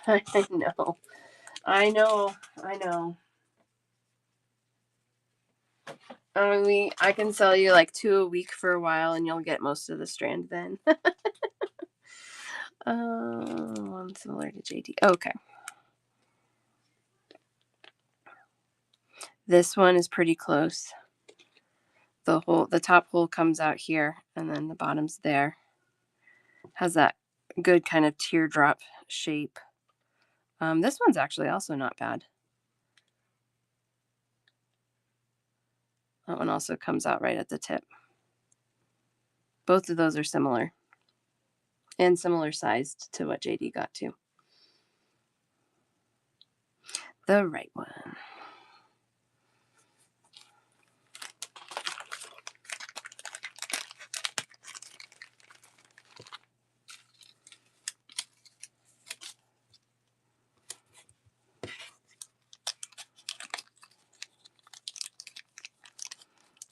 [SPEAKER 1] I know. I know. I can sell you like 2 a week for a while, and you'll get most of the strand then. One similar to JD. Okay. This one is pretty close. The top hole comes out here, and then the bottom's there. Has that good kind of teardrop shape. This one's actually also not bad. That one also comes out right at the tip. Both of those are similar. And similar sized to what JD got to. The right one.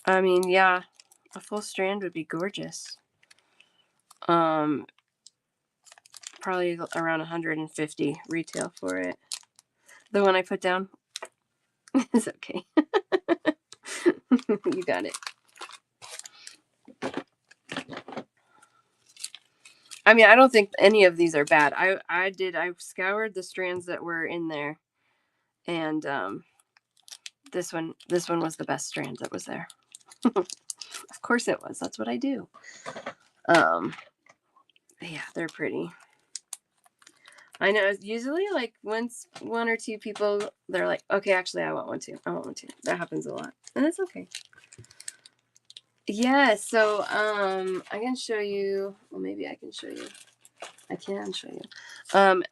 [SPEAKER 1] I mean, yeah, a full strand would be gorgeous. Probably around 150 retail for it. The one I put down is okay. You got it. I mean, I don't think any of these are bad. I scoured the strands that were in there, and this one was the best strand that was there. Of course it was. That's what I do. Yeah, they're pretty. I know. Usually, like once 1 or 2 people, they're like, okay, actually, I want one too. That happens a lot, and it's okay. Yeah. So, I can show you. Well, maybe I can show you. I can show you.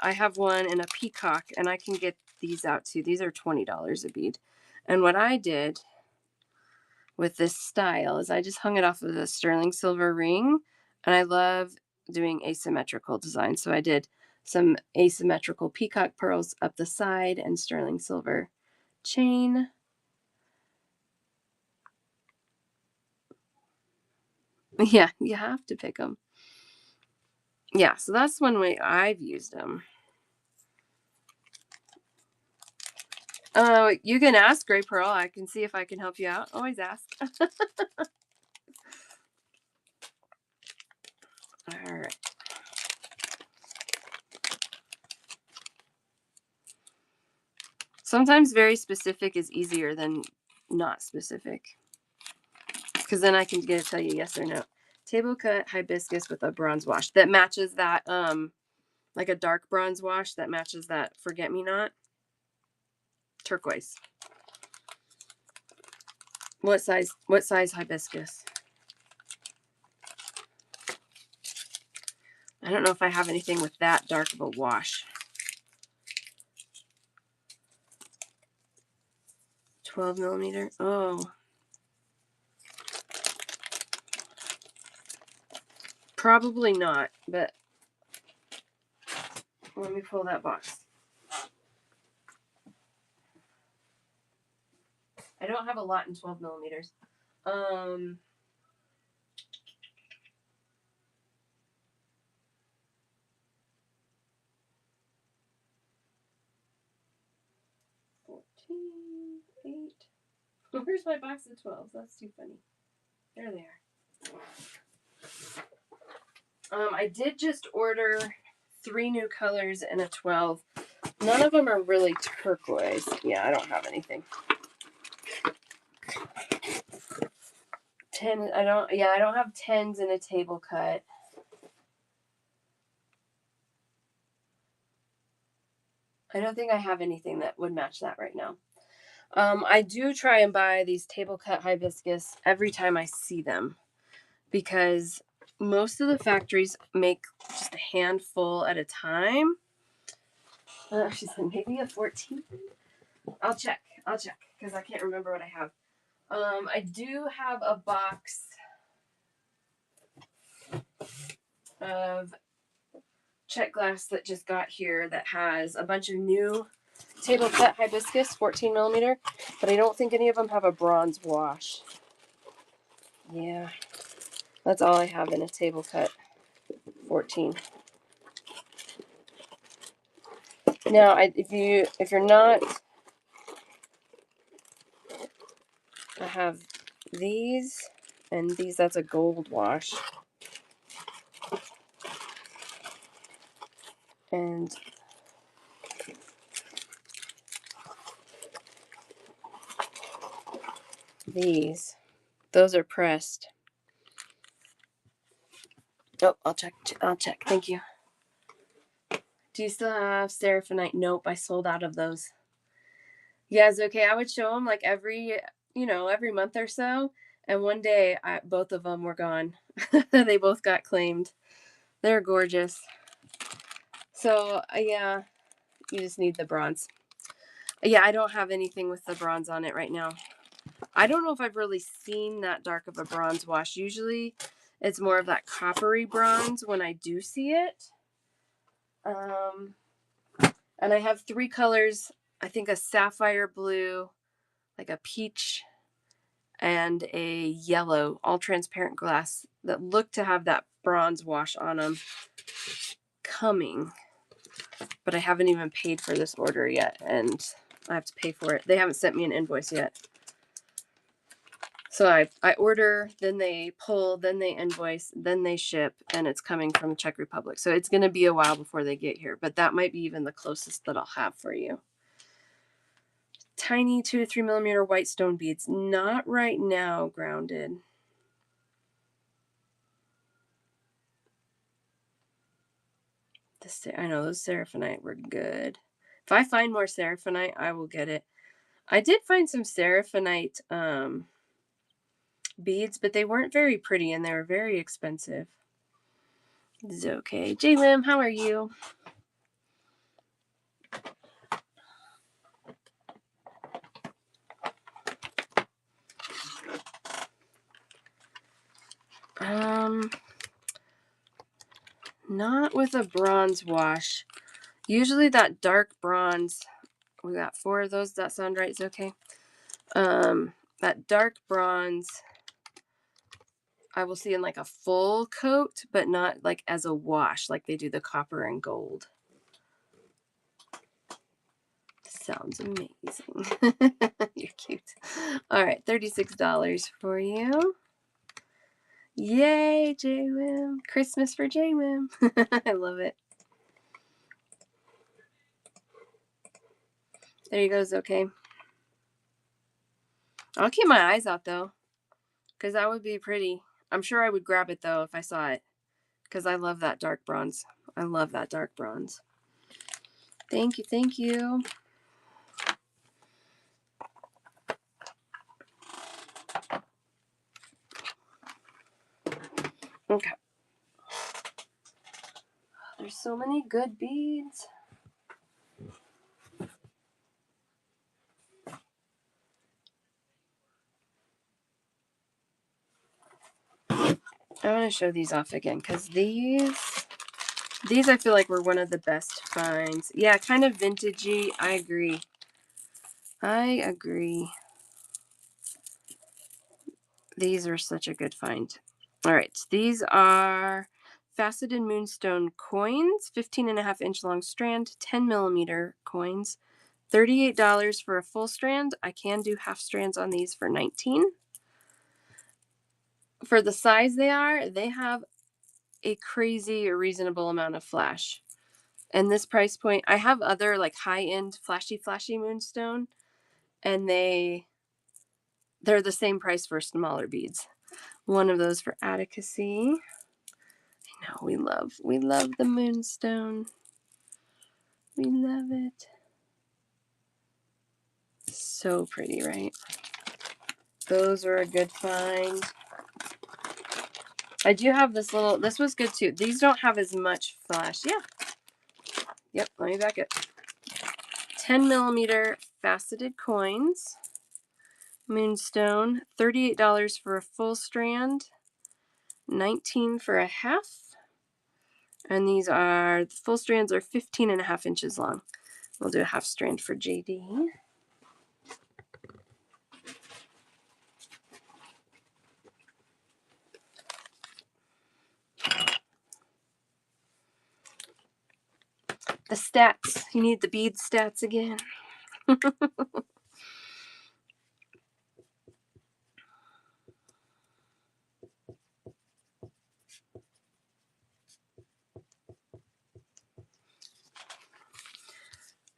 [SPEAKER 1] I have one in a peacock, and I can get these out too. These are $20 a bead. And what I did with this style is I just hung it off of the sterling silver ring, and I love doing asymmetrical design. So I did some asymmetrical peacock pearls up the side and sterling silver chain. Yeah, you have to pick them. Yeah, so that's one way I've used them. Oh, you can ask Gray Pearl. I can see if I can help you out. Always ask. All right. Sometimes very specific is easier than not specific. Because then I can get to tell you yes or no. Table cut hibiscus with a bronze wash that matches that, like a dark bronze wash that matches that forget-me-not. Turquoise. What size hibiscus? I don't know if I have anything with that dark of a wash. 12 millimeter. Oh. Probably not, but let me pull that box. I don't have a lot in 12 millimeters. 14, 8. Where's my box of 12s? That's too funny. There they are. I did just order 3 new colors in a 12. None of them are really turquoise. Yeah, I don't have anything. 10, I don't have 10s in a table cut. I don't think I have anything that would match that right now. I do try and buy these table cut hibiscus every time I see them because most of the factories make just a handful at a time. She said maybe a 14. I'll check because I can't remember what I have. I do have a box of check glass that just got here that has a bunch of new table cut hibiscus 14 millimeter, but I don't think any of them have a bronze wash. Yeah, that's all I have in a table cut 14. Now, if you're not, I have these and these. That's a gold wash, and those are pressed. Oh, I'll check. Thank you. Do you still have Seraphinite? Nope, I sold out of those. Yeah, it's okay. I would show them like every month or so. And one day, both of them were gone. They both got claimed. They're gorgeous. So, yeah, you just need the bronze. Yeah, I don't have anything with the bronze on it right now. I don't know if I've really seen that dark of a bronze wash. Usually, it's more of that coppery bronze when I do see it. And I have 3 colors. I think a sapphire blue, like a peach, and a yellow, all transparent glass that look to have that bronze wash on them coming. But I haven't even paid for this order yet, and I have to pay for it. They haven't sent me an invoice yet. So I order, then they pull, then they invoice, then they ship, and it's coming from the Czech Republic. So it's going to be a while before they get here, but that might be even the closest that I'll have for you. Tiny 2 to 3 millimeter white stone beads. Not right now, Grounded. I know those Seraphinite were good. If I find more Seraphinite, I will get it. I did find some Seraphinite beads, but they weren't very pretty and they were very expensive. This is okay. J-Lim, how are you? Not with a bronze wash. Usually that dark bronze, we got 4 of those. Does that sound right? It's okay. That dark bronze, I will see in like a full coat, but not like as a wash, like they do the copper and gold. Sounds amazing. You're cute. All right, $36 for you. Yay, J-Wim. Christmas for J-Wim. I love it. There you go, okay. I'll keep my eyes out, though, because that would be pretty. I'm sure I would grab it, though, if I saw it, because I love that dark bronze. I love that dark bronze. Thank you, thank you. Okay. There's so many good beads. I want to show these off again because these I feel like were one of the best finds. Yeah, kind of vintagey. I agree. These are such a good find. All right, these are faceted moonstone coins, 15.5-inch long strand, 10 millimeter coins, $38 for a full strand. I can do half strands on these for $19. For the size they have a crazy reasonable amount of flash. And this price point, I have other like high-end flashy moonstone, and they're the same price for smaller beads. One of those for advocacy. I know we love the moonstone. We love it. So pretty, right? Those were a good find. I do have this little, this was good too. These don't have as much flash. Yeah. Yep, let me back it. 10 millimeter faceted coins. Moonstone, $38 for a full strand, $19 for a half. And these are, the full strands are 15.5 inches long. We'll do a half strand for JD. The stats. You need the bead stats again.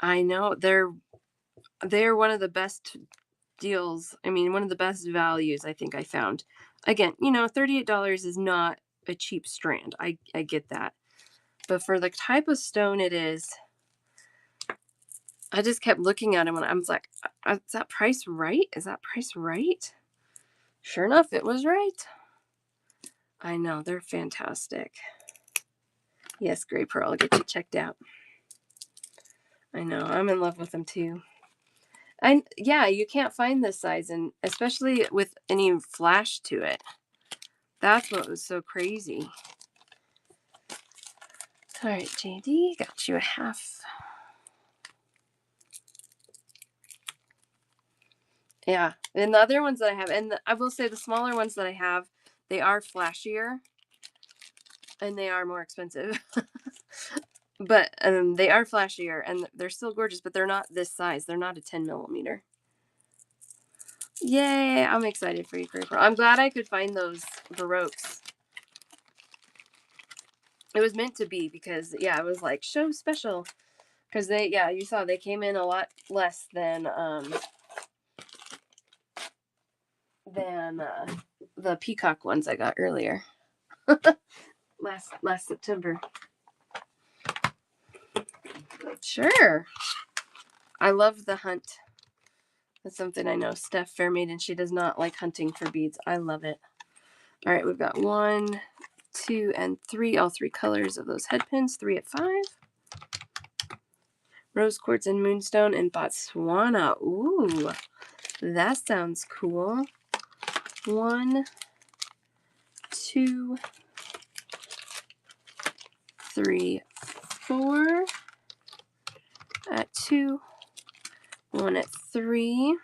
[SPEAKER 1] I know they're one of the best deals. I mean, one of the best values I think I found. Again, you know, $38 is not a cheap strand. I get that. But for the type of stone it is, I just kept looking at him and I was like, is that price right? Is that price right? Sure enough, it was right. I know, they're fantastic. Yes, Gray Pearl, I'll get you checked out. I know, I'm in love with them too. And yeah, you can't find this size, and especially with any flash to it. That's what was so crazy. All right, JD, got you a half. Yeah, and the other ones that I have, and I will say the smaller ones that I have, they are flashier and they are more expensive. But they are flashier and they're still gorgeous, but they're not this size. They're not a 10 millimeter. Yay, I'm excited for you, Gray Pearl. I'm glad I could find those Baroques. It was meant to be because, yeah, it was like show special. Because they, yeah, you saw they came in a lot less than the peacock ones I got earlier. last September. Sure. I love the hunt. That's something I know Steph Fairmaid, and she does not like hunting for beads. I love it. All right, we've got 1, 2, and 3. All 3 colors of those head pins. 3 at 5. Rose quartz and moonstone in Botswana. Ooh, that sounds cool. 1, 2, 3, 4. At 2. 1 at 3.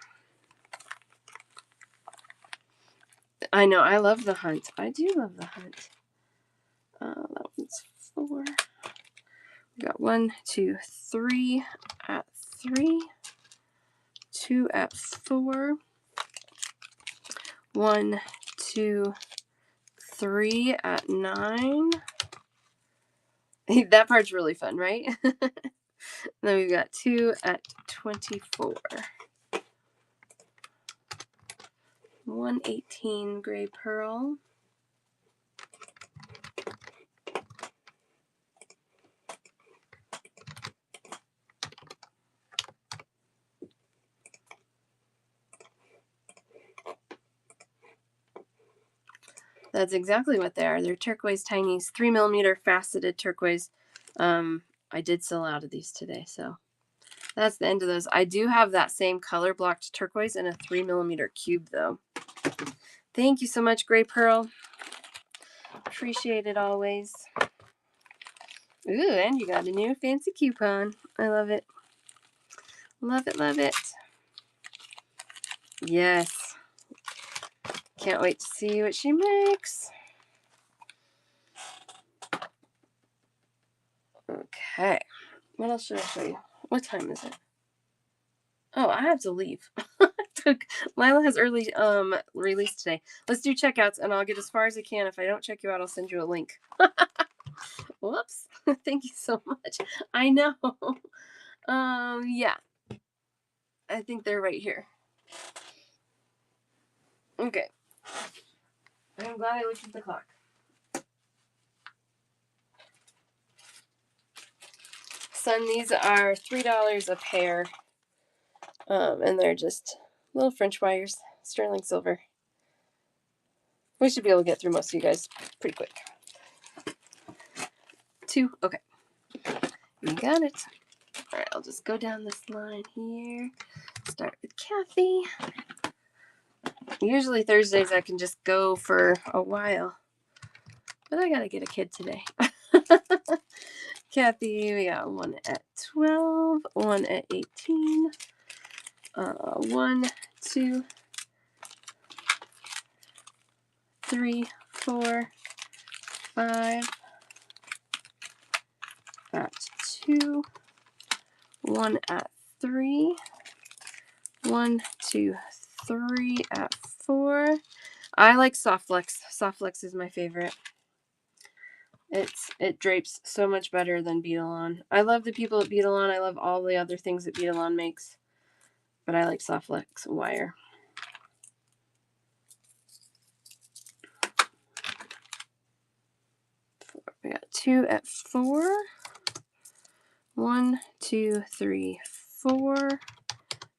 [SPEAKER 1] I know, I love the hunt. I do love the hunt. That one's 4. We got 1, 2, 3 at 3. 2 at 4. 1, 2, 3 at 9. That part's really fun, right? Then we've got 2 at 24. 118 Gray Pearl. That's exactly what they are. They're turquoise tinies, 3 millimeter faceted turquoise. I did sell out of these today, so that's the end of those. I do have that same color blocked turquoise in a 3 millimeter cube, though. Thank you so much, Gray Pearl. Appreciate it always. Ooh, and you got a new fancy coupon. I love it. Love it, love it. Yes. Can't wait to see what she makes. Okay. What else should I show you? What time is it? Oh, I have to leave. Lila has early release today. Let's do checkouts and I'll get as far as I can. If I don't check you out, I'll send you a link. Whoops. Thank you so much. I know. Yeah. I think they're right here. Okay. I'm glad I looked at the clock. Son, these are $3 a pair. And they're just little French wires, sterling silver. We should be able to get through most of you guys pretty quick. 2, okay. You got it. All right, I'll just go down this line here. Start with Kathy. Usually Thursdays I can just go for a while, but I gotta get a kid today. Kathy, we got 1 at 12, 1 at 18, 1, 2, 3, 4, 5 at 2, 1 at 3, 1, 2, 3 at 4. I like Soft Flex. Soft Flex is my favorite. It drapes so much better than Beadalon. I love the people at Beadalon. I love all the other things that Beadalon makes, but I like Soft Flex wire. We got 2 at 4. 1, 2, 3, 4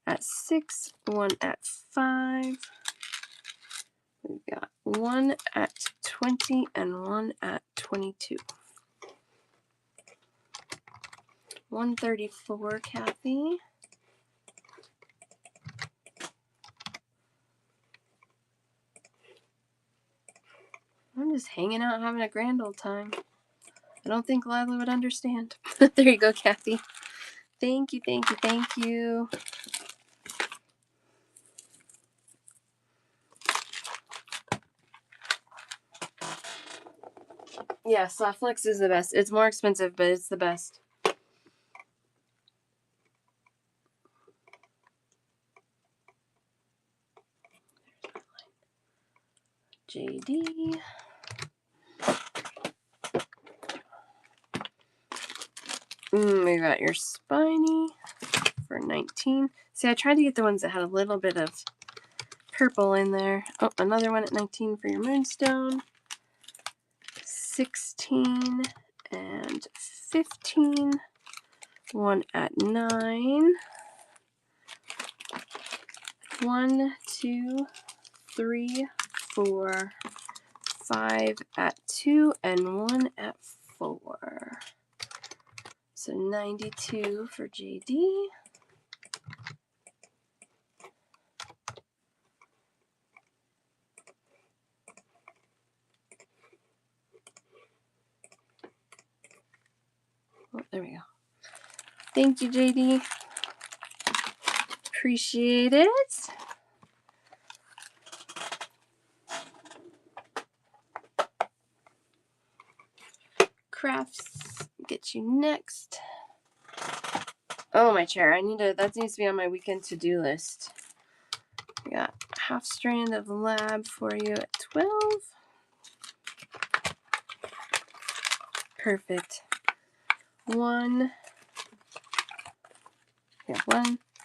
[SPEAKER 1] at 6. 1 at 5. We've got 1 at 20 and 1 at 22. 134, Kathy. I'm just hanging out, having a grand old time. I don't think Lila would understand. There you go, Kathy. Thank you, thank you, thank you. Yeah, Soft Flex is the best. It's more expensive, but it's the best. JD. We got your Spiny for 19. See, I tried to get the ones that had a little bit of purple in there. Oh, another one at 19 for your Moonstone. 16 and 15. 1 at 9. 1, 2, 3, 4, 5 at 2, and 1 at 4. So 92 for JD. Oh, there we go. Thank you, JD. Appreciate it. Crafts, get you next. Oh, my chair. That needs to be on my weekend to-do list. We got half strand of lab for you at 12. Perfect. 1,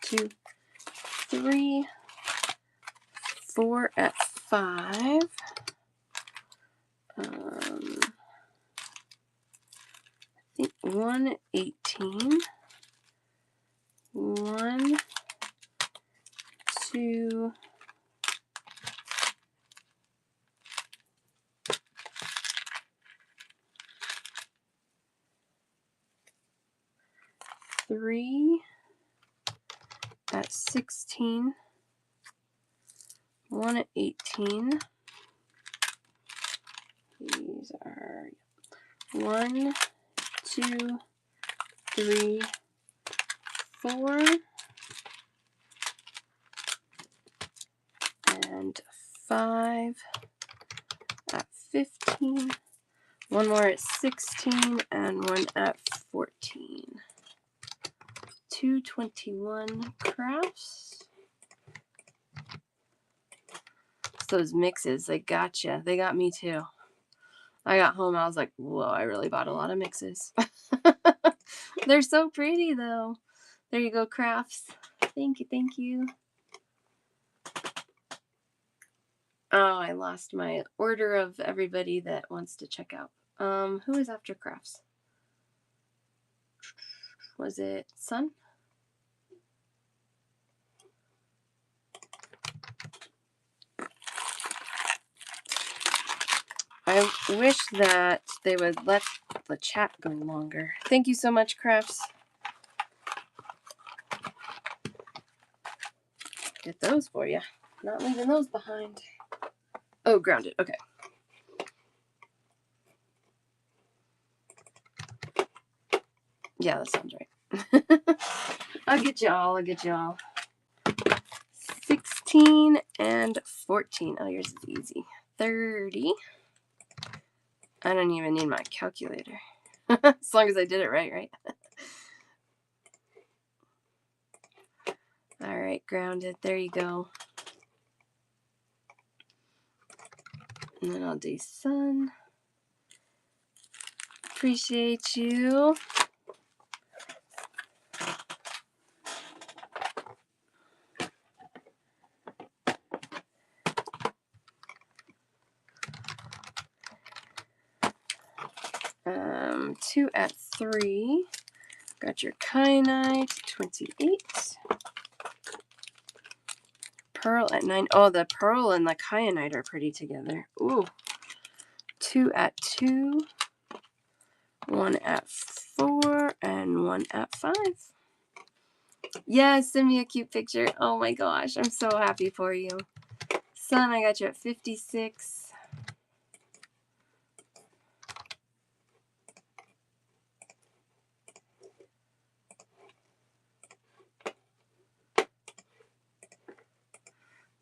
[SPEAKER 1] 2, 3, 4 at 5. I think 1 at 18. 1, 2, 3 at 16. 1 at 18. These are 1, 2, 3, 4, and 5 at 15. 1 more at 16 and 1 at 14. 221 crafts. It's those mixes, they gotcha. They got me too. I got home, I was like, whoa, I really bought a lot of mixes. They're so pretty though. There you go, crafts. Thank you, thank you. Oh, I lost my order of everybody that wants to check out. Who is after crafts? Was it Sun? I wish that they would let the chat go longer. Thank you so much, crafts. Get those for you. Not leaving those behind. Oh, grounded. Okay. Yeah, that sounds right. I'll get y'all. 16 and 14. Oh, yours is easy. 30. I don't even need my calculator. As long as I did it right? All right, grounded. There you go. And then I'll do sun. Appreciate you. Two at 3. Got your kyanite, 28. Pearl at 9. Oh, the pearl and the kyanite are pretty together. Ooh. 2 at 2. 1 at 4. And 1 at 5. Yes, send me a cute picture. Oh my gosh, I'm so happy for you. Sun, I got you at 56.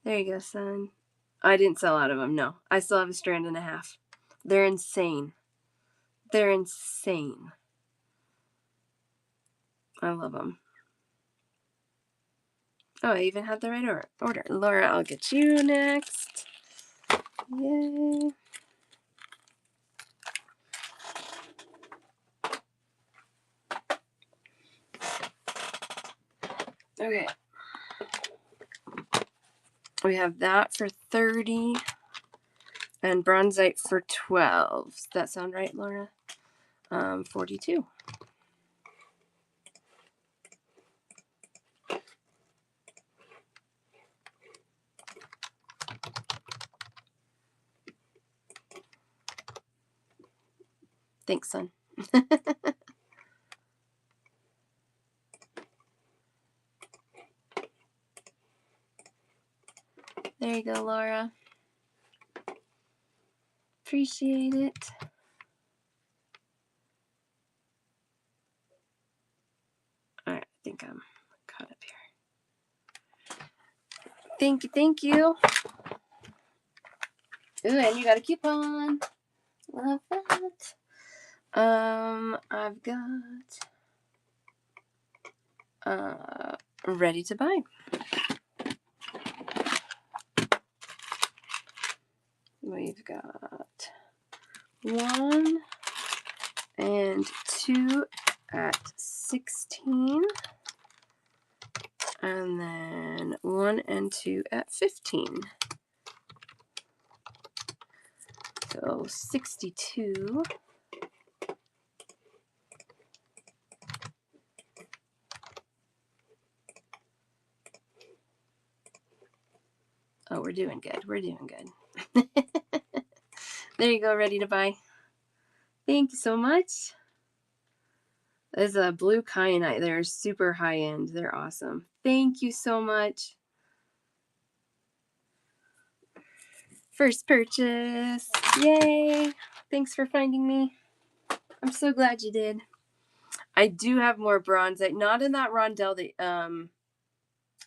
[SPEAKER 1] There you go, son. I didn't sell out of them, no. I still have a strand and a half. They're insane. They're insane. I love them. Oh, I even had the right order. Laura, I'll get you next. Yay. Okay. We have that for 30 and bronzite for 12. Does that sound right, Laura? 42. Thanks, son. There you go, Laura. Appreciate it. All right, I think I'm caught up here. Thank you. Ooh, and you got a coupon. Love that. I've got ready to buy. We've got 1 and 2 at 16. And then 1 and 2 at 15. So 62. Oh, we're doing good. There you go, ready to buy. Thank you so much. There's a blue kyanite. They're super high end. They're awesome. Thank you so much. First purchase. Yay. Thanks for finding me. I'm so glad you did. I do have more bronzite. Not in that rondelle.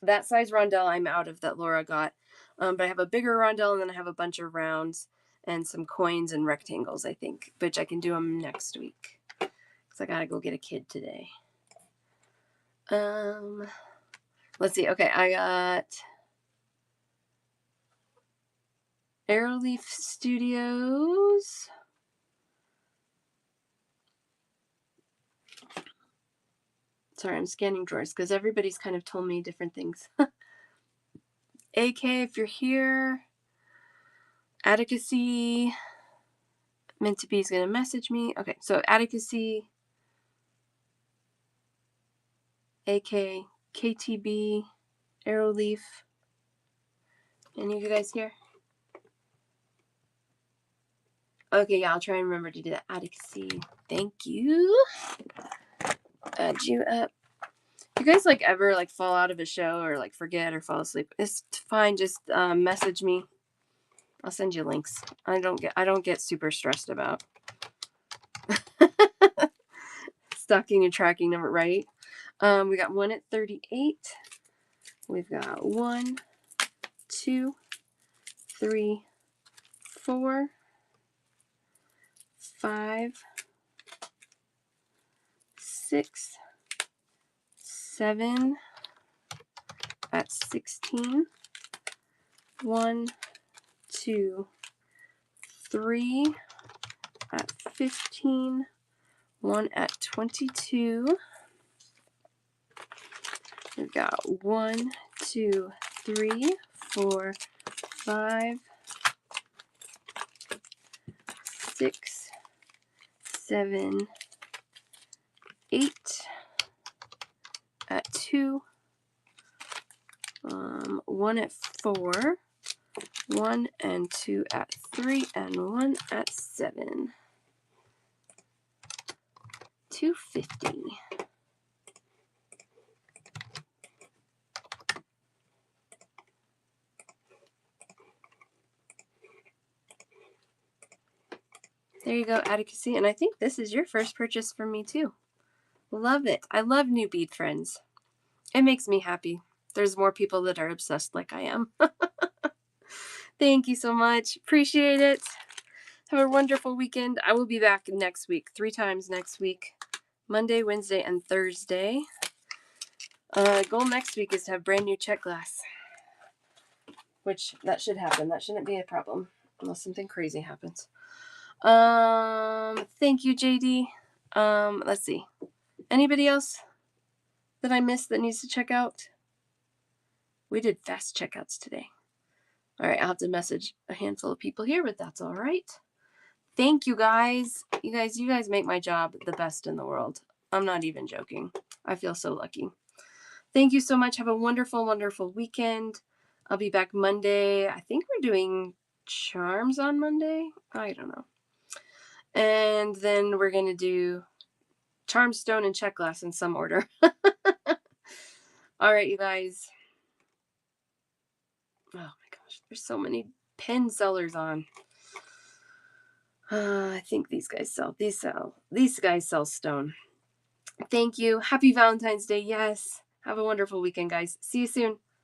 [SPEAKER 1] That size rondelle I'm out of that Laura got. But I have a bigger rondelle, and then I have a bunch of rounds and some coins and rectangles, I think. Which I can do them next week. Because I got to go get a kid today. Let's see. Okay, I got Aeroleaf Studios. Sorry, I'm scanning drawers because everybody's kind of told me different things. AK, if you're here. Advocacy. Meant to be is going to message me. Okay, so Advocacy, AK, KTB, Arrowleaf. Any of you guys here? Okay, yeah, I'll try and remember to do that. Advocacy. Thank you. Add you up. If you guys like ever like fall out of a show or like forget or fall asleep, it's fine. Just message me. I'll send you links. I don't get super stressed about stalking and tracking number, right? We got 1 at 38. We've got 1, 2, 3, 4, 5, 6, 7 at 16. 1, 2, 3 at 15. 1 at 22. We've got 1, 2, 3, 4, 5, 6, 7, 8 at 2. 1 at 4. 1 and 2 at 3, and 1 at 7. 250. There you go, Advocacy. And I think this is your first purchase from me too. Love it. I love new bead friends. It makes me happy. There's more people that are obsessed like I am. Thank you so much. Appreciate it. Have a wonderful weekend. I will be back next week, 3 times next week. Monday, Wednesday, and Thursday. Goal next week is to have brand new check glass. Which, that should happen. That shouldn't be a problem. Unless something crazy happens. Thank you, JD. Let's see. Anybody else that I missed that needs to check out? We did fast checkouts today. All right, I'll have to message a handful of people here, but that's all right. Thank you, guys. You guys make my job the best in the world. I'm not even joking. I feel so lucky. Thank you so much. Have a wonderful, wonderful weekend. I'll be back Monday. I think we're doing charms on Monday. I don't know. And then we're going to do charm, stone, and check glass in some order. All right, you guys. Oh my gosh, there's so many pen sellers on. I think these guys sell stone. Thank you. Happy Valentine's Day. Yes. Have a wonderful weekend, guys. See you soon.